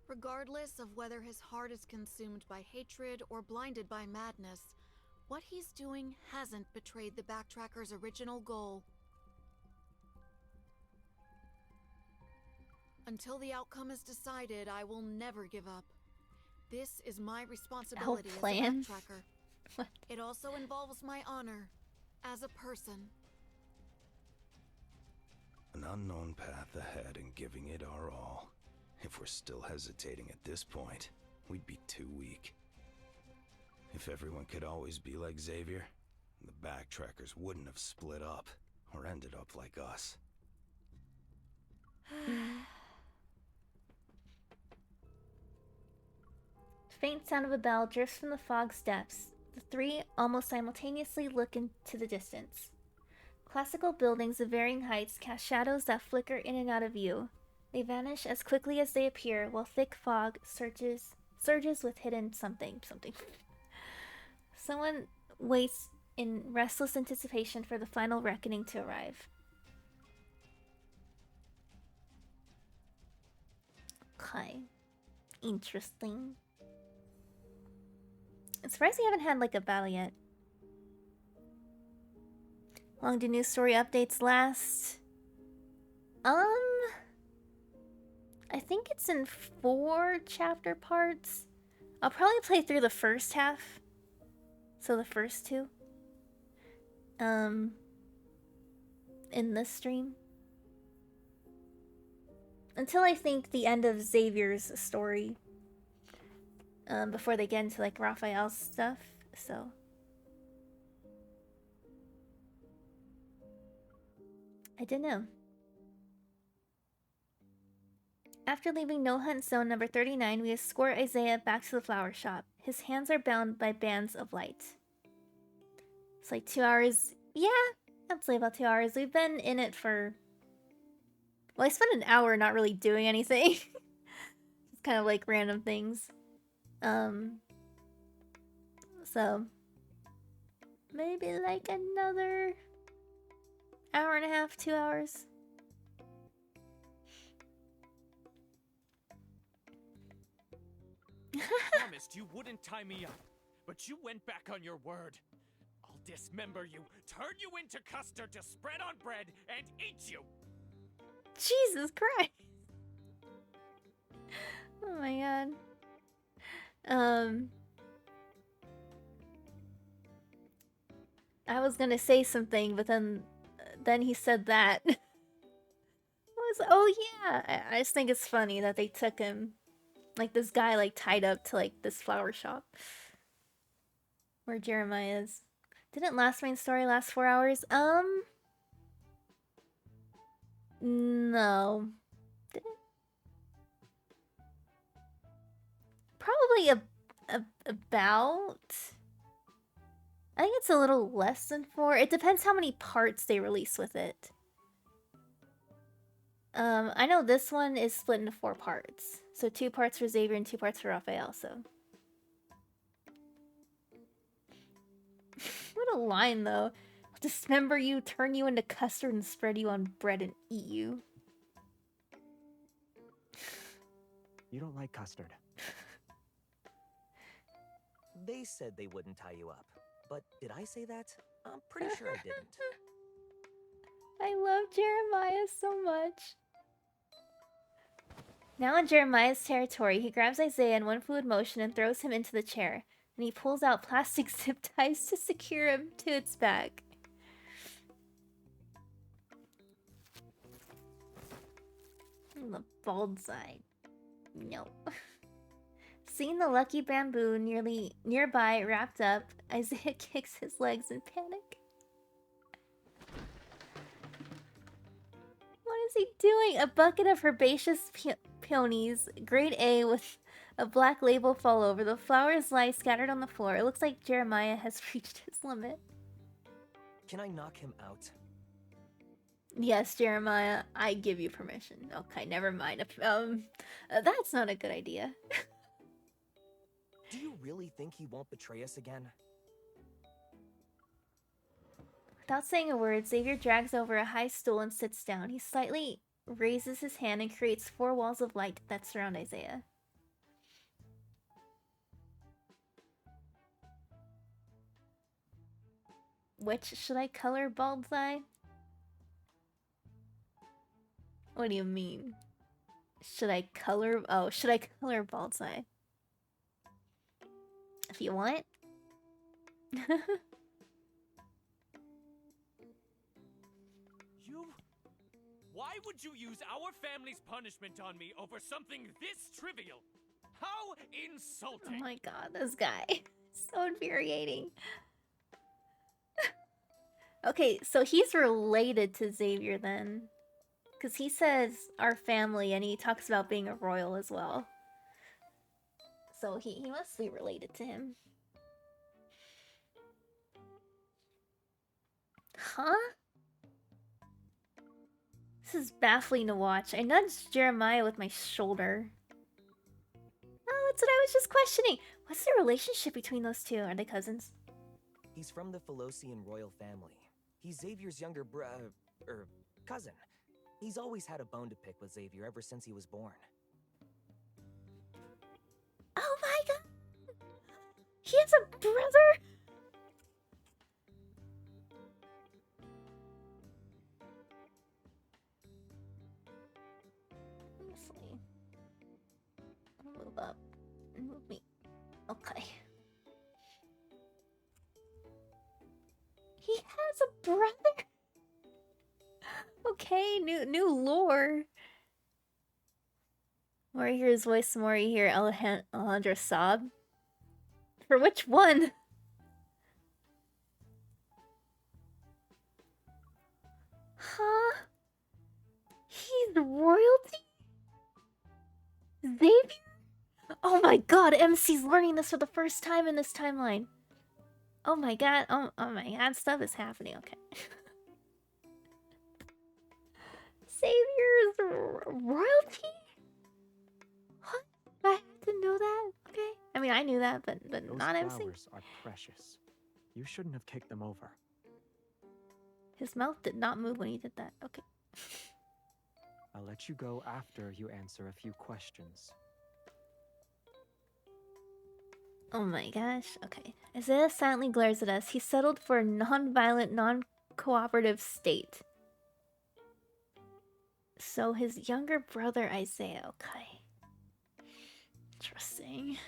Regardless of whether his heart is consumed by hatred or blinded by madness, what he's doing hasn't betrayed the Backtracker's original goal. Until the outcome is decided, I will never give up. This is my responsibility as a Backtracker. It also involves my honor as a person. An unknown path ahead and giving it our all. If we're still hesitating at this point, we'd be too weak. If everyone could always be like Xavier, the Backtrackers wouldn't have split up or ended up like us. Faint sound of a bell drifts from the fog's depths. The three almost simultaneously look into the distance. Classical buildings of varying heights cast shadows that flicker in and out of view. They vanish as quickly as they appear, while thick fog surges with hidden something. Someone waits in restless anticipation for the final reckoning to arrive. Okay. Interesting. I'm surprised we haven't had like a battle yet. How long do news story updates last? I think it's in 4 chapter parts. I'll probably play through the first half. So the first 2. In this stream. Until I think the end of Xavier's story. Before they get into like Raphael's stuff, so I don't know. After leaving No Hunt Zone number 39, we escort Isaiah back to the flower shop. His hands are bound by bands of light. It's like 2 hours. Yeah, I'd say about 2 hours. We've been in it for... Well, I spent an hour not really doing anything. It's kind of like random things. So maybe like another hour and a half, 2 hours. I promised you wouldn't tie me up, but you went back on your word. I'll dismember you, turn you into custard to spread on bread, and eat you! Jesus Christ! Oh my god. I was gonna say something, but then he said that. Oh yeah, I just think it's funny that they took him, like this guy like tied up to like this flower shop where Jeremiah is. Didn't last main story last 4 hours? No. Did it? Probably about... I think it's a little less than 4. It depends how many parts they release with it. I know this one is split into 4 parts. So 2 parts for Xavier and 2 parts for Raphael, so... What a line, though. I'll dismember you, turn you into custard, and spread you on bread and eat you. You don't like custard. They said they wouldn't tie you up. But did I say that? I'm pretty sure I didn't. I love Jeremiah so much. Now in Jeremiah's territory, he grabs Isaiah in one fluid motion and throws him into the chair. And he pulls out plastic zip ties to secure him to its back. The bald side. No. Seeing the lucky bamboo nearby wrapped up, Isaiah kicks his legs in panic. What is he doing? A bucket of herbaceous peonies, grade A with a black label fall over. The flowers lie scattered on the floor. It looks like Jeremiah has reached his limit. Can I knock him out? Yes, Jeremiah, I give you permission. Okay, never mind. That's not a good idea. Do you really think he won't betray us again? Without saying a word, Xavier drags over a high stool and sits down. He slightly raises his hand and creates 4 walls of light that surround Isaiah. Which should I color Bald's Eye? What do you mean? Should I color? Oh, should I color Bald's Eye? If you want. Why would you use our family's punishment on me over something this trivial? How insulting! Oh my god, this guy. So infuriating. Okay, so he's related to Xavier then. Because he says our family and he talks about being a royal as well. So he must be related to him. Huh? This is baffling to watch. I nudged Jeremiah with my shoulder. Oh, that's what I was just questioning. What's the relationship between those two? Are they cousins? He's from the Philosian royal family. He's Xavier's younger cousin. He's always had a bone to pick with Xavier ever since he was born. Oh my god! He has a brother? Honestly. Move up. Move me. Okay. He has a brother? Okay, new lore. The more you hear his voice, the more you hear Alejandra sob. For which one? Huh? He's royalty? Xavier? Oh my god, MC's learning this for the first time in this timeline. Oh my god, oh my god, stuff is happening, okay. Xavier's royalty? What? I had to know that? Okay. I mean, I knew that, but Those not MC. flowers are precious. You shouldn't have kicked them over. His mouth did not move when he did that. Okay. I'll let you go after you answer a few questions. Oh my gosh. Okay. Isaiah silently glares at us. He settled for a non-violent, non-cooperative state. So his younger brother Isaiah. Okay. Interesting.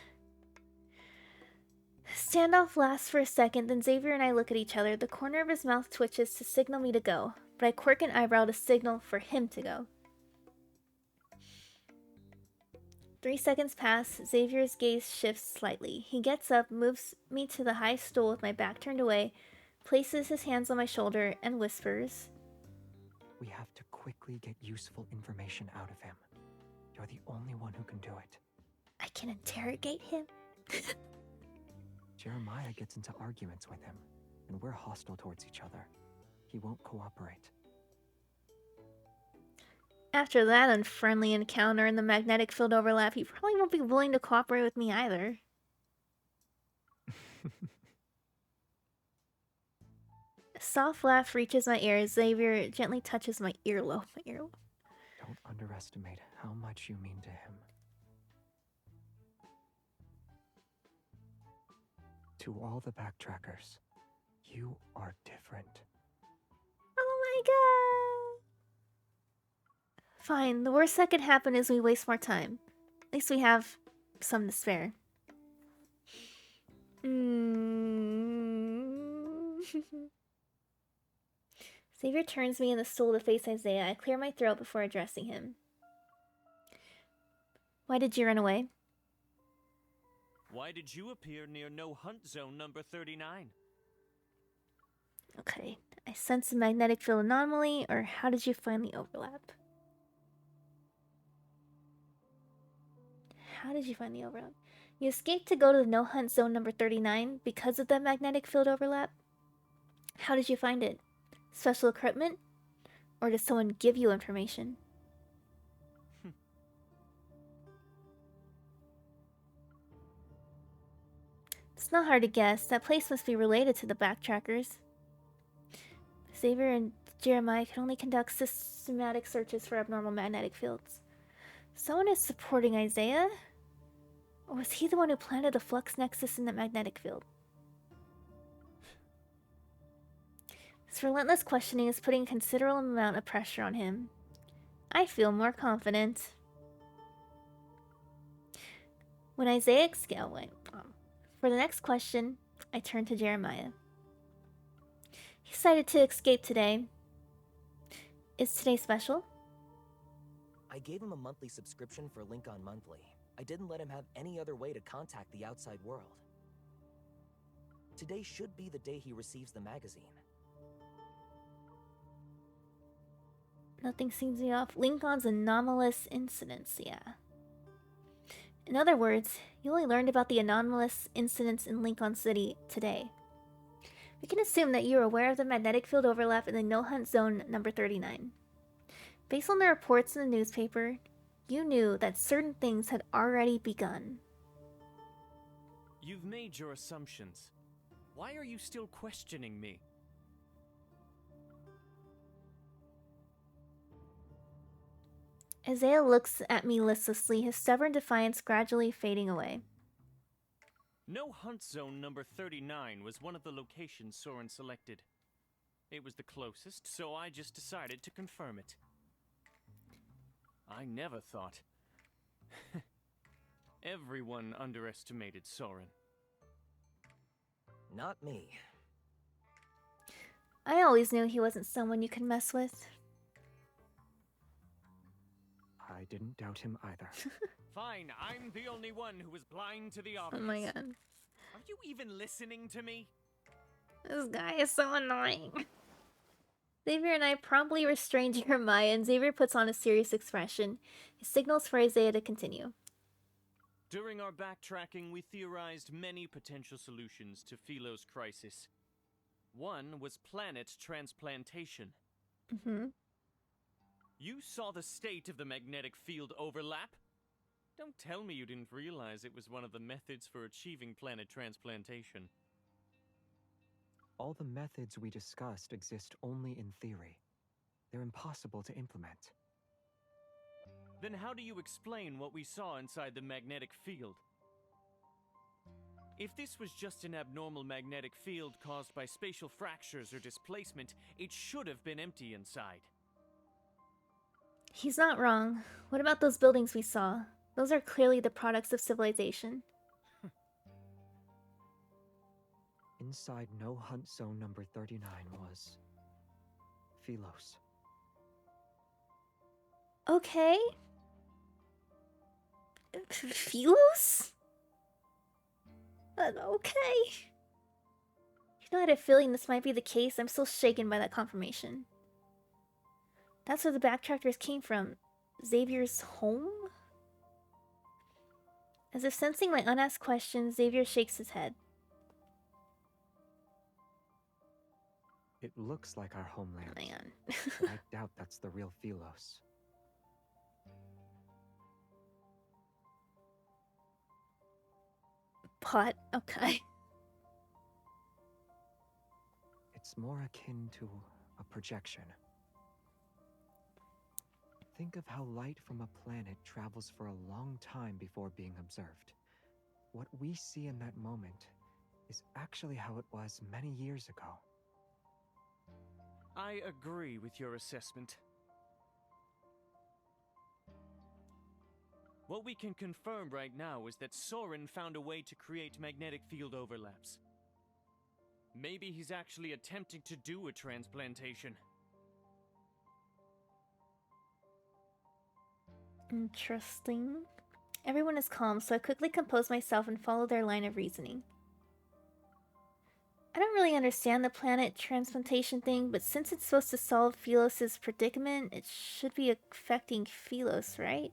Standoff lasts for a second, then Xavier and I look at each other. The corner of his mouth twitches to signal me to go, but I quirk an eyebrow to signal for him to go. 3 seconds pass. Xavier's gaze shifts slightly. He gets up, moves me to the high stool with my back turned away, places his hands on my shoulder, and whispers, We have to quickly get useful information out of him. You're the only one who can do it. I can interrogate him? Jeremiah gets into arguments with him, and we're hostile towards each other. He won't cooperate. After that unfriendly encounter and the magnetic field overlap, he probably won't be willing to cooperate with me either. A soft laugh reaches my ears. Xavier gently touches my earlobe. Don't underestimate how much you mean to him. To all the backtrackers, you are different. Oh my god! Fine, the worst that could happen is we waste more time. At least we have some to spare. Xavier turns me in the stool to face Isaiah. I clear my throat before addressing him. Why did you run away? Why did you appear near no hunt zone number 39? Okay, I sense a magnetic field anomaly, or how did you find the overlap? How did you find the overlap? You escaped to go to the no hunt zone number 39 because of that magnetic field overlap? How did you find it? Special equipment? Or did someone give you information? It's not hard to guess. That place must be related to the backtrackers. Xavier and Jeremiah could only conduct systematic searches for abnormal magnetic fields. Someone is supporting Isaiah? Or was he the one who planted the flux nexus in the magnetic field? This relentless questioning is putting a considerable amount of pressure on him. I feel more confident. When Isaiah for the next question, I turn to Jeremiah. He decided to escape today. Is today special? I gave him a monthly subscription for Lincoln Monthly. I didn't let him have any other way to contact the outside world. Today should be the day he receives the magazine. Nothing seems to be off. Lincoln's anomalous incidents, yeah. In other words, you only learned about the anomalous incidents in Lincoln City today. We can assume that you are aware of the magnetic field overlap in the no-hunt zone number 39. Based on the reports in the newspaper, you knew that certain things had already begun. You've made your assumptions. Why are you still questioning me? Isaiah looks at me listlessly, his stubborn defiance gradually fading away. No Hunt Zone number 39 was one of the locations Soren selected. It was the closest, so I just decided to confirm it. I never thought. Everyone underestimated Soren. Not me. I always knew he wasn't someone you could mess with. I didn't doubt him either. Fine, I'm the only one who was blind to the obvious. Oh my god. Are you even listening to me? This guy is so annoying. Xavier and I promptly restrain Jeremiah, and Xavier puts on a serious expression. He signals for Isaiah to continue. During our backtracking, we theorized many potential solutions to Philo's crisis. One was planet transplantation. You saw the state of the magnetic field overlap? Don't tell me you didn't realize it was one of the methods for achieving planet transplantation. All the methods we discussed exist only in theory. They're impossible to implement. Then how do you explain what we saw inside the magnetic field? If this was just an abnormal magnetic field caused by spatial fractures or displacement, it should have been empty inside. He's not wrong. What about those buildings we saw? Those are clearly the products of civilization. Inside no hunt zone number 39 was Philos. Okay. Philos? Okay. You know, I had a feeling this might be the case. I'm still shaken by that confirmation. That's where the backtrackers came from. Xavier's home? As if sensing my unasked questions, Xavier shakes his head. It looks like our homeland. Hang on. But I doubt that's the real Philos. Pot? Okay. It's more akin to a projection. Think of how light from a planet travels for a long time before being observed. What we see in that moment is actually how it was many years ago. I agree with your assessment. What we can confirm right now is that Soren found a way to create magnetic field overlaps. Maybe he's actually attempting to do a transplantation. Interesting. Everyone is calm, so I quickly compose myself and follow their line of reasoning. I don't really understand the planet transplantation thing, but since it's supposed to solve Philos' predicament, it should be affecting Philos, right?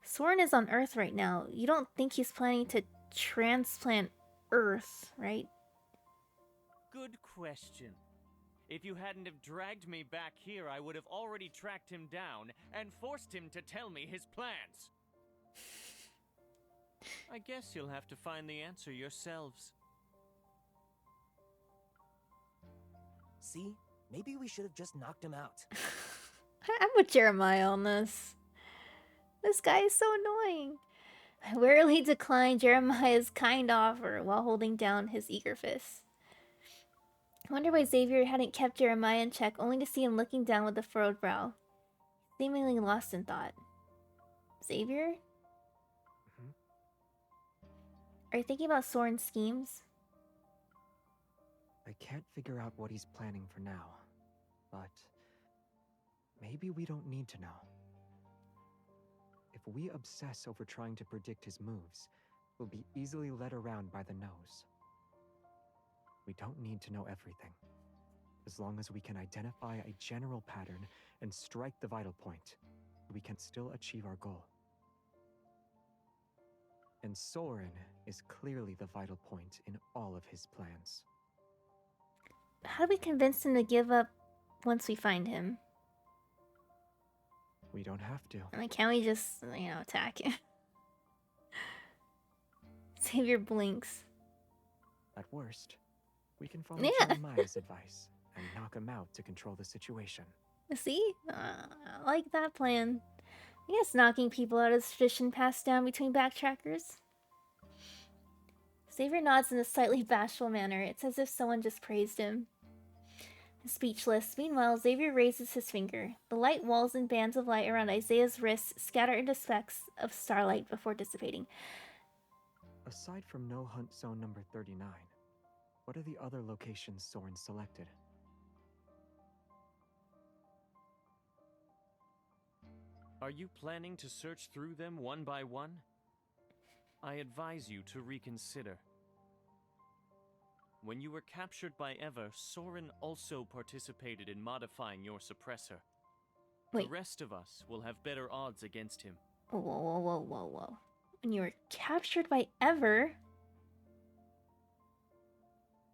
Soren is on Earth right now. You don't think he's planning to transplant Earth, right? Good question. If you hadn't have dragged me back here, I would have already tracked him down and forced him to tell me his plans. I guess you'll have to find the answer yourselves. See? Maybe we should have just knocked him out. I'm with Jeremiah on this. This guy is so annoying. I warily declined Jeremiah's kind offer while holding down his eager fist. I wonder why Xavier hadn't kept Jeremiah in check, only to see him looking down with a furrowed brow, seemingly lost in thought. Xavier? Are you thinking about Soren's schemes? I can't figure out what he's planning for now, but maybe we don't need to know. If we obsess over trying to predict his moves, we'll be easily led around by the nose. We don't need to know everything. As long as we can identify a general pattern and strike the vital point, we can still achieve our goal. And Soren is clearly the vital point in all of his plans. How do we convince him to give up once we find him? We don't have to. I mean, can't we just, attack him? Xavier blinks. At worst, we can follow Jeremiah's advice and knock him out to control the situation. See? I like that plan. I guess knocking people out is tradition passed down between backtrackers. Xavier nods in a slightly bashful manner. It's as if someone just praised him. Speechless. Meanwhile, Xavier raises his finger. The light walls and bands of light around Isaiah's wrists scatter into specks of starlight before dissipating. Aside from No Hunt Zone number 39, what are the other locations Soren selected? Are you planning to search through them one by one? I advise you to reconsider. When you were captured by Ever, Soren also participated in modifying your suppressor. Wait. The rest of us will have better odds against him. Whoa. When you were captured by Ever,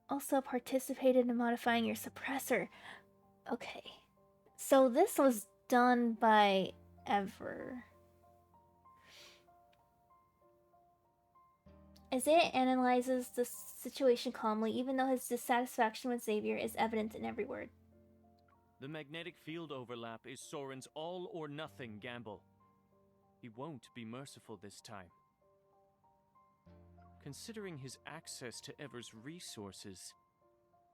also participated in modifying your suppressor. Okay. So this was done by Ever. Isaiah analyzes the situation calmly, even though his dissatisfaction with Xavier is evident in every word. The magnetic field overlap is Soren's all-or-nothing gamble. He won't be merciful this time. Considering his access to Ever's resources,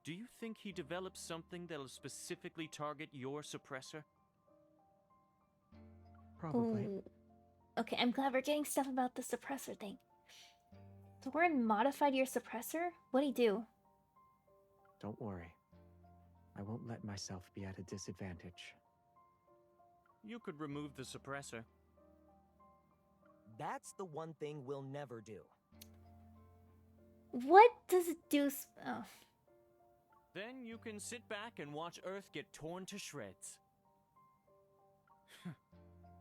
do you think he developed something that'll specifically target your suppressor? Probably. Ooh. Okay, I'm glad we're getting stuff about the suppressor thing. Soren modified your suppressor? What'd he do? Don't worry. I won't let myself be at a disadvantage. You could remove the suppressor. That's the one thing we'll never do. What does it do? Oh. Then you can sit back and watch Earth get torn to shreds.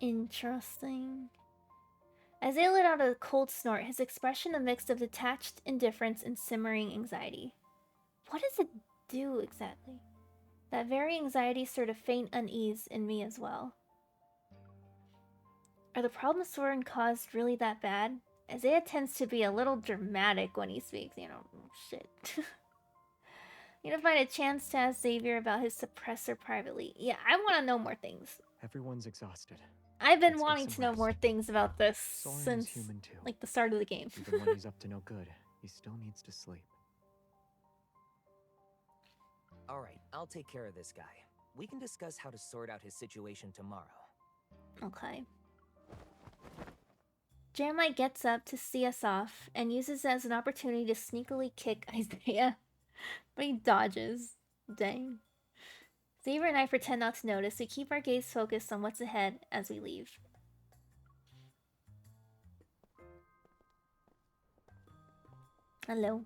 Interesting. Isaiah let out a cold snort, his expression a mix of detached indifference and simmering anxiety. What does it do exactly? That very anxiety stirred a faint unease in me as well. Are the problems Soren caused really that bad? Isaiah tends to be a little dramatic when he speaks, shit. You need to find a chance to ask Xavier about his suppressor privately. Yeah, I want to know more things. Everyone's exhausted. I've been wanting to know more things about this since, human too. like, the start of the game. Even when he's up to no good, he still needs to sleep. Alright, I'll take care of this guy. We can discuss how to sort out his situation tomorrow. Okay. Jeremiah gets up to see us off and uses it as an opportunity to sneakily kick Isaiah. But he dodges. Dang. Xavier and I pretend not to notice. We keep our gaze focused on what's ahead as we leave. Hello.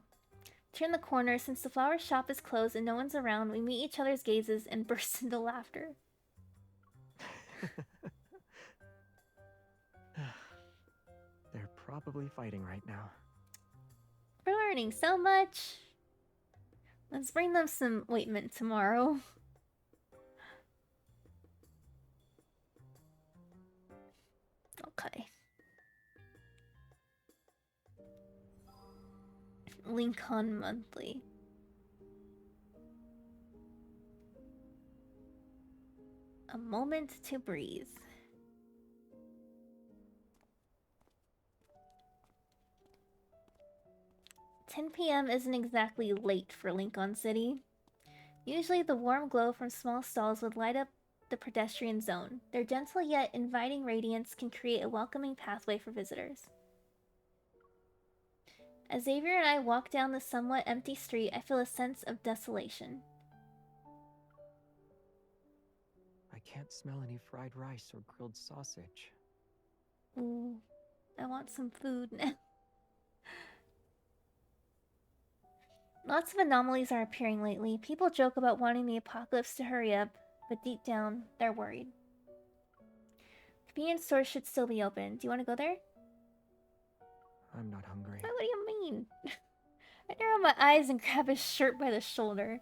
Turn the corner. Since the flower shop is closed and no one's around, we meet each other's gazes and burst into laughter. They're probably fighting right now. We're learning so much. Let's bring them some ointment tomorrow. Okay. Lincoln Monthly. A moment to breathe. "10 p.m. isn't exactly late for Lincoln City. Usually the warm glow from small stalls would light up the pedestrian zone. Their gentle yet inviting radiance can create a welcoming pathway for visitors. As Xavier and I walk down the somewhat empty street, I feel a sense of desolation. I can't smell any fried rice or grilled sausage. Ooh, I want some food now. Lots of anomalies are appearing lately. People joke about wanting the apocalypse to hurry up, but deep down, they're worried. Convenience stores should still be open. Do you want to go there? I'm not hungry. What do you mean? I narrow my eyes and grab his shirt by the shoulder.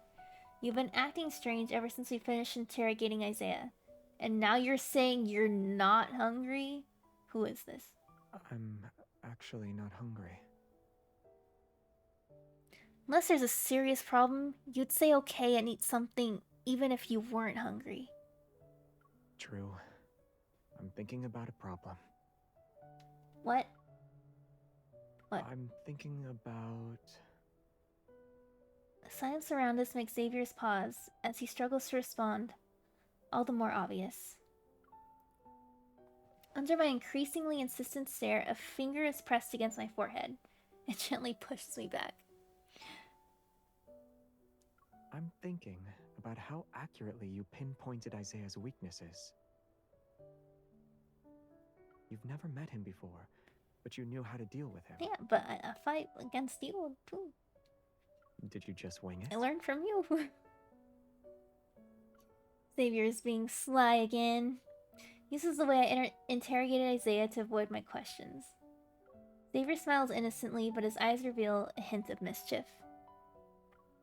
You've been acting strange ever since we finished interrogating Isaiah. And now you're saying you're not hungry? Who is this? I'm actually not hungry. Unless there's a serious problem, you'd say okay and eat something even if you weren't hungry. True. I'm thinking about a problem. What? What? I'm thinking about... The silence around us makes Xavier's pause as he struggles to respond, all the more obvious. Under my increasingly insistent stare, a finger is pressed against my forehead. It gently pushes me back. I'm thinking about how accurately you pinpointed Isaiah's weaknesses. You've never met him before, but you knew how to deal with him. Yeah, but a fight against you too. Did you just wing it? I learned from you. Xavier is being sly again. This is the way I interrogated Isaiah to avoid my questions. Xavier smiles innocently, but his eyes reveal a hint of mischief.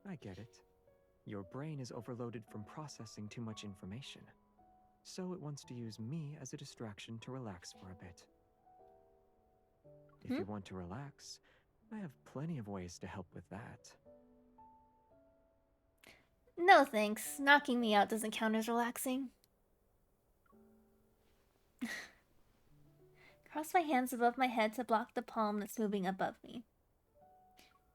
I get it. Your brain is overloaded from processing too much information. So it wants to use me as a distraction to relax for a bit. If you want to relax, I have plenty of ways to help with that. No thanks. Knocking me out doesn't count as relaxing. Cross my hands above my head to block the palm that's moving above me.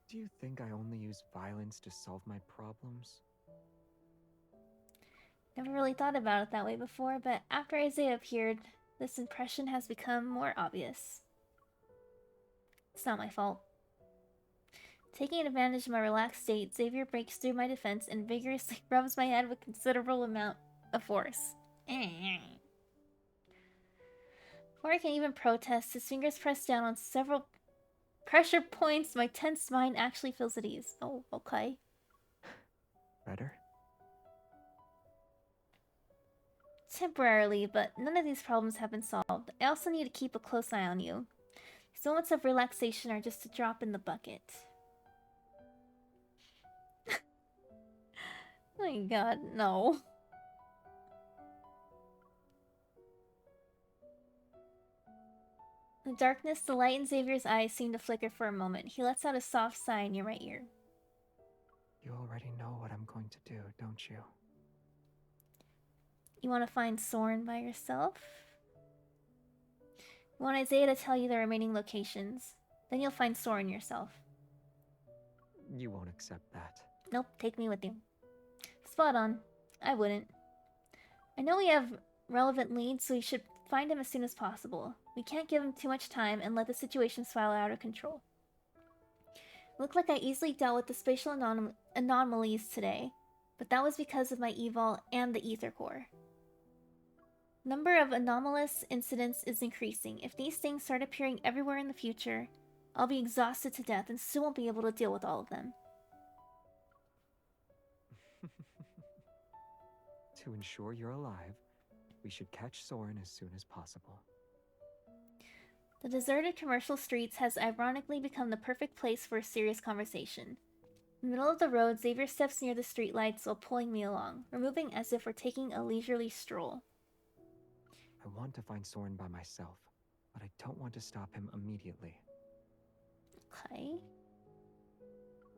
Do you think I only use violence to solve my problems? Never really thought about it that way before, but after Isaiah appeared, this impression has become more obvious. It's not my fault. Taking advantage of my relaxed state, Xavier breaks through my defense and vigorously rubs my head with considerable amount of force. Before I can even protest, his fingers press down on several pressure points. My tense mind actually feels at ease. Oh, okay. Better? Temporarily, but none of these problems have been solved. I also need to keep a close eye on you. These moments of relaxation are just a drop in the bucket. My god, no. In the darkness, the light in Xavier's eyes seemed to flicker for a moment. He lets out a soft sigh near my ear. You already know what I'm going to do, don't you? You want to find Soren by yourself? You want Isaiah to tell you the remaining locations. Then you'll find Soren yourself. You won't accept that. Nope, take me with you. Spot on. I wouldn't. I know we have relevant leads, so we should find him as soon as possible. We can't give him too much time and let the situation spiral out of control. Looked like I easily dealt with the spatial anomalies today, but that was because of my evol and the ether core. Number of anomalous incidents is increasing. If these things start appearing everywhere in the future, I'll be exhausted to death and still won't be able to deal with all of them. To ensure you're alive, we should catch Soren as soon as possible. The deserted commercial streets has ironically become the perfect place for a serious conversation. In the middle of the road, Xavier steps near the streetlights while pulling me along. We're moving as if we're taking a leisurely stroll. I want to find Soren by myself, but I don't want to stop him immediately. Okay.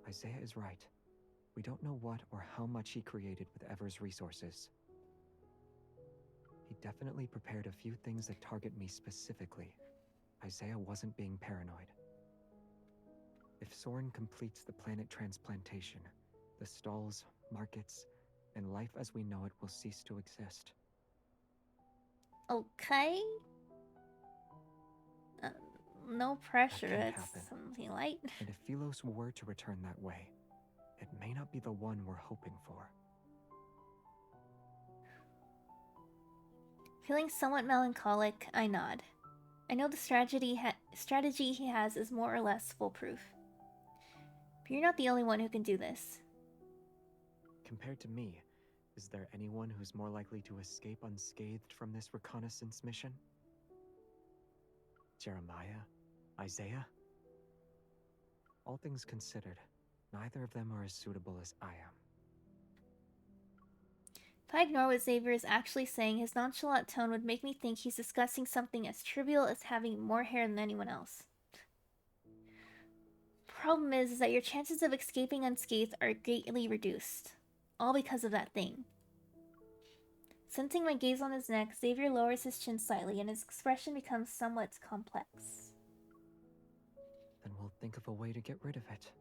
Isaiah is right. We don't know what or how much he created with Ever's resources. definitely prepared a few things that target me specifically. Isaiah wasn't being paranoid. If Soren completes the planet transplantation, the stalls, markets, and life as we know it will cease to exist. Okay. No pressure. That can't It's happen. something light. And if Philos were to return that way, it may not be the one we're hoping for. Feeling somewhat melancholic, I nod. I know the strategy he has is more or less foolproof. But you're not the only one who can do this. Compared to me, is there anyone who's more likely to escape unscathed from this reconnaissance mission? Jeremiah? Isaiah? All things considered, neither of them are as suitable as I am. If I ignore what Xavier is actually saying, his nonchalant tone would make me think he's discussing something as trivial as having more hair than anyone else. Problem is that your chances of escaping unscathed are greatly reduced. All because of that thing. Sensing my gaze on his neck, Xavier lowers his chin slightly and his expression becomes somewhat complex. Then we'll think of a way to get rid of it.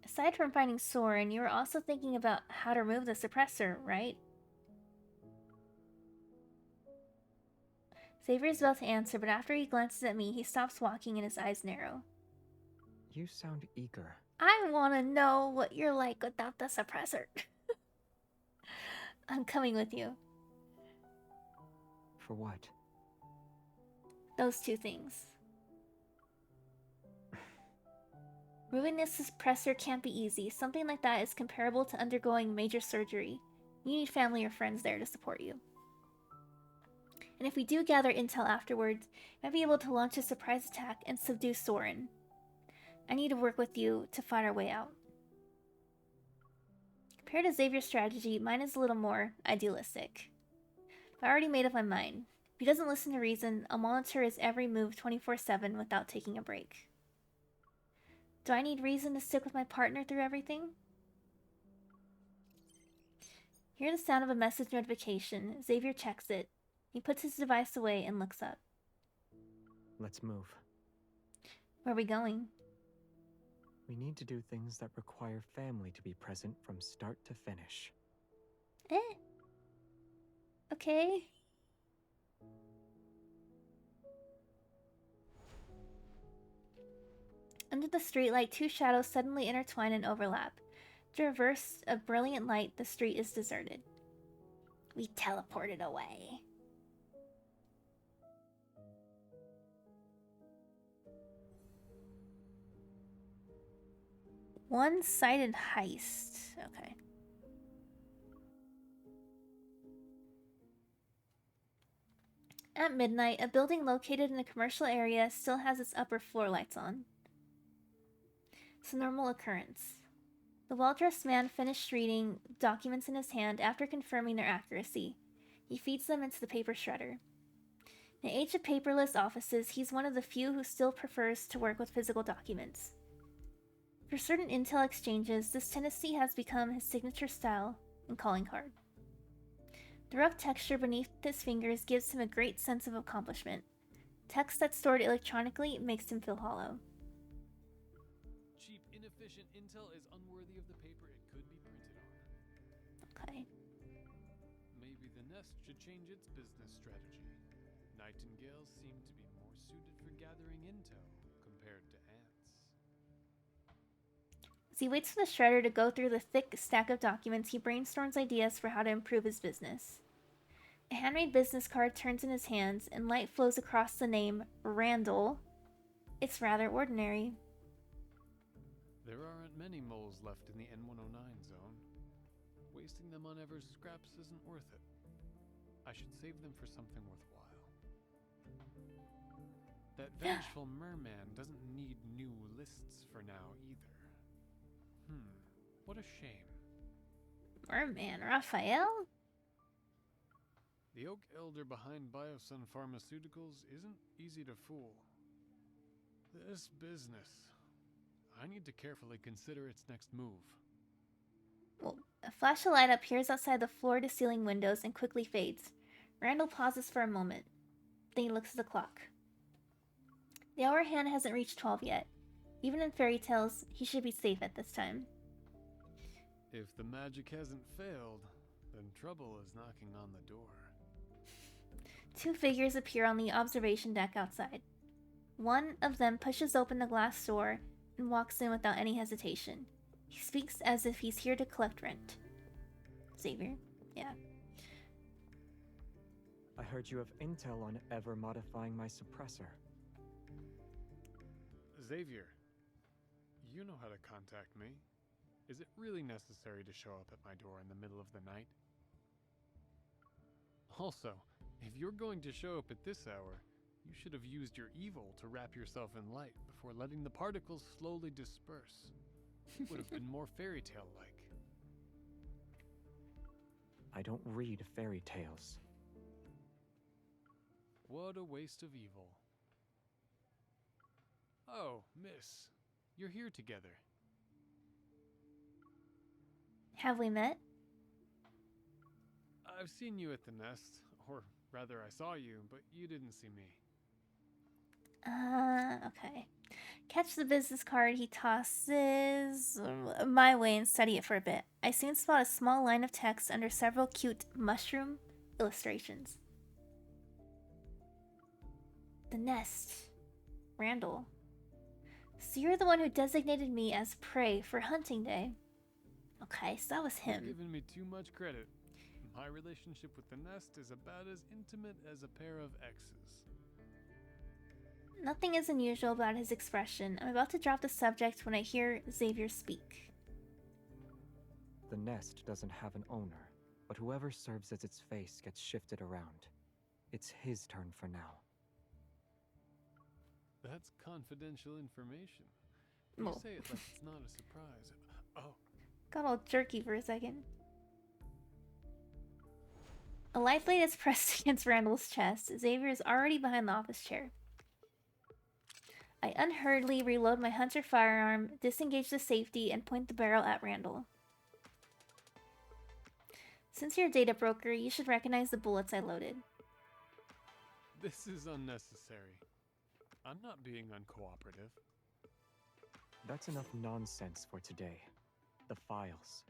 Aside from finding Soren, you were also thinking about how to remove the suppressor, right? Xavier is about to answer, but after he glances at me, he stops walking and his eyes narrow. You sound eager. I want to know what you're like without the suppressor. I'm coming with you. For what? Those two things. Removing this suppressor can't be easy. Something like that is comparable to undergoing major surgery. You need family or friends there to support you. And if we do gather intel afterwards, we might be able to launch a surprise attack and subdue Soren. I need to work with you to find our way out. Compared to Xavier's strategy, mine is a little more idealistic. But I already made up my mind. If he doesn't listen to reason, I'll monitor his every move 24/7 without taking a break. Do I need reason to stick with my partner through everything? Hear the sound of a message notification. Xavier checks it. He puts his device away and looks up. Let's move. Where are we going? We need to do things that require family to be present from start to finish. Okay. Under the streetlight, two shadows suddenly intertwine and overlap. To reverse a brilliant light, the street is deserted. We teleported away. One-sided heist. Okay. At midnight, a building located in a commercial area still has its upper floor lights on. It's a normal occurrence. The well-dressed man finished reading documents in his hand after confirming their accuracy. He feeds them into the paper shredder. In the age of paperless offices, he's one of the few who still prefers to work with physical documents. For certain intel exchanges, this tendency has become his signature style and calling card. The rough texture beneath his fingers gives him a great sense of accomplishment. Text that's stored electronically makes him feel hollow. Cheap, inefficient intel is unworthy of the paper it could be printed on. Okay. Maybe the nest should change its business strategy. Nightingales seem to be more suited for gathering intel compared to ants. As he waits for the shredder to go through the thick stack of documents, he brainstorms ideas for how to improve his business. A handmade business card turns in his hands, and light flows across the name Randall. It's rather ordinary. There aren't many moles left in the N109 zone. Wasting them on Ever's scraps isn't worth it. I should save them for something worthwhile. That vengeful merman doesn't need new lists for now either. What a shame. Merman, Raphael? The Oak Elder behind Biosun Pharmaceuticals isn't easy to fool. This business, I need to carefully consider its next move. Well, A flash of light appears outside the floor-to-ceiling windows and quickly fades. Randall pauses for a moment. Then he looks at the clock. The hour hand hasn't reached 12 yet. Even in fairy tales, he should be safe at this time. If the magic hasn't failed, then trouble is knocking on the door. Two figures appear on the observation deck outside. One of them pushes open the glass door and walks in without any hesitation. He speaks as if he's here to collect rent. Xavier? Yeah. I heard you have intel on ever modifying my suppressor. Xavier, you know how to contact me. Is it really necessary to show up at my door in the middle of the night? Also, if you're going to show up at this hour, you should have used your evil to wrap yourself in light before letting the particles slowly disperse. It would have been more fairy tale-like. I don't read fairy tales. What a waste of evil. Oh, miss, you're here together. Have we met? I've seen you at the nest, or rather I saw you, but you didn't see me. Okay. Catch the business card he tosses my way and study it for a bit. I soon spot a small line of text under several cute mushroom illustrations. The nest. Randall. So you're the one who designated me as prey for hunting day. Okay, so that was him. You're giving me too much credit. My relationship with the nest is about as intimate as a pair of exes. Nothing is unusual about his expression. I'm about to drop the subject when I hear Xavier speak. The nest doesn't have an owner, but whoever serves as its face gets shifted around. It's his turn for now. That's confidential information. You say it like it's not a surprise. Oh. Got all jerky for a second. A light blade is pressed against Randall's chest. Xavier is already behind the office chair. I unhurriedly reload my hunter firearm, disengage the safety, and point the barrel at Randall. Since you're a data broker, you should recognize the bullets I loaded. This is unnecessary. I'm not being uncooperative. That's enough nonsense for today. The files.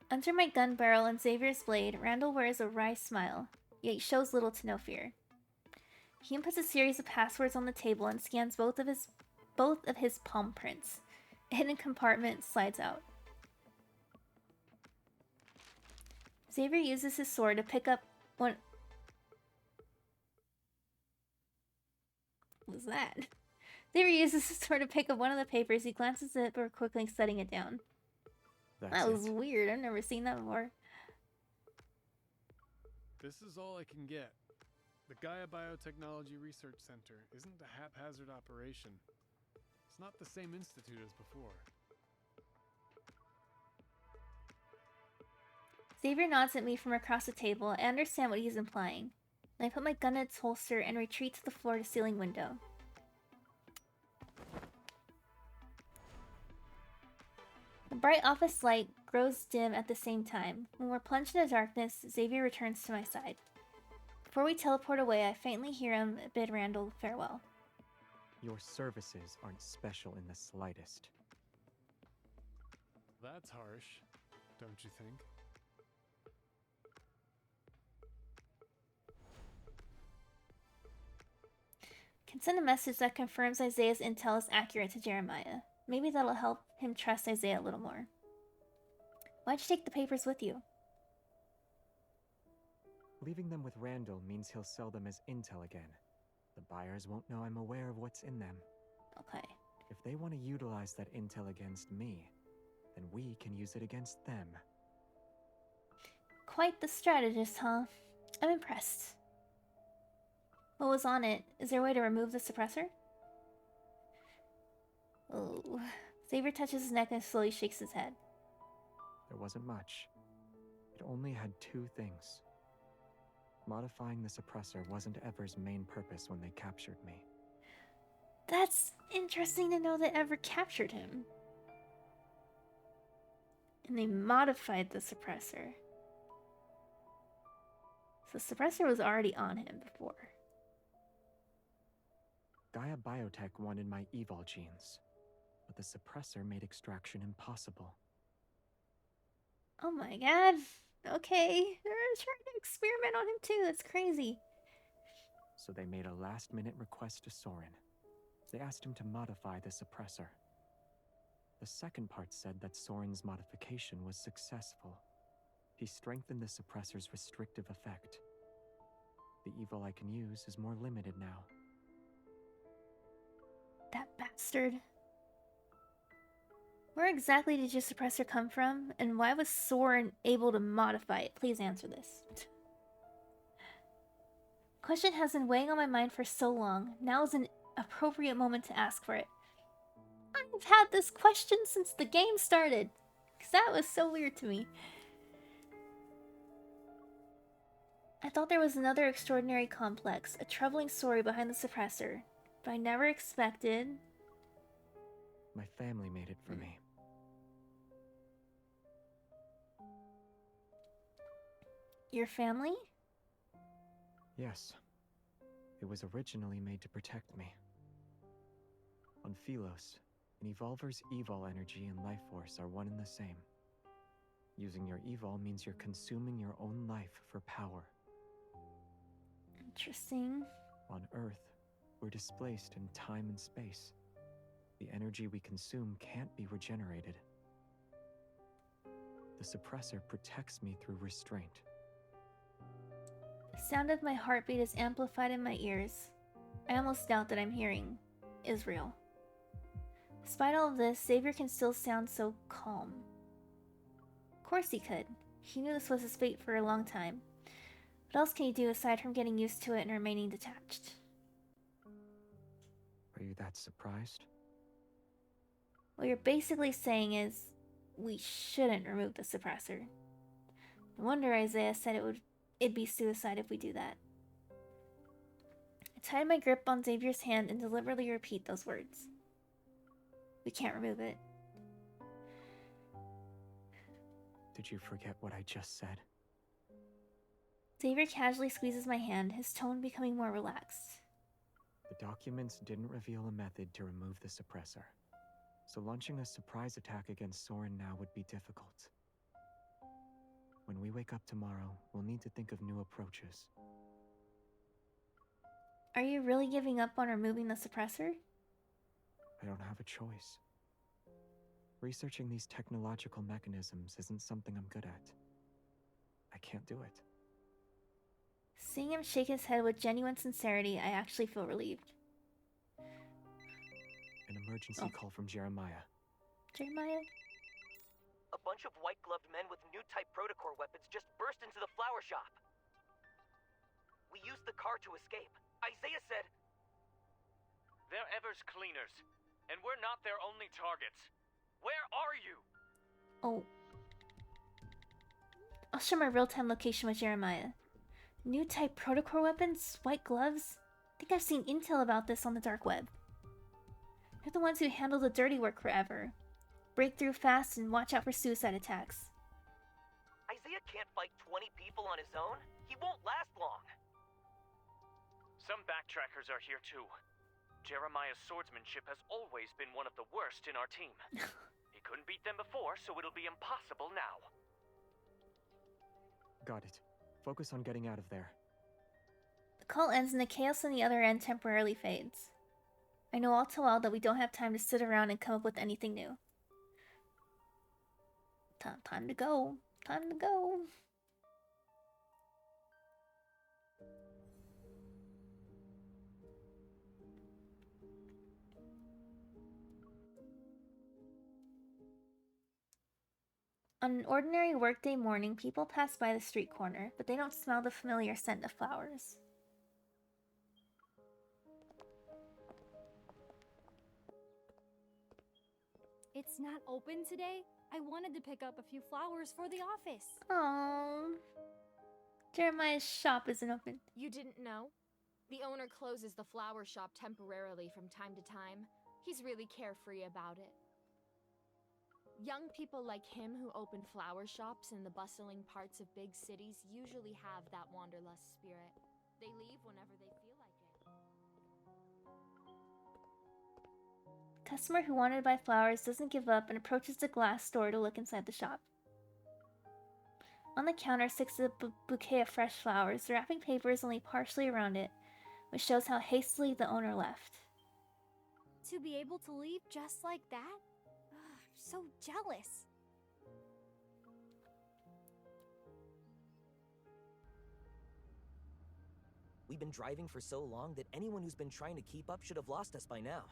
Under my gun barrel and Xavier's blade, Randall wears a wry smile, yet shows little to no fear. He inputs a series of passwords on the table and scans both of his palm prints. A hidden compartment slides out. Xavier uses his sword to pick up one... What was that? Xavier uses his sword to pick up one of the papers. He glances at it before quickly setting it down. That was weird. I've never seen that before. This is all I can get. The Gaia Biotechnology Research Center isn't a haphazard operation. It's not the same institute as before. Xavier nods at me from across the table. I understand what he's implying. I put my gun in its holster and retreat to the floor-to-ceiling window. The bright office light grows dim at the same time. When we're plunged in the darkness, Xavier returns to my side. Before we teleport away, I faintly hear him bid Randall farewell. Your services aren't special in the slightest. That's harsh, don't you think? Can send a message that confirms Isaiah's intel is accurate to Jeremiah. Maybe that'll help him trust Isaiah a little more. Why'd you take the papers with you? Leaving them with Randall means he'll sell them as intel again. The buyers won't know I'm aware of what's in them. Okay. If they want to utilize that intel against me, then we can use it against them. Quite the strategist, huh? I'm impressed. What was on it? Is there a way to remove the suppressor? Oh. Xavier touches his neck and slowly shakes his head. There wasn't much. It only had two things. Modifying the suppressor wasn't Ever's main purpose when they captured me. That's interesting to know that Ever captured him. And they modified the suppressor. So the suppressor was already on him before. Gaia Biotech wanted my evol genes, but the suppressor made extraction impossible. Oh my god. Okay. They're trying to experiment on him too. That's crazy. So they made a last-minute request to Soren. They asked him to modify the suppressor. The second part said that Soren's modification was successful. He strengthened the suppressor's restrictive effect. The evil I can use is more limited now. That bastard. Where exactly did your suppressor come from? And why was Soren able to modify it? Please answer this. Question has been weighing on my mind for so long. Now is an appropriate moment to ask for it. I've had this question since the game started. Because that was so weird to me. I thought there was another extraordinary complex, a troubling story behind the suppressor. But I never expected... My family made it for me. Your family? Yes. It was originally made to protect me. On Philos, an evolver's evol energy and life force are one and the same. Using your evol means you're consuming your own life for power. Interesting. On Earth, we're displaced in time and space. The energy we consume can't be regenerated. The suppressor protects me through restraint. The sound of my heartbeat is amplified in my ears. I almost doubt that I'm hearing Israel. Despite all of this, Xavier can still sound so calm. Of course he could. He knew this was his fate for a long time. What else can he do aside from getting used to it and remaining detached? Are you that surprised? What you're basically saying is, we shouldn't remove the suppressor. No wonder Isaiah said it'd be suicide if we do that. I tied my grip on Xavier's hand and deliberately repeat those words. We can't remove it. Did you forget what I just said? Xavier casually squeezes my hand, his tone becoming more relaxed. The documents didn't reveal a method to remove the suppressor, so launching a surprise attack against Soren now would be difficult. When we wake up tomorrow, we'll need to think of new approaches. Are you really giving up on removing the suppressor? I don't have a choice. Researching these technological mechanisms isn't something I'm good at. I can't do it. Seeing him shake his head with genuine sincerity, I actually feel relieved. An emergency call from Jeremiah. Jeremiah? A bunch of white-gloved men with new type protocore weapons just burst into the flower shop. We used the car to escape. Isaiah said... They're Ever's cleaners, and we're not their only targets. Where are you? Oh. I'll share my real-time location with Jeremiah. New type protocore weapons? White gloves? I think I've seen intel about this on the dark web. They're the ones who handle the dirty work forever. Break through fast and watch out for suicide attacks. Isaiah can't fight 20 people on his own. He won't last long. Some backtrackers are here too. Jeremiah's swordsmanship has always been one of the worst in our team. He couldn't beat them before, so it'll be impossible now. Got it. Focus on getting out of there. The call ends and the chaos on the other end temporarily fades. I know all too well that we don't have time to sit around and come up with anything new. Time to go. Time to go. On an ordinary workday morning, people pass by the street corner, but they don't smell the familiar scent of flowers. It's not open today? I wanted to pick up a few flowers for the office. Aww. Jeremiah's shop isn't open. You didn't know? The owner closes the flower shop temporarily from time to time. He's really carefree about it. Young people like him who open flower shops in the bustling parts of big cities usually have that wanderlust spirit. They leave whenever they feel like it. Customer who wanted to buy flowers doesn't give up and approaches the glass door to look inside the shop. On the counter sits a bouquet of fresh flowers. The wrapping paper is only partially around it, which shows how hastily the owner left. To be able to leave just like that? Ugh, so jealous. We've been driving for so long that anyone who's been trying to keep up should have lost us by now.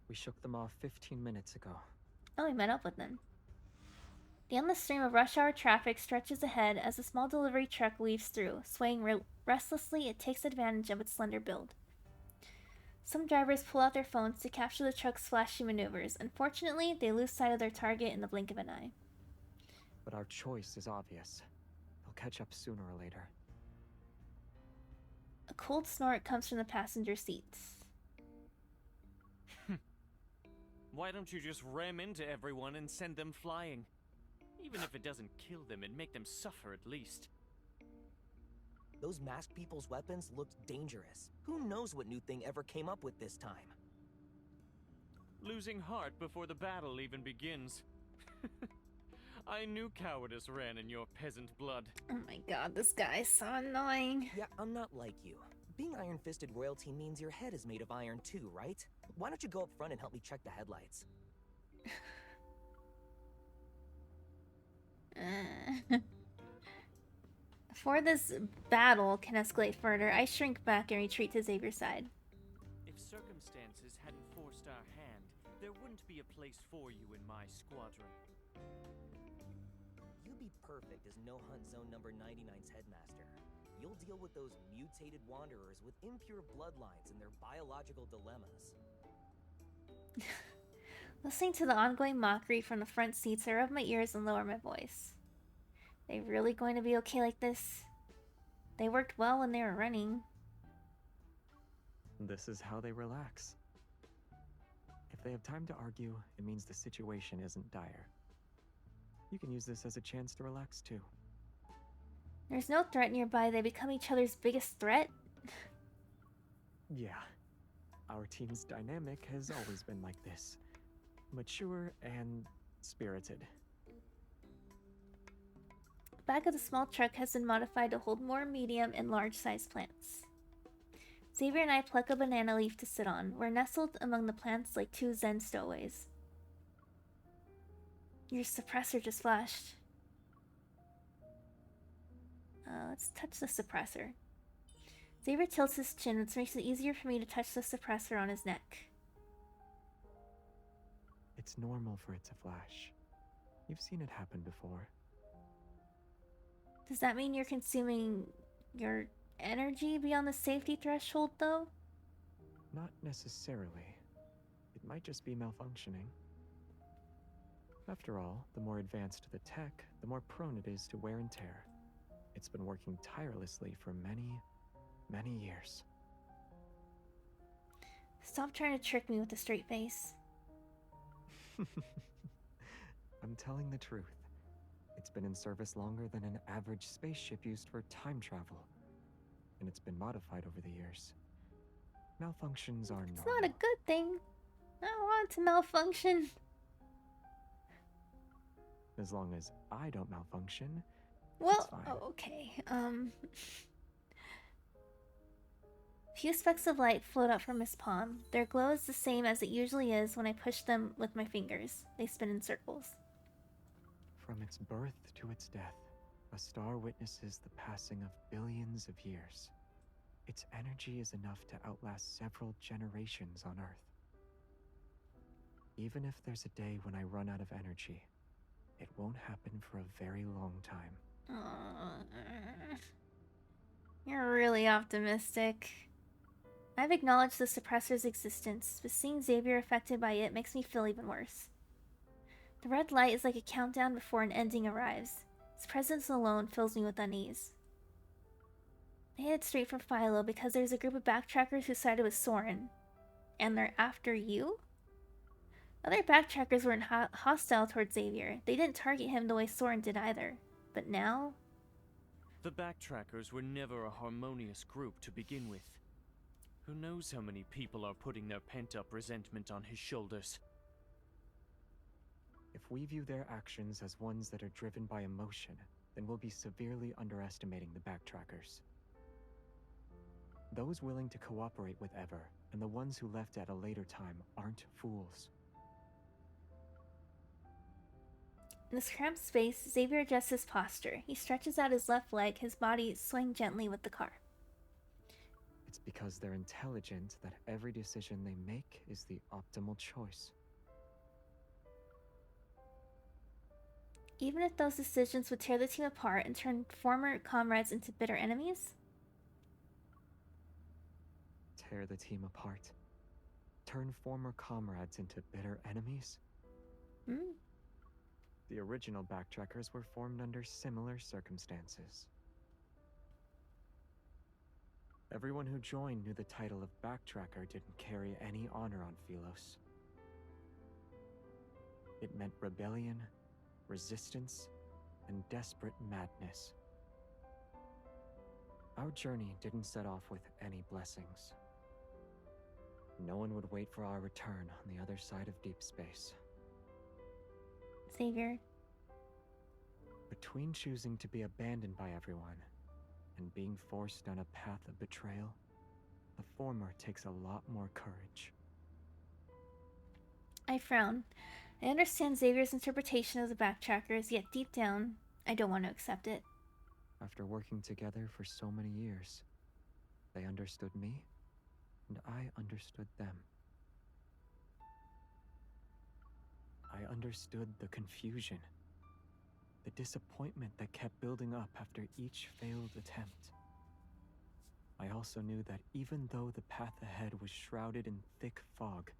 We shook them off 15 minutes ago. Oh, we met up with them. The endless stream of rush hour traffic stretches ahead as a small delivery truck weaves through. Swaying restlessly, it takes advantage of its slender build. Some drivers pull out their phones to capture the truck's flashy maneuvers. Unfortunately, they lose sight of their target in the blink of an eye. But our choice is obvious. They'll catch up sooner or later. A cold snort comes from the passenger seats. Why don't you just ram into everyone and send them flying? Even if it doesn't kill them, it'd make them suffer at least. Those masked people's weapons looked dangerous. Who knows what new thing ever came up with this time? Losing heart before the battle even begins. I knew cowardice ran in your peasant blood. Oh my god, this guy is so annoying. Yeah, I'm not like you. Being iron-fisted royalty means your head is made of iron too, right? Why don't you go up front and help me check the headlights? Before this battle can escalate further, I shrink back and retreat to Xavier's side. If circumstances hadn't forced our hand, there wouldn't be a place for you in my squadron. You'd be perfect as No Hunt Zone number 99's headmaster. You'll deal with those mutated wanderers with impure bloodlines and their biological dilemmas. Listening to the ongoing mockery from the front seats, I rub my ears and lower my voice. They really going to be okay like this? They worked well when they were running. This is how they relax. If they have time to argue, it means the situation isn't dire. You can use this as a chance to relax too. There's no threat nearby. They become each other's biggest threat? Yeah. Our team's dynamic has always been like this. Mature and spirited. The back of the small truck has been modified to hold more medium and large-sized plants. Xavier and I pluck a banana leaf to sit on. We're nestled among the plants like two Zen stowaways. Your suppressor just flashed. Let's touch the suppressor. Xavier tilts his chin, which makes it easier for me to touch the suppressor on his neck. It's normal for it to flash. You've seen it happen before. Does that mean you're consuming your energy beyond the safety threshold, though? Not necessarily. It might just be malfunctioning. After all, the more advanced the tech, the more prone it is to wear and tear. It's been working tirelessly for many, many years. Stop trying to trick me with a straight face. I'm telling the truth. It's been in service longer than an average spaceship used for time travel. And it's been modified over the years. Malfunctions are normal. It's not a good thing. I don't want it to malfunction. As long as I don't malfunction, well, it's fine. Oh, okay. Few specks of light float out from his palm. Their glow is the same as it usually is when I push them with my fingers. They spin in circles. From its birth to its death, a star witnesses the passing of billions of years. Its energy is enough to outlast several generations on Earth. Even if there's a day when I run out of energy, it won't happen for a very long time. You're really optimistic. I've acknowledged the suppressor's existence, but seeing Xavier affected by it makes me feel even worse. The red light is like a countdown before an ending arrives. Its presence alone fills me with unease. They headed straight for Philo because there's a group of backtrackers who sided with Soren. And they're after you? Other backtrackers weren't hostile towards Xavier. They didn't target him the way Soren did either. But now... The backtrackers were never a harmonious group to begin with. Who knows how many people are putting their pent-up resentment on his shoulders? If we view their actions as ones that are driven by emotion, then we'll be severely underestimating the backtrackers. Those willing to cooperate with Ever, and the ones who left at a later time, aren't fools. In this cramped space, Xavier adjusts his posture. He stretches out his left leg, his body swaying gently with the car. It's because they're intelligent that every decision they make is the optimal choice. Even if those decisions would tear the team apart and turn former comrades into bitter enemies? Tear the team apart? Turn former comrades into bitter enemies? Hmm? The original backtrackers were formed under similar circumstances. Everyone who joined knew the title of backtracker didn't carry any honor on Philos. It meant rebellion, resistance, and desperate madness. Our journey didn't set off with any blessings. No one would wait for our return on the other side of Deepspace. Xavier. Between choosing to be abandoned by everyone and being forced down a path of betrayal, the former takes a lot more courage. I frown. I understand Xavier's interpretation of the backtrackers, yet deep down, I don't want to accept it. After working together for so many years, they understood me, and I understood them. I understood the confusion, the disappointment that kept building up after each failed attempt. I also knew that even though the path ahead was shrouded in thick fog,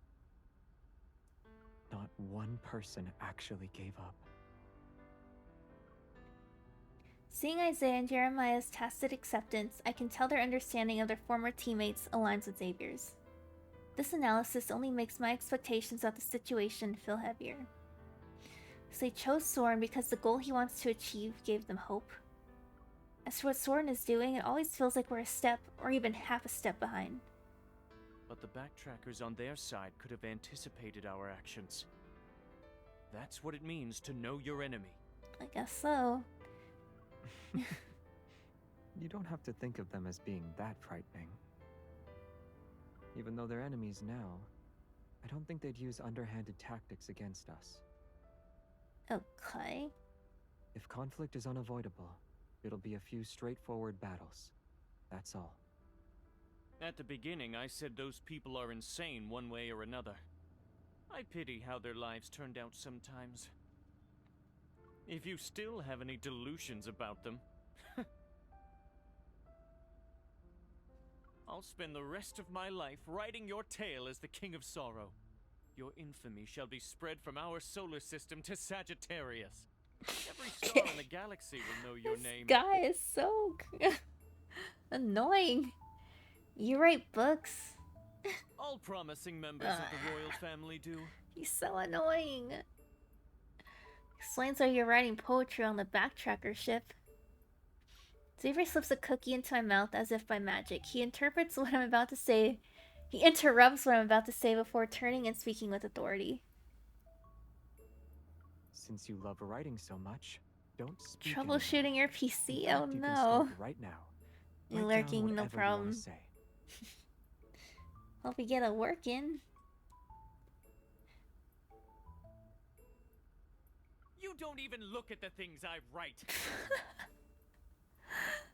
not one person actually gave up. Seeing Isaiah and Jeremiah's tacit acceptance, I can tell their understanding of their former teammates aligns with Xavier's. This analysis only makes my expectations of the situation feel heavier. So they chose Soren because the goal he wants to achieve gave them hope. As for what Soren is doing, it always feels like we're a step, or even half a step behind. But the backtrackers on their side could have anticipated our actions. That's what it means to know your enemy. I guess so. You don't have to think of them as being that frightening. Even though they're enemies now, I don't think they'd use underhanded tactics against us. Okay. If conflict is unavoidable, it'll be a few straightforward battles. That's all. At the beginning, I said those people are insane one way or another. I pity how their lives turned out sometimes. If you still have any delusions about them, I'll spend the rest of my life riding your tail as the King of Sorrow. Your infamy shall be spread from our solar system to Sagittarius. Every star in the galaxy will know your name. This guy is so annoying. You write books. All promising members of the royal family do. He's so annoying. Explains why you're writing poetry on the backtracker ship. Xavier slips a cookie into my mouth as if by magic. He interprets what I'm about to say. He interrupts what I'm about to say before turning and speaking with authority. Since you love writing so much, don't speak Troubleshooting your PC? anymore. Oh In fact, you can no. start right now. You're Write down lurking, no whatever you problem. wanna say. Hope we get a work in. You don't even look at the things I write.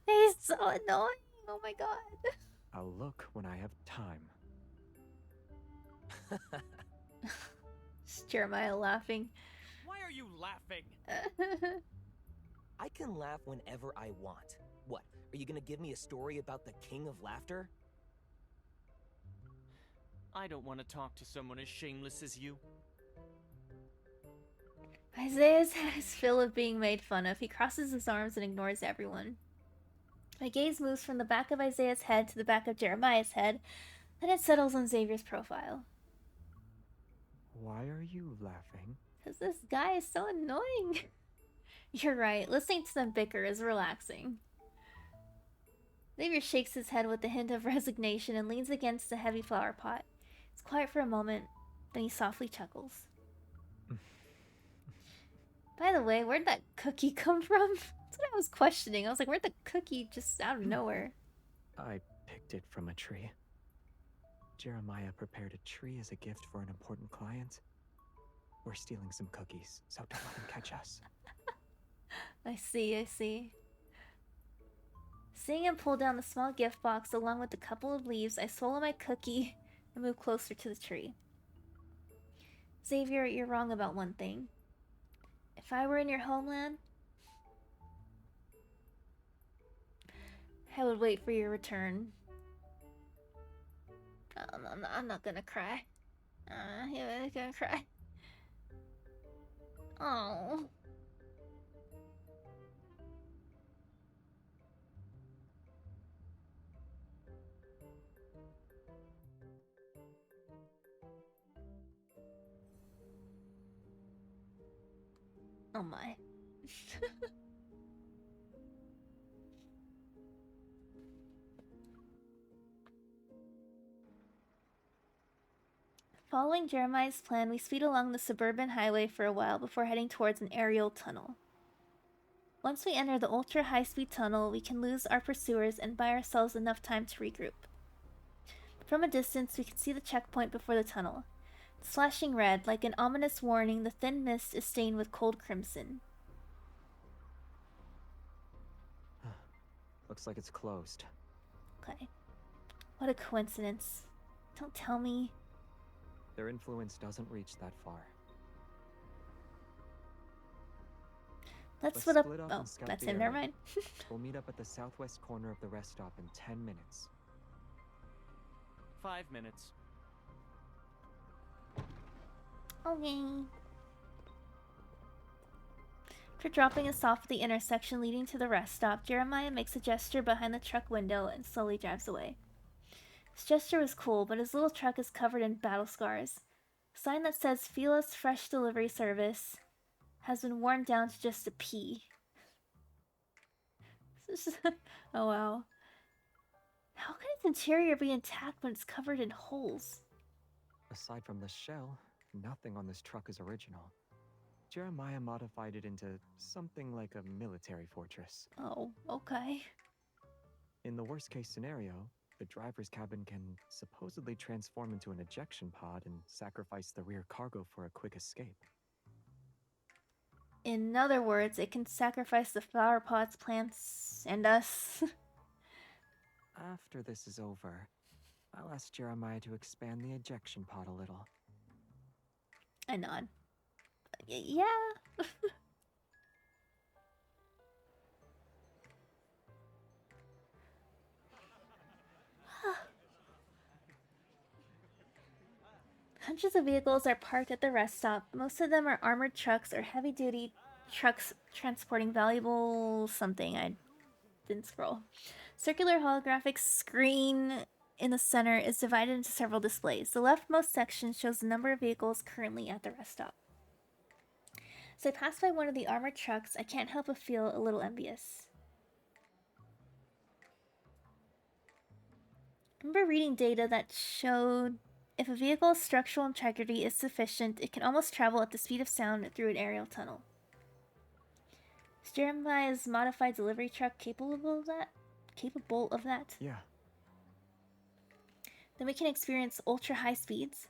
He's so annoying. Oh my god. I'll look when I have time. It's Jeremiah laughing. Why are you laughing? I can laugh whenever I want. What, are you gonna give me a story about the King of Laughter? I don't want to talk to someone as shameless as you. Isaiah's head is full of being made fun of. He crosses his arms and ignores everyone. My gaze moves from the back of Isaiah's head to the back of Jeremiah's head, then it settles on Xavier's profile. Why are you laughing? Because this guy is so annoying. You're right, listening to them bicker is relaxing. Xavier shakes his head with a hint of resignation and leans against the heavy flower pot. It's quiet for a moment, then he softly chuckles. By the way, where'd that cookie come from? That's what I was questioning. I was like, where'd the cookie just out of nowhere? I picked it from a tree. Jeremiah prepared a tree as a gift for an important client. We're stealing some cookies, so don't let him catch us. I see, I see. Seeing him pull down the small gift box along with a couple of leaves, I swallow my cookie and move closer to the tree. Xavier, you're wrong about one thing. If I were in your homeland, I would wait for your return. I'm not gonna cry. I'm gonna cry. Oh. Oh my. Following Jeremiah's plan, we speed along the suburban highway for a while before heading towards an aerial tunnel. Once we enter the ultra-high-speed tunnel, we can lose our pursuers and buy ourselves enough time to regroup. From a distance, we can see the checkpoint before the tunnel. It's flashing red, like an ominous warning. The thin mist is stained with cold crimson. Looks like it's closed. Okay. What a coincidence. Don't tell me. Their influence doesn't reach that far. Let's split up. and Oh, scout that's the him. Never area. mind. We'll meet up at the southwest corner of the rest stop in 10 minutes. 5 minutes. Okay. After dropping us off at the intersection leading to the rest stop, Jeremiah makes a gesture behind the truck window and slowly drives away. His gesture was cool, but his little truck is covered in battle scars. A sign that says "Feel Us Fresh Delivery Service" has been worn down to just a P. Oh wow. How can its interior be intact when it's covered in holes? Aside from the shell, nothing on this truck is original. Jeremiah modified it into something like a military fortress. Oh, okay. In the worst case scenario, the driver's cabin can supposedly transform into an ejection pod and sacrifice the rear cargo for a quick escape. In other words, it can sacrifice the flower pots, plants, and us. After this is over, I'll ask Jeremiah to expand the ejection pod a little. I nod. Yeah. Hundreds of vehicles are parked at the rest stop. Most of them are armored trucks or heavy-duty trucks transporting valuable something. I didn't scroll. Circular holographic screen in the center is divided into several displays. The leftmost section shows the number of vehicles currently at the rest stop. As I pass by one of the armored trucks, I can't help but feel a little envious. I remember reading data that showed if a vehicle's structural integrity is sufficient, it can almost travel at the speed of sound through an aerial tunnel. Is Jeremiah's modified delivery truck capable of that? Yeah. Then we can experience ultra-high speeds.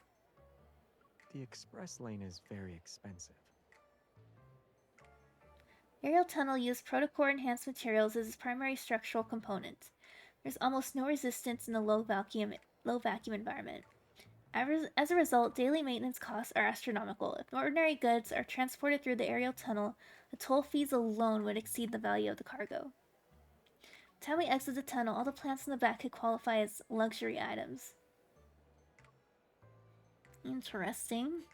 The express lane is very expensive. Aerial tunnel used protocore enhanced materials as its primary structural component. There's almost no resistance in the low vacuum environment. As a result, daily maintenance costs are astronomical. If ordinary goods are transported through the aerial tunnel, the toll fees alone would exceed the value of the cargo. By the time we exit the tunnel, all the plants in the back could qualify as luxury items. Interesting.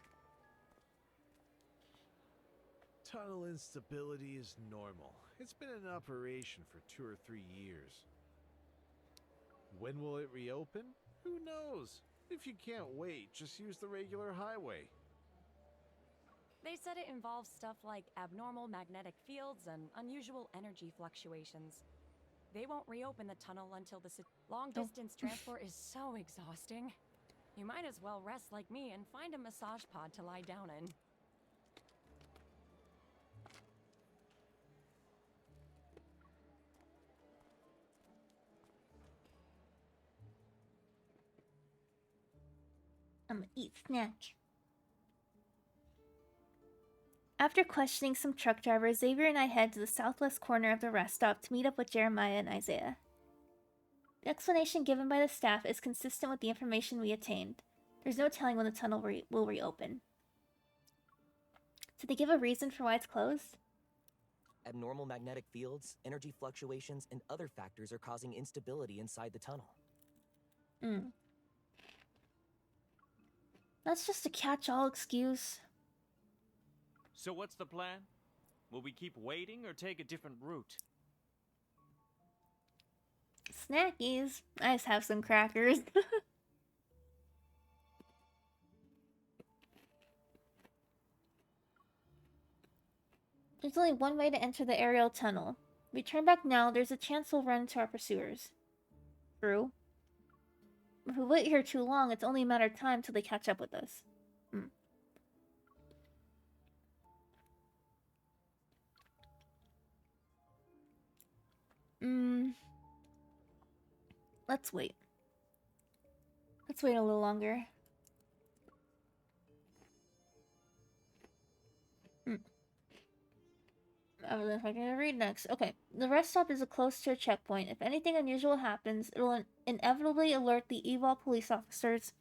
Tunnel instability is normal. It's been in operation for 2 or 3 years. When will it reopen? Who knows? If you can't wait, just use the regular highway. They said it involves stuff like abnormal magnetic fields and unusual energy fluctuations. They won't reopen the tunnel until the long-distance transport is so exhausting. You might as well rest like me and find a massage pod to lie down in. I'm gonna eat snack. After questioning some truck drivers, Xavier and I head to the southwest corner of the rest stop to meet up with Jeremiah and Isaiah. The explanation given by the staff is consistent with the information we attained. There's no telling when the tunnel will reopen. Did they give a reason for why it's closed? Abnormal magnetic fields, energy fluctuations, and other factors are causing instability inside the tunnel. That's just a catch-all excuse. So what's the plan? Will we keep waiting or take a different route? Snackies. I just have some crackers. There's only one way to enter the aerial tunnel. If we turn back now, there's a chance we'll run into our pursuers. True. If we wait here too long, it's only a matter of time till they catch up with us. Let's wait. Let's wait a little longer. I don't know if I can read next. Okay. The rest stop is close to a checkpoint. If anything unusual happens, it will inevitably alert the EVOL police officers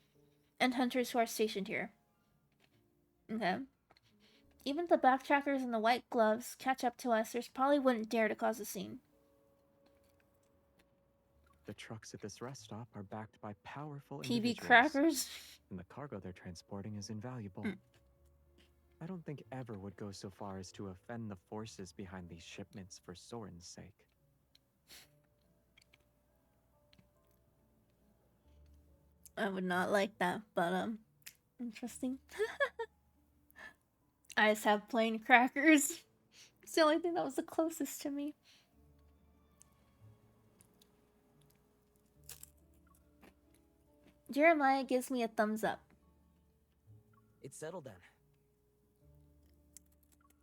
and hunters who are stationed here. Okay. Even if the backtrackers and the white gloves catch up to us, they probably wouldn't dare to cause a scene. The trucks at this rest stop are backed by powerful PB individuals, crackers. and the cargo they're transporting is invaluable. I don't think ever would go so far as to offend the forces behind these shipments for Soren's sake. I would not like that, but interesting. I just have plain crackers. It's the only thing that was the closest to me. Jeremiah gives me a thumbs up. It's settled then.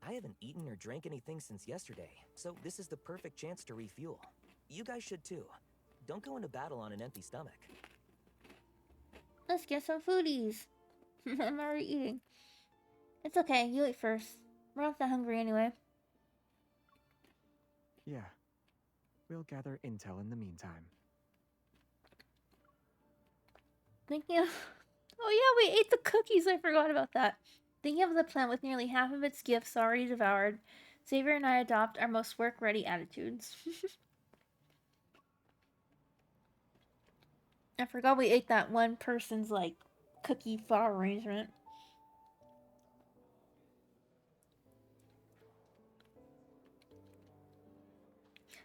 I haven't eaten or drank anything since yesterday, so this is the perfect chance to refuel. You guys should too. Don't go into battle on an empty stomach. Let's get some foodies. I'm already eating. It's okay, you eat first. We're not that hungry anyway. Yeah. We'll gather intel in the meantime. Thinking of... Oh yeah, we ate the cookies. I forgot about that. Thinking of the plant with nearly half of its gifts already devoured, Xavier and I adopt our most work-ready attitudes. I forgot we ate that one person's, like, cookie flower arrangement.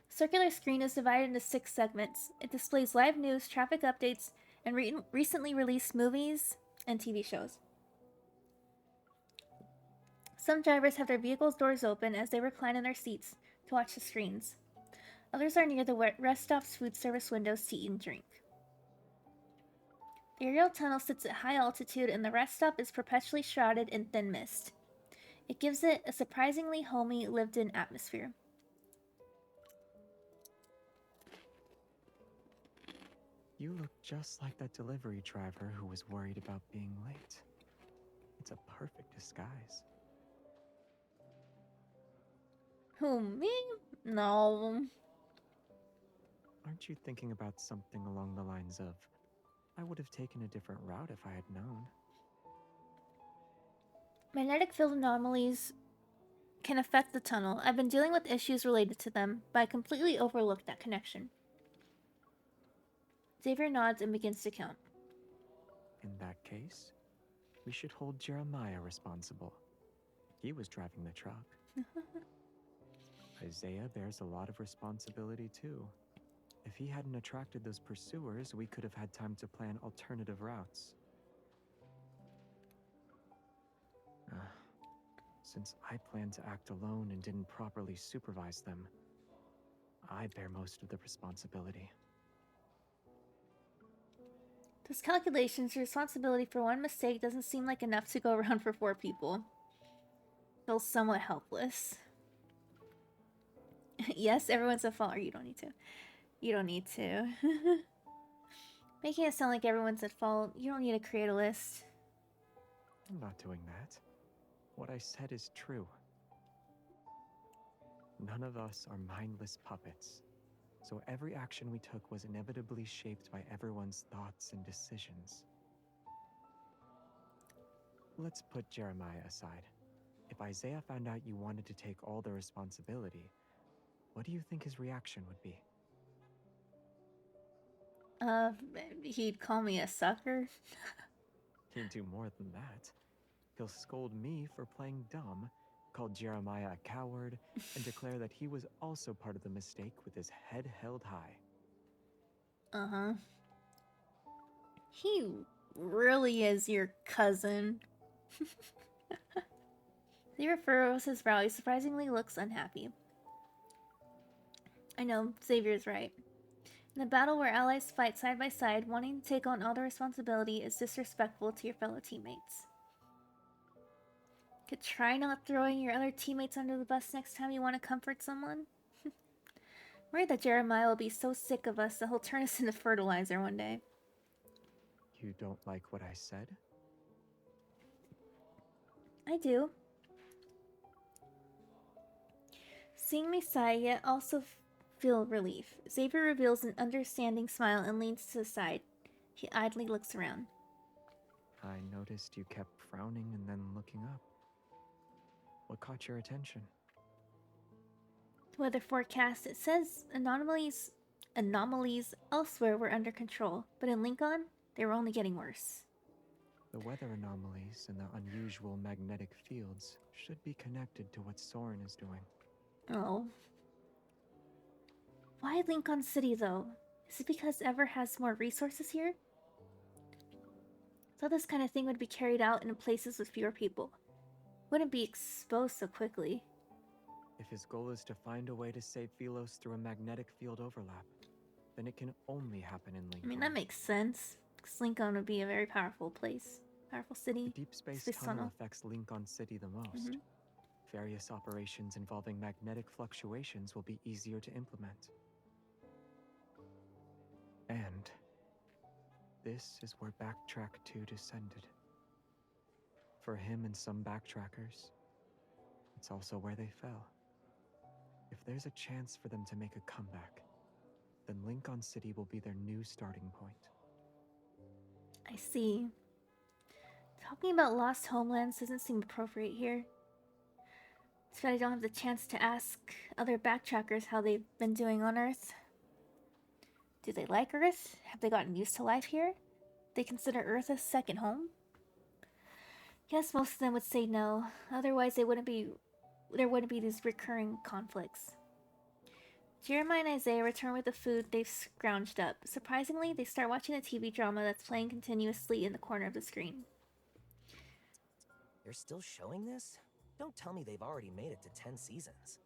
Circular screen is divided into 6 segments. It displays live news, traffic updates, and recently released movies and TV shows. Some drivers have their vehicles' doors open as they recline in their seats to watch the screens. Others are near the rest stop's food service windows to eat and drink. The aerial tunnel sits at high altitude and the rest stop is perpetually shrouded in thin mist. It gives it a surprisingly homey, lived-in atmosphere. You look just like that delivery driver who was worried about being late. It's a perfect disguise. Who, me? No. Aren't you thinking about something along the lines of, I would have taken a different route if I had known? Magnetic field anomalies can affect the tunnel. I've been dealing with issues related to them, but I completely overlooked that connection. Xavier nods and begins to count. In that case, we should hold Jeremiah responsible. He was driving the truck. Isaiah bears a lot of responsibility too. If he hadn't attracted those pursuers, we could have had time to plan alternative routes. Since I planned to act alone and didn't properly supervise them, I bear most of the responsibility. Those calculations, your responsibility for one mistake doesn't seem like enough to go around for 4 people. Feel somewhat helpless. Yes, everyone's at fault, or you don't need to. You don't need to. Making it sound like everyone's at fault. You don't need to create a list. I'm not doing that. What I said is true. None of us are mindless puppets, so every action we took was inevitably shaped by everyone's thoughts and decisions. Let's put Jeremiah aside. If Isaiah found out you wanted to take all the responsibility, what do you think his reaction would be? He'd call me a sucker. He'd do more than that. He'll scold me for playing dumb, call Jeremiah a coward, and declare that he was also part of the mistake with his head held high. Uh-huh. He really is your cousin. Xavier furrows his brow. He surprisingly looks unhappy. I know, Xavier's right. In a battle where allies fight side by side, wanting to take on all the responsibility is disrespectful to your fellow teammates. Could try not throwing your other teammates under the bus next time you want to comfort someone. Worried that Jeremiah will be so sick of us that he'll turn us into fertilizer one day. You don't like what I said? I do. Seeing me sigh, yet also feel relief. Xavier reveals an understanding smile and leans to the side. He idly looks around. I noticed you kept frowning and then looking up. What caught your attention? The weather forecast, it says anomalies elsewhere were under control, but in Lincoln, they were only getting worse. The weather anomalies and the unusual magnetic fields should be connected to what Soren is doing. Oh. Why Lincoln City, though? Is it because Ever has more resources here? I thought this kind of thing would be carried out in places with fewer people. Wouldn't be exposed so quickly. If his goal is to find a way to save Philos through a magnetic field overlap, then it can only happen in Lincoln. I mean, that makes sense. Because Lincoln would be a very powerful place. Powerful city. The Deepspace tunnel affects Lincoln City the most. Various operations involving magnetic fluctuations will be easier to implement. And this is where Backtrack 2 descended. For him and some backtrackers, it's also where they fell. If there's a chance for them to make a comeback, then Lincoln City will be their new starting point. I see. Talking about lost homelands doesn't seem appropriate here. It's that I don't have the chance to ask other backtrackers how they've been doing on Earth. Do they like Earth? Have they gotten used to life here? They consider Earth a second home? Guess most of them would say no. Otherwise, there wouldn't be these recurring conflicts. Jeremiah and Isaiah return with the food they've scrounged up. Surprisingly, they start watching a TV drama that's playing continuously in the corner of the screen. They're still showing this? Don't tell me they've already made it to 10 seasons.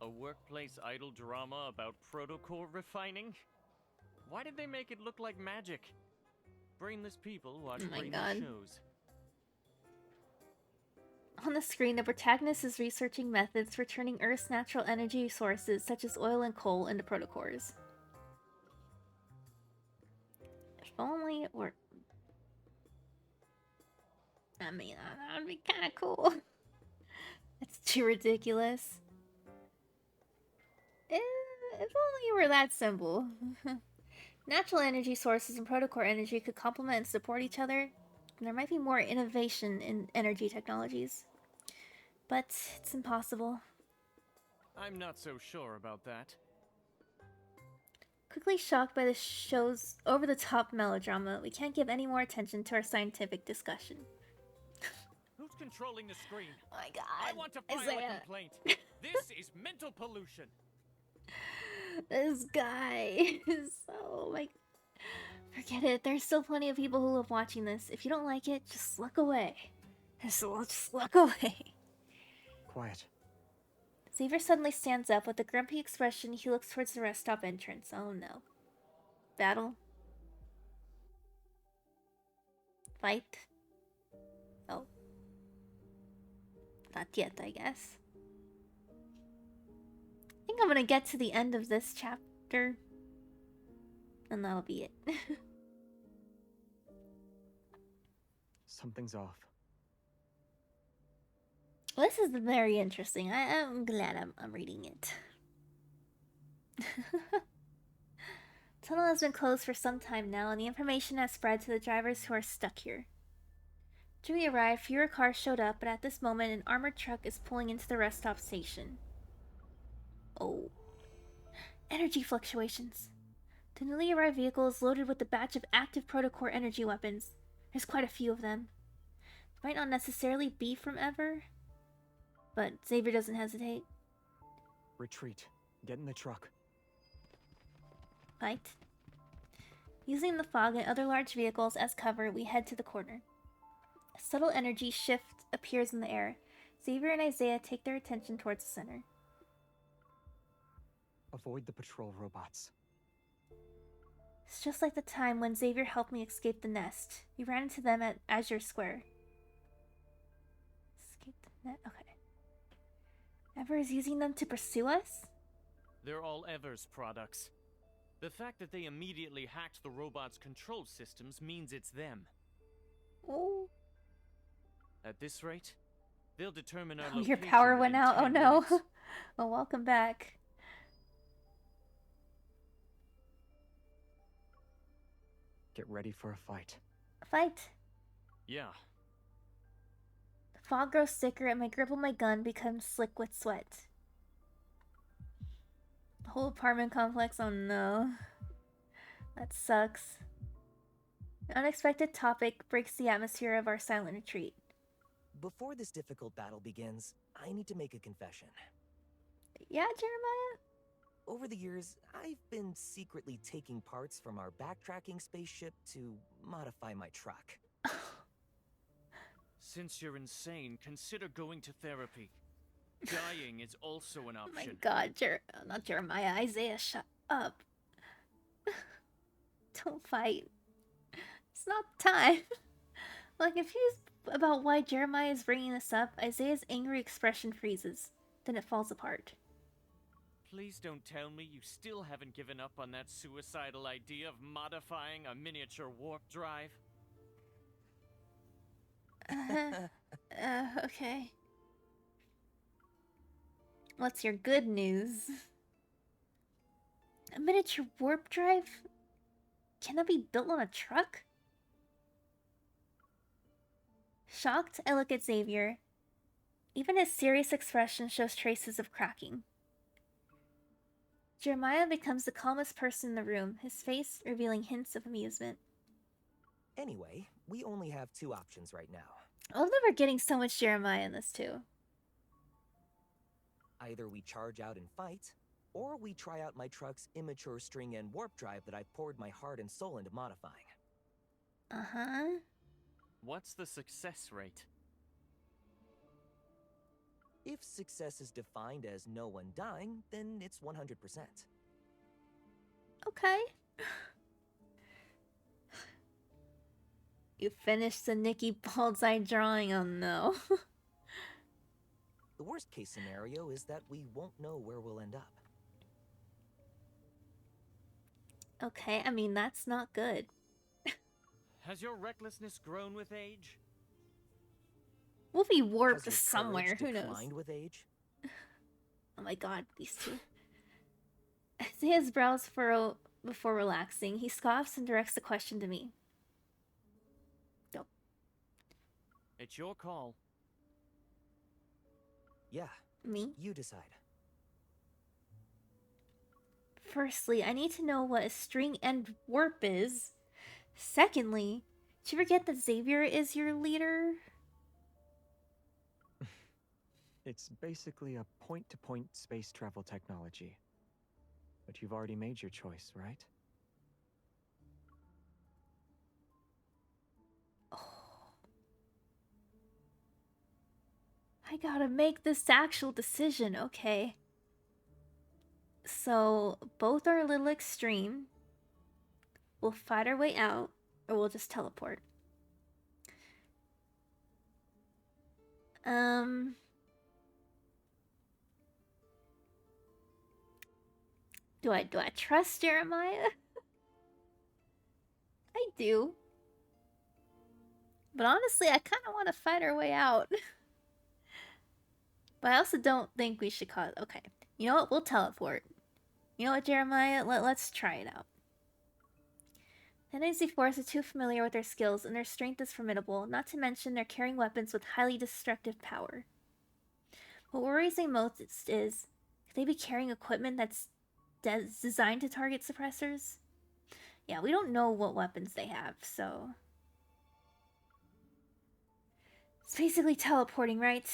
A workplace idol drama about protocore refining? Why did they make it look like magic? Brainless people watch brainless shows. On the screen, the protagonist is researching methods for turning Earth's natural energy sources, such as oil and coal, into protocores. If only it were... I mean, that would be kind of cool. It's too ridiculous. If only it were that simple. Natural energy sources and protocore energy could complement and support each other, and there might be more innovation in energy technologies. But it's impossible. I'm not so sure about that. Quickly shocked by the show's over-the-top melodrama, we can't give any more attention to our scientific discussion. Who's controlling the screen? Oh my god. I want to file a complaint. This is mental pollution. This guy is so like... Forget it. There's still plenty of people who love watching this. If you don't like it, just look away. So I'll just walk away. Quiet. Xavier suddenly stands up. With a grumpy expression, he looks towards the rest stop entrance. Oh no. Battle? Fight? Oh. Not yet, I guess. I think I'm gonna get to the end of this chapter. And that'll be it. Something's off. Well, this is very interesting. I'm glad I'm reading it. Tunnel has been closed for some time now, and the information has spread to the drivers who are stuck here. When we arrived, fewer cars showed up, but at this moment, an armored truck is pulling into the rest stop station. Oh. Energy fluctuations. The newly arrived vehicle is loaded with a batch of active protocore energy weapons. There's quite a few of them. Might not necessarily be from Ever, but Xavier doesn't hesitate. Retreat. Get in the truck. Fight. Using the fog and other large vehicles as cover, we head to the corner. A subtle energy shift appears in the air. Xavier and Isaiah take their attention towards the center. Avoid the patrol robots. It's just like the time when Xavier helped me escape the nest. We ran into them at Azure Square. Escape the net? Okay. Ever is using them to pursue us? They're all Ever's products. The fact that they immediately hacked the robot's control systems means it's them. Oh. At this rate, they'll determine our Oh, location your power within went out. 10 Oh no. minutes. Well, welcome back. Get ready for a fight. Fight. Yeah. The fog grows thicker and my grip on my gun becomes slick with sweat. The whole apartment complex, oh no. That sucks. An unexpected topic breaks the atmosphere of our silent retreat. Before this difficult battle begins, I need to make a confession. Yeah, Jeremiah? Over the years, I've been secretly taking parts from our backtracking spaceship to modify my truck. Since you're insane, consider going to therapy. Dying is also an Oh my option. god, not Jeremiah, Isaiah, shut up. Don't fight. It's not time. Like, confused about why Jeremiah is bringing this up, Isaiah's angry expression freezes. Then it falls apart. Please don't tell me you still haven't given up on that suicidal idea of modifying a miniature warp drive. Okay. What's your good news? A miniature warp drive? Can that be built on a truck? Shocked, I look at Xavier. Even his serious expression shows traces of cracking. Jeremiah becomes the calmest person in the room, his face revealing hints of amusement. Anyway, we only have two options right now. I love that we're getting so much Jeremiah in this too. Either we charge out and fight, or we try out my truck's immature string and warp drive that I poured my heart and soul into modifying. Uh-huh. What's the success rate? If success is defined as no one dying, then it's 100%. Okay. You finished the Nikki Anzai drawing, oh no. The worst case scenario is that we won't know where we'll end up. Okay, I mean, that's not good. Has your recklessness grown with age? We'll be warped Has your somewhere, courage who knows? declined with age? Oh my god, these two. Isaiah's brows furrow before relaxing. He scoffs and directs the question to me. Go. It's your call. Yeah. Me? You decide. Firstly, I need to know what a string end warp is. Secondly, did you forget that Xavier is your leader? It's basically a point-to-point space travel technology. But you've already made your choice, right? I gotta make this actual decision, okay. So, both are a little extreme. We'll fight our way out, or we'll just teleport. Do I trust Jeremiah? I do. But honestly, I kind of want to fight our way out. But I also don't think we should cause... Okay, you know what? We'll teleport. You know what, Jeremiah? Let's try it out. The NAC Force are too familiar with their skills, and their strength is formidable, not to mention they're carrying weapons with highly destructive power. What worries me most is, could they be carrying equipment that's designed to target suppressors? Yeah, we don't know what weapons they have, so... It's basically teleporting, right?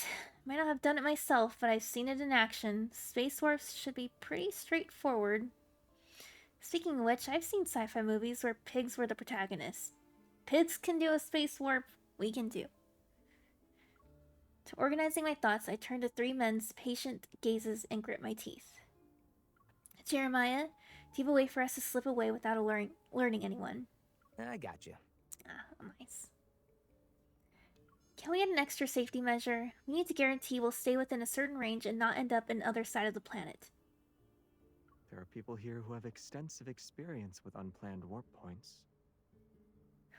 Might not have done it myself, but I've seen it in action. Space warps should be pretty straightforward. Speaking of which, I've seen sci-fi movies where pigs were the protagonists. Pigs can do a space warp, we can do. To organizing my thoughts, I turned to three men's patient gazes and grit my teeth. Jeremiah, do you have a way for us to slip away without alerting anyone? I got you. Ah, nice. Can we get an extra safety measure? We need to guarantee we'll stay within a certain range and not end up on the other side of the planet. There are people here who have extensive experience with unplanned warp points.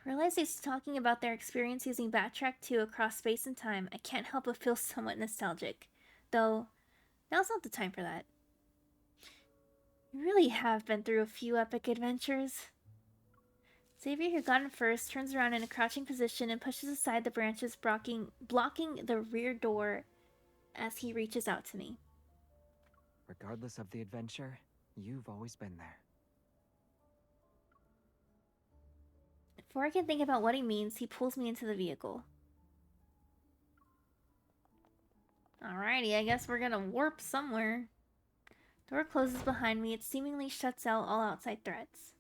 I realize he's talking about their experience using Backtrack 2 across space and time. I can't help but feel somewhat nostalgic. Though, now's not the time for that. You really have been through a few epic adventures. Xavier, who got in first, turns around in a crouching position and pushes aside the branches blocking the rear door as he reaches out to me. Regardless of the adventure, you've always been there. Before I can think about what he means, he pulls me into the vehicle. Alrighty, I guess we're gonna warp somewhere. Door closes behind me. It seemingly shuts out all outside threats.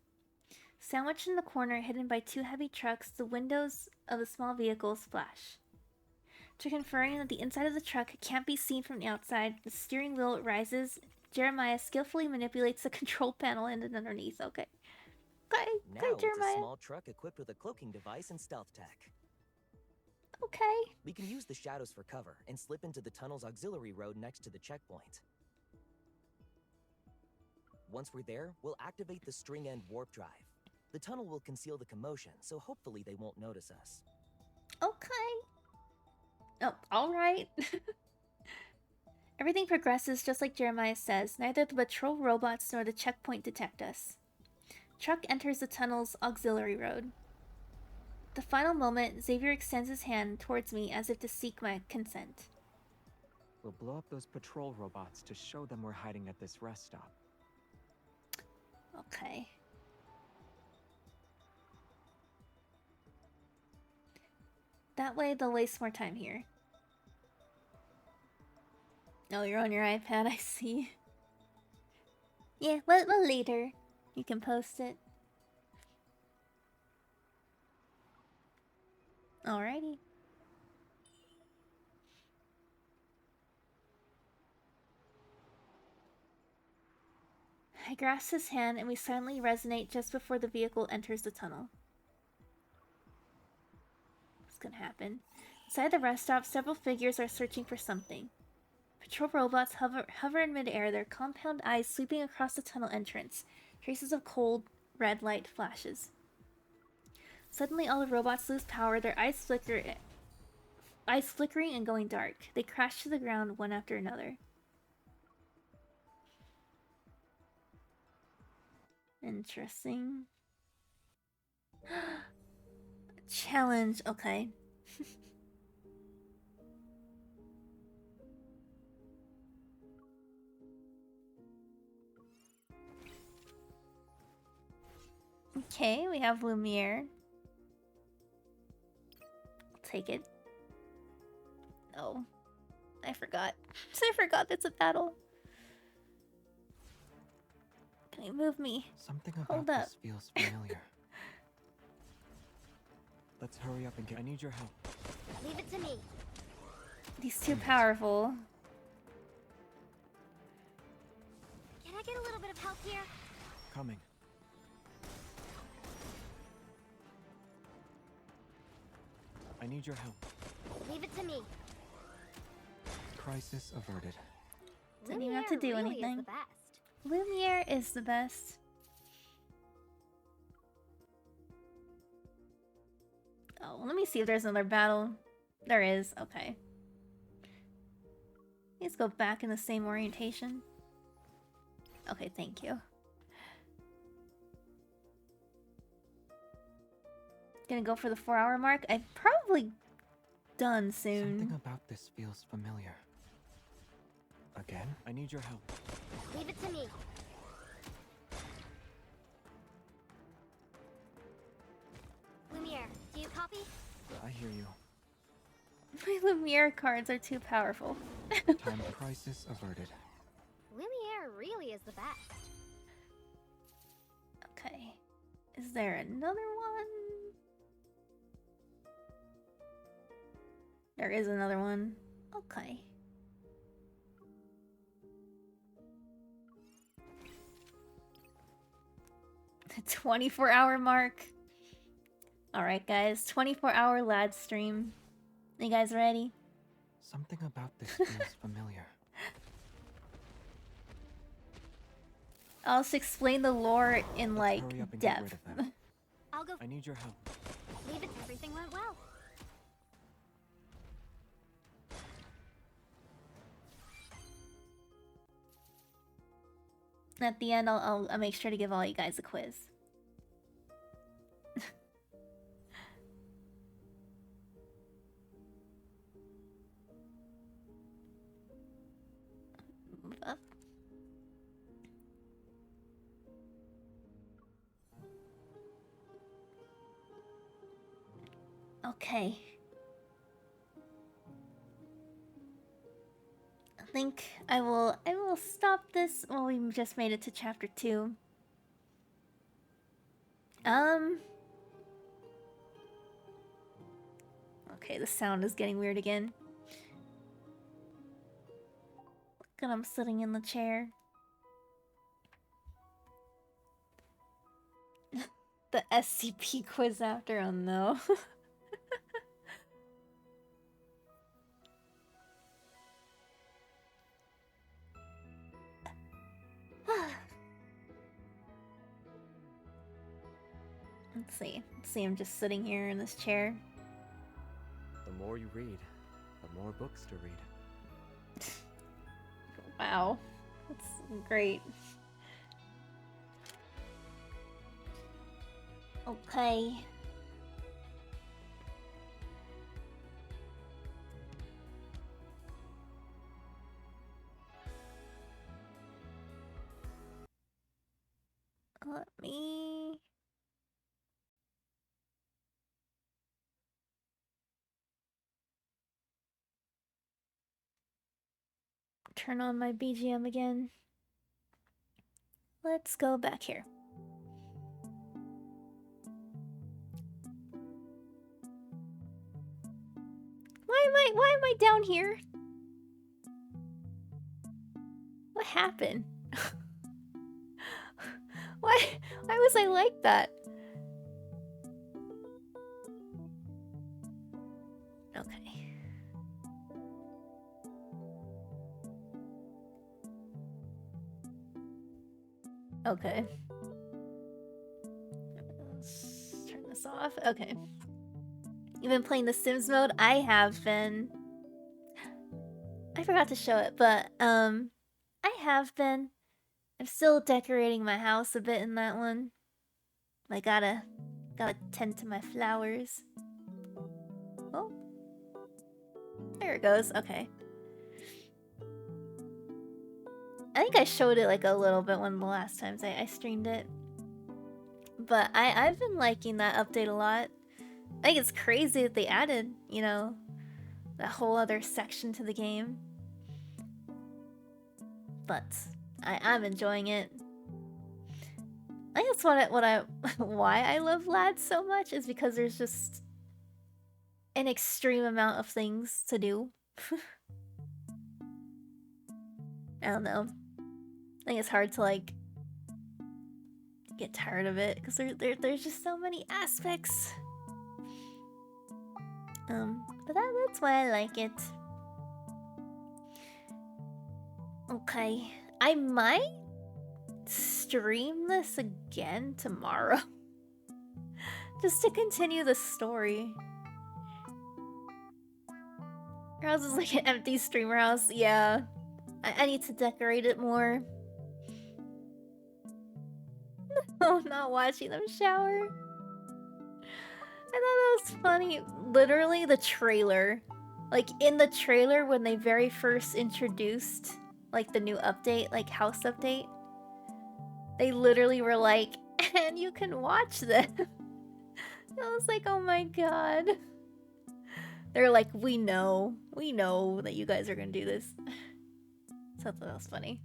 Sandwiched in the corner, hidden by two heavy trucks, the windows of the small vehicles flash. After confirming that the inside of the truck can't be seen from the outside, the steering wheel rises. Jeremiah skillfully manipulates the control panel in and underneath. Okay. Now Okay, it's Jeremiah. a small truck equipped with a cloaking device and stealth tech. Okay. We can use the shadows for cover and slip into the tunnel's auxiliary road next to the checkpoint. Once we're there, we'll activate the string end warp drive. The tunnel will conceal the commotion, so hopefully they won't notice us. Okay. Oh, alright. Everything progresses just like Jeremiah says. Neither the patrol robots nor the checkpoint detect us. Truck enters the tunnel's auxiliary road. At the final moment, Xavier extends his hand towards me as if to seek my consent. We'll blow up those patrol robots to show them we're hiding at this rest stop. Okay. That way they'll waste more time here. Oh, you're on your iPad, I see. Yeah, well later. You can post it. Alrighty. I grasp his hand and we silently resonate just before the vehicle enters the tunnel. What's gonna happen? Inside the rest stop, several figures are searching for something. Patrol robots hover in midair, their compound eyes sweeping across the tunnel entrance. Traces of cold, red light flashes. Suddenly, all the robots lose power, their eyes flickering and going dark. They crash to the ground one after another. Interesting. Challenge, okay. Okay, we have Lumiere. I'll take it. Oh, I forgot. I forgot it's a battle. Can you move me? Something about Hold up. this feels familiar. Let's hurry up and get. I need your help. Leave it to me. He's too powerful. Can I get a little bit of help here? Coming. I need your help. Leave it to me. Crisis averted. Didn't even have to do really anything. Is the best. Lumiere is the best. Oh, let me see if there's another battle. There is. Okay. Let's go back in the same orientation. Okay, thank you. Gonna go for the 4-hour mark. I'm probably done soon. Something about this feels familiar. Again? I need your help. Leave it to me. Lumiere, do you copy? I hear you. My Lumiere cards are too powerful. Time crisis averted. Lumiere really is the best. Okay. Is there another one? There is another one. Okay. The 24-hour mark. Alright guys, 24-hour lad stream. You guys ready? Something about this feels familiar. I'll just explain the lore in Let's hurry up and get rid depth. of that. I'll go. I need your help. Leave it. Everything went well. At the end, I'll make sure to give all you guys a quiz. Move up. Okay. I think I will stop this. Well, we just made it to chapter 2. Okay, the sound is getting weird again. Look at him sitting in the chair. The SCP quiz after, oh no. Let's see. Let's see, I'm just sitting here in this chair. The more you read, the more books to read. Wow. That's great. Okay. Let me... turn on my BGM again. Let's go back here. Why am I down here? What happened? Why was I like that? Okay. Okay. Let's turn this off. Okay. You've been playing the Sims mode? I have been. I forgot to show it, but I have been. I'm still decorating my house a bit in that one. I gotta tend to my flowers. Oh. There it goes. Okay. I think I showed it like a little bit one of the last times I streamed it. But I've been liking that update a lot. I think it's crazy that they added, you know, that whole other section to the game. But I'm enjoying it. I think that's why I love lads so much is because there's just an extreme amount of things to do I don't know. I think it's hard to like get tired of it because there's just so many aspects. But that's why I like it. Okay, I might stream this again tomorrow. Just to continue the story. Your house is like an empty streamer house. Yeah. I need to decorate it more. Oh, not watching them shower. I thought that was funny. Literally, the trailer. Like, in the trailer, when they very first introduced, like, the new update, like, house update, they literally were like, and you can watch this. I was like, oh my god. They're like, we know that you guys are gonna do this. So that was funny.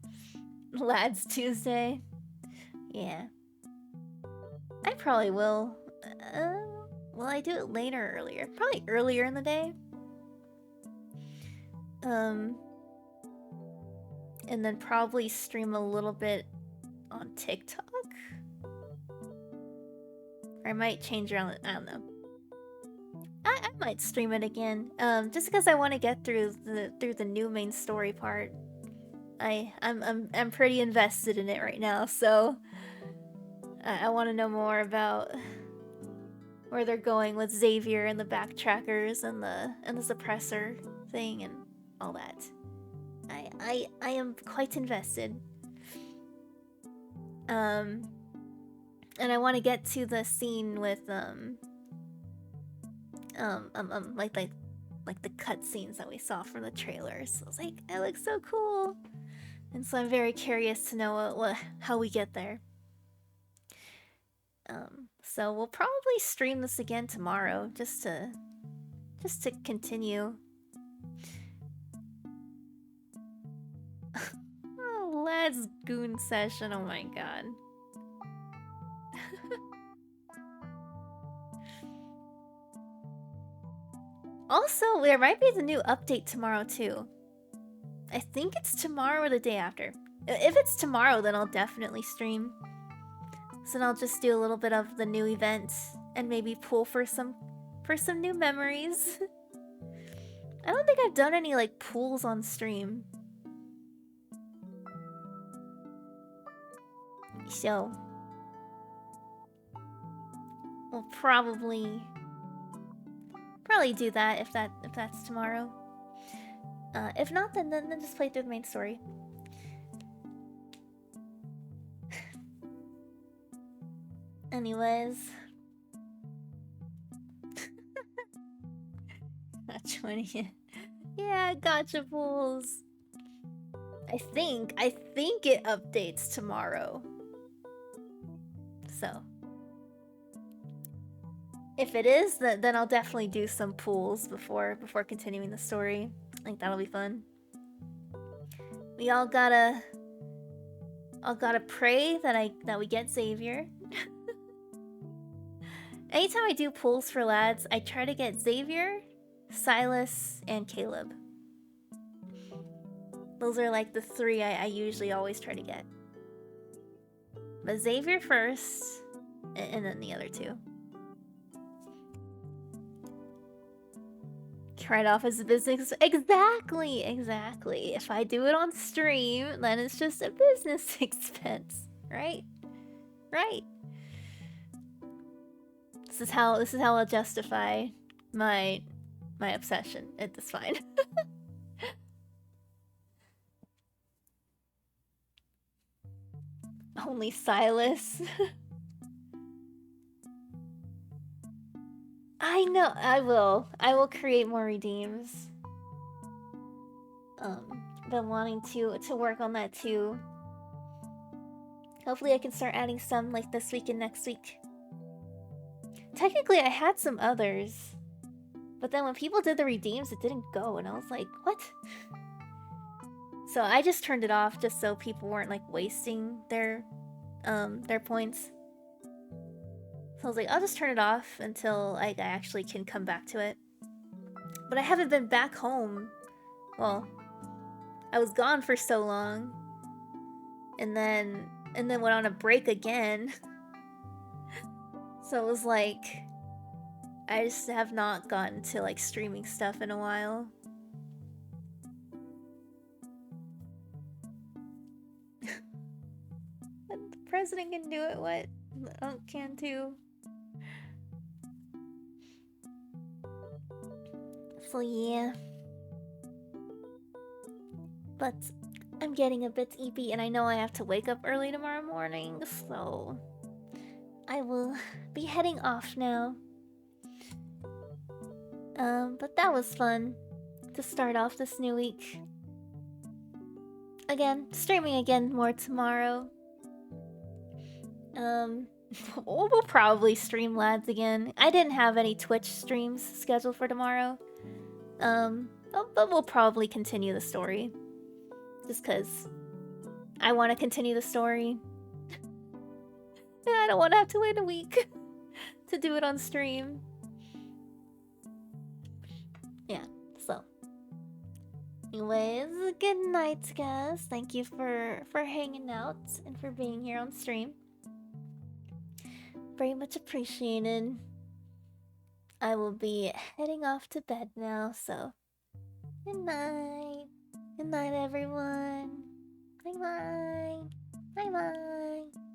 Lads Tuesday. Yeah. I probably will. Will I do it later or earlier? Probably earlier in the day. And then probably stream a little bit on TikTok. Or I might change around. I don't know. I might stream it again. Just because I want to get through the new main story part. I'm pretty invested in it right now, so I want to know more about where they're going with Xavier and the backtrackers and the suppressor thing and all that. I am quite invested. And I want to get to the scene with like the cutscenes that we saw from the trailers. I was like, that looks so cool. And so I'm very curious to know how we get there. So we'll probably stream this again tomorrow, just to continue. Oh, lads goon session, oh my god. Also, there might be the new update tomorrow too. I think it's tomorrow or the day after. If it's tomorrow, then I'll definitely stream. So then I'll just do a little bit of the new event and maybe pull for some new memories. I don't think I've done any like pulls on stream. So we'll probably do that if that's tomorrow. If not, then just play through the main story. Anyways. Not 20. Yeah, gotcha pools. I think it updates tomorrow. So if it is, then I'll definitely do some pools before continuing the story. I think that'll be fun. We all gotta pray that we get Xavier. Anytime I do pools for lads, I try to get Xavier, Silas, and Caleb. Those are like the three I usually always try to get. But Xavier first, and then the other two. Right off as a business. Exactly. If I do it on stream, then it's just a business expense, right? This is how I'll justify my obsession. It's fine. Only Silas. I know, I will create more redeems. Been wanting to work on that too. Hopefully I can start adding some like this week and next week. Technically I had some others, but then when people did the redeems it didn't go and I was like, what? So I just turned it off just so people weren't like wasting their points. So I was like, I'll just turn it off until I actually can come back to it. But I haven't been back home well, I was gone for so long, and then went on a break again. So it was like, I just have not gotten to like streaming stuff in a while. The president can do it, what? Unk can too. So yeah. But I'm getting a bit sleepy, and I know I have to wake up early tomorrow morning, so I will be heading off now. But that was fun to start off this new week. Again, streaming again more tomorrow. We'll probably stream Lads again. I didn't have any Twitch streams scheduled for tomorrow. But we'll probably continue the story. Just because I want to continue the story. And I don't want to have to wait a week to do it on stream. Yeah, so. Anyways, good night, guys. Thank you for hanging out and for being here on stream. Very much appreciated. I will be heading off to bed now, so good night. Good night, everyone. Bye-bye. Bye-bye.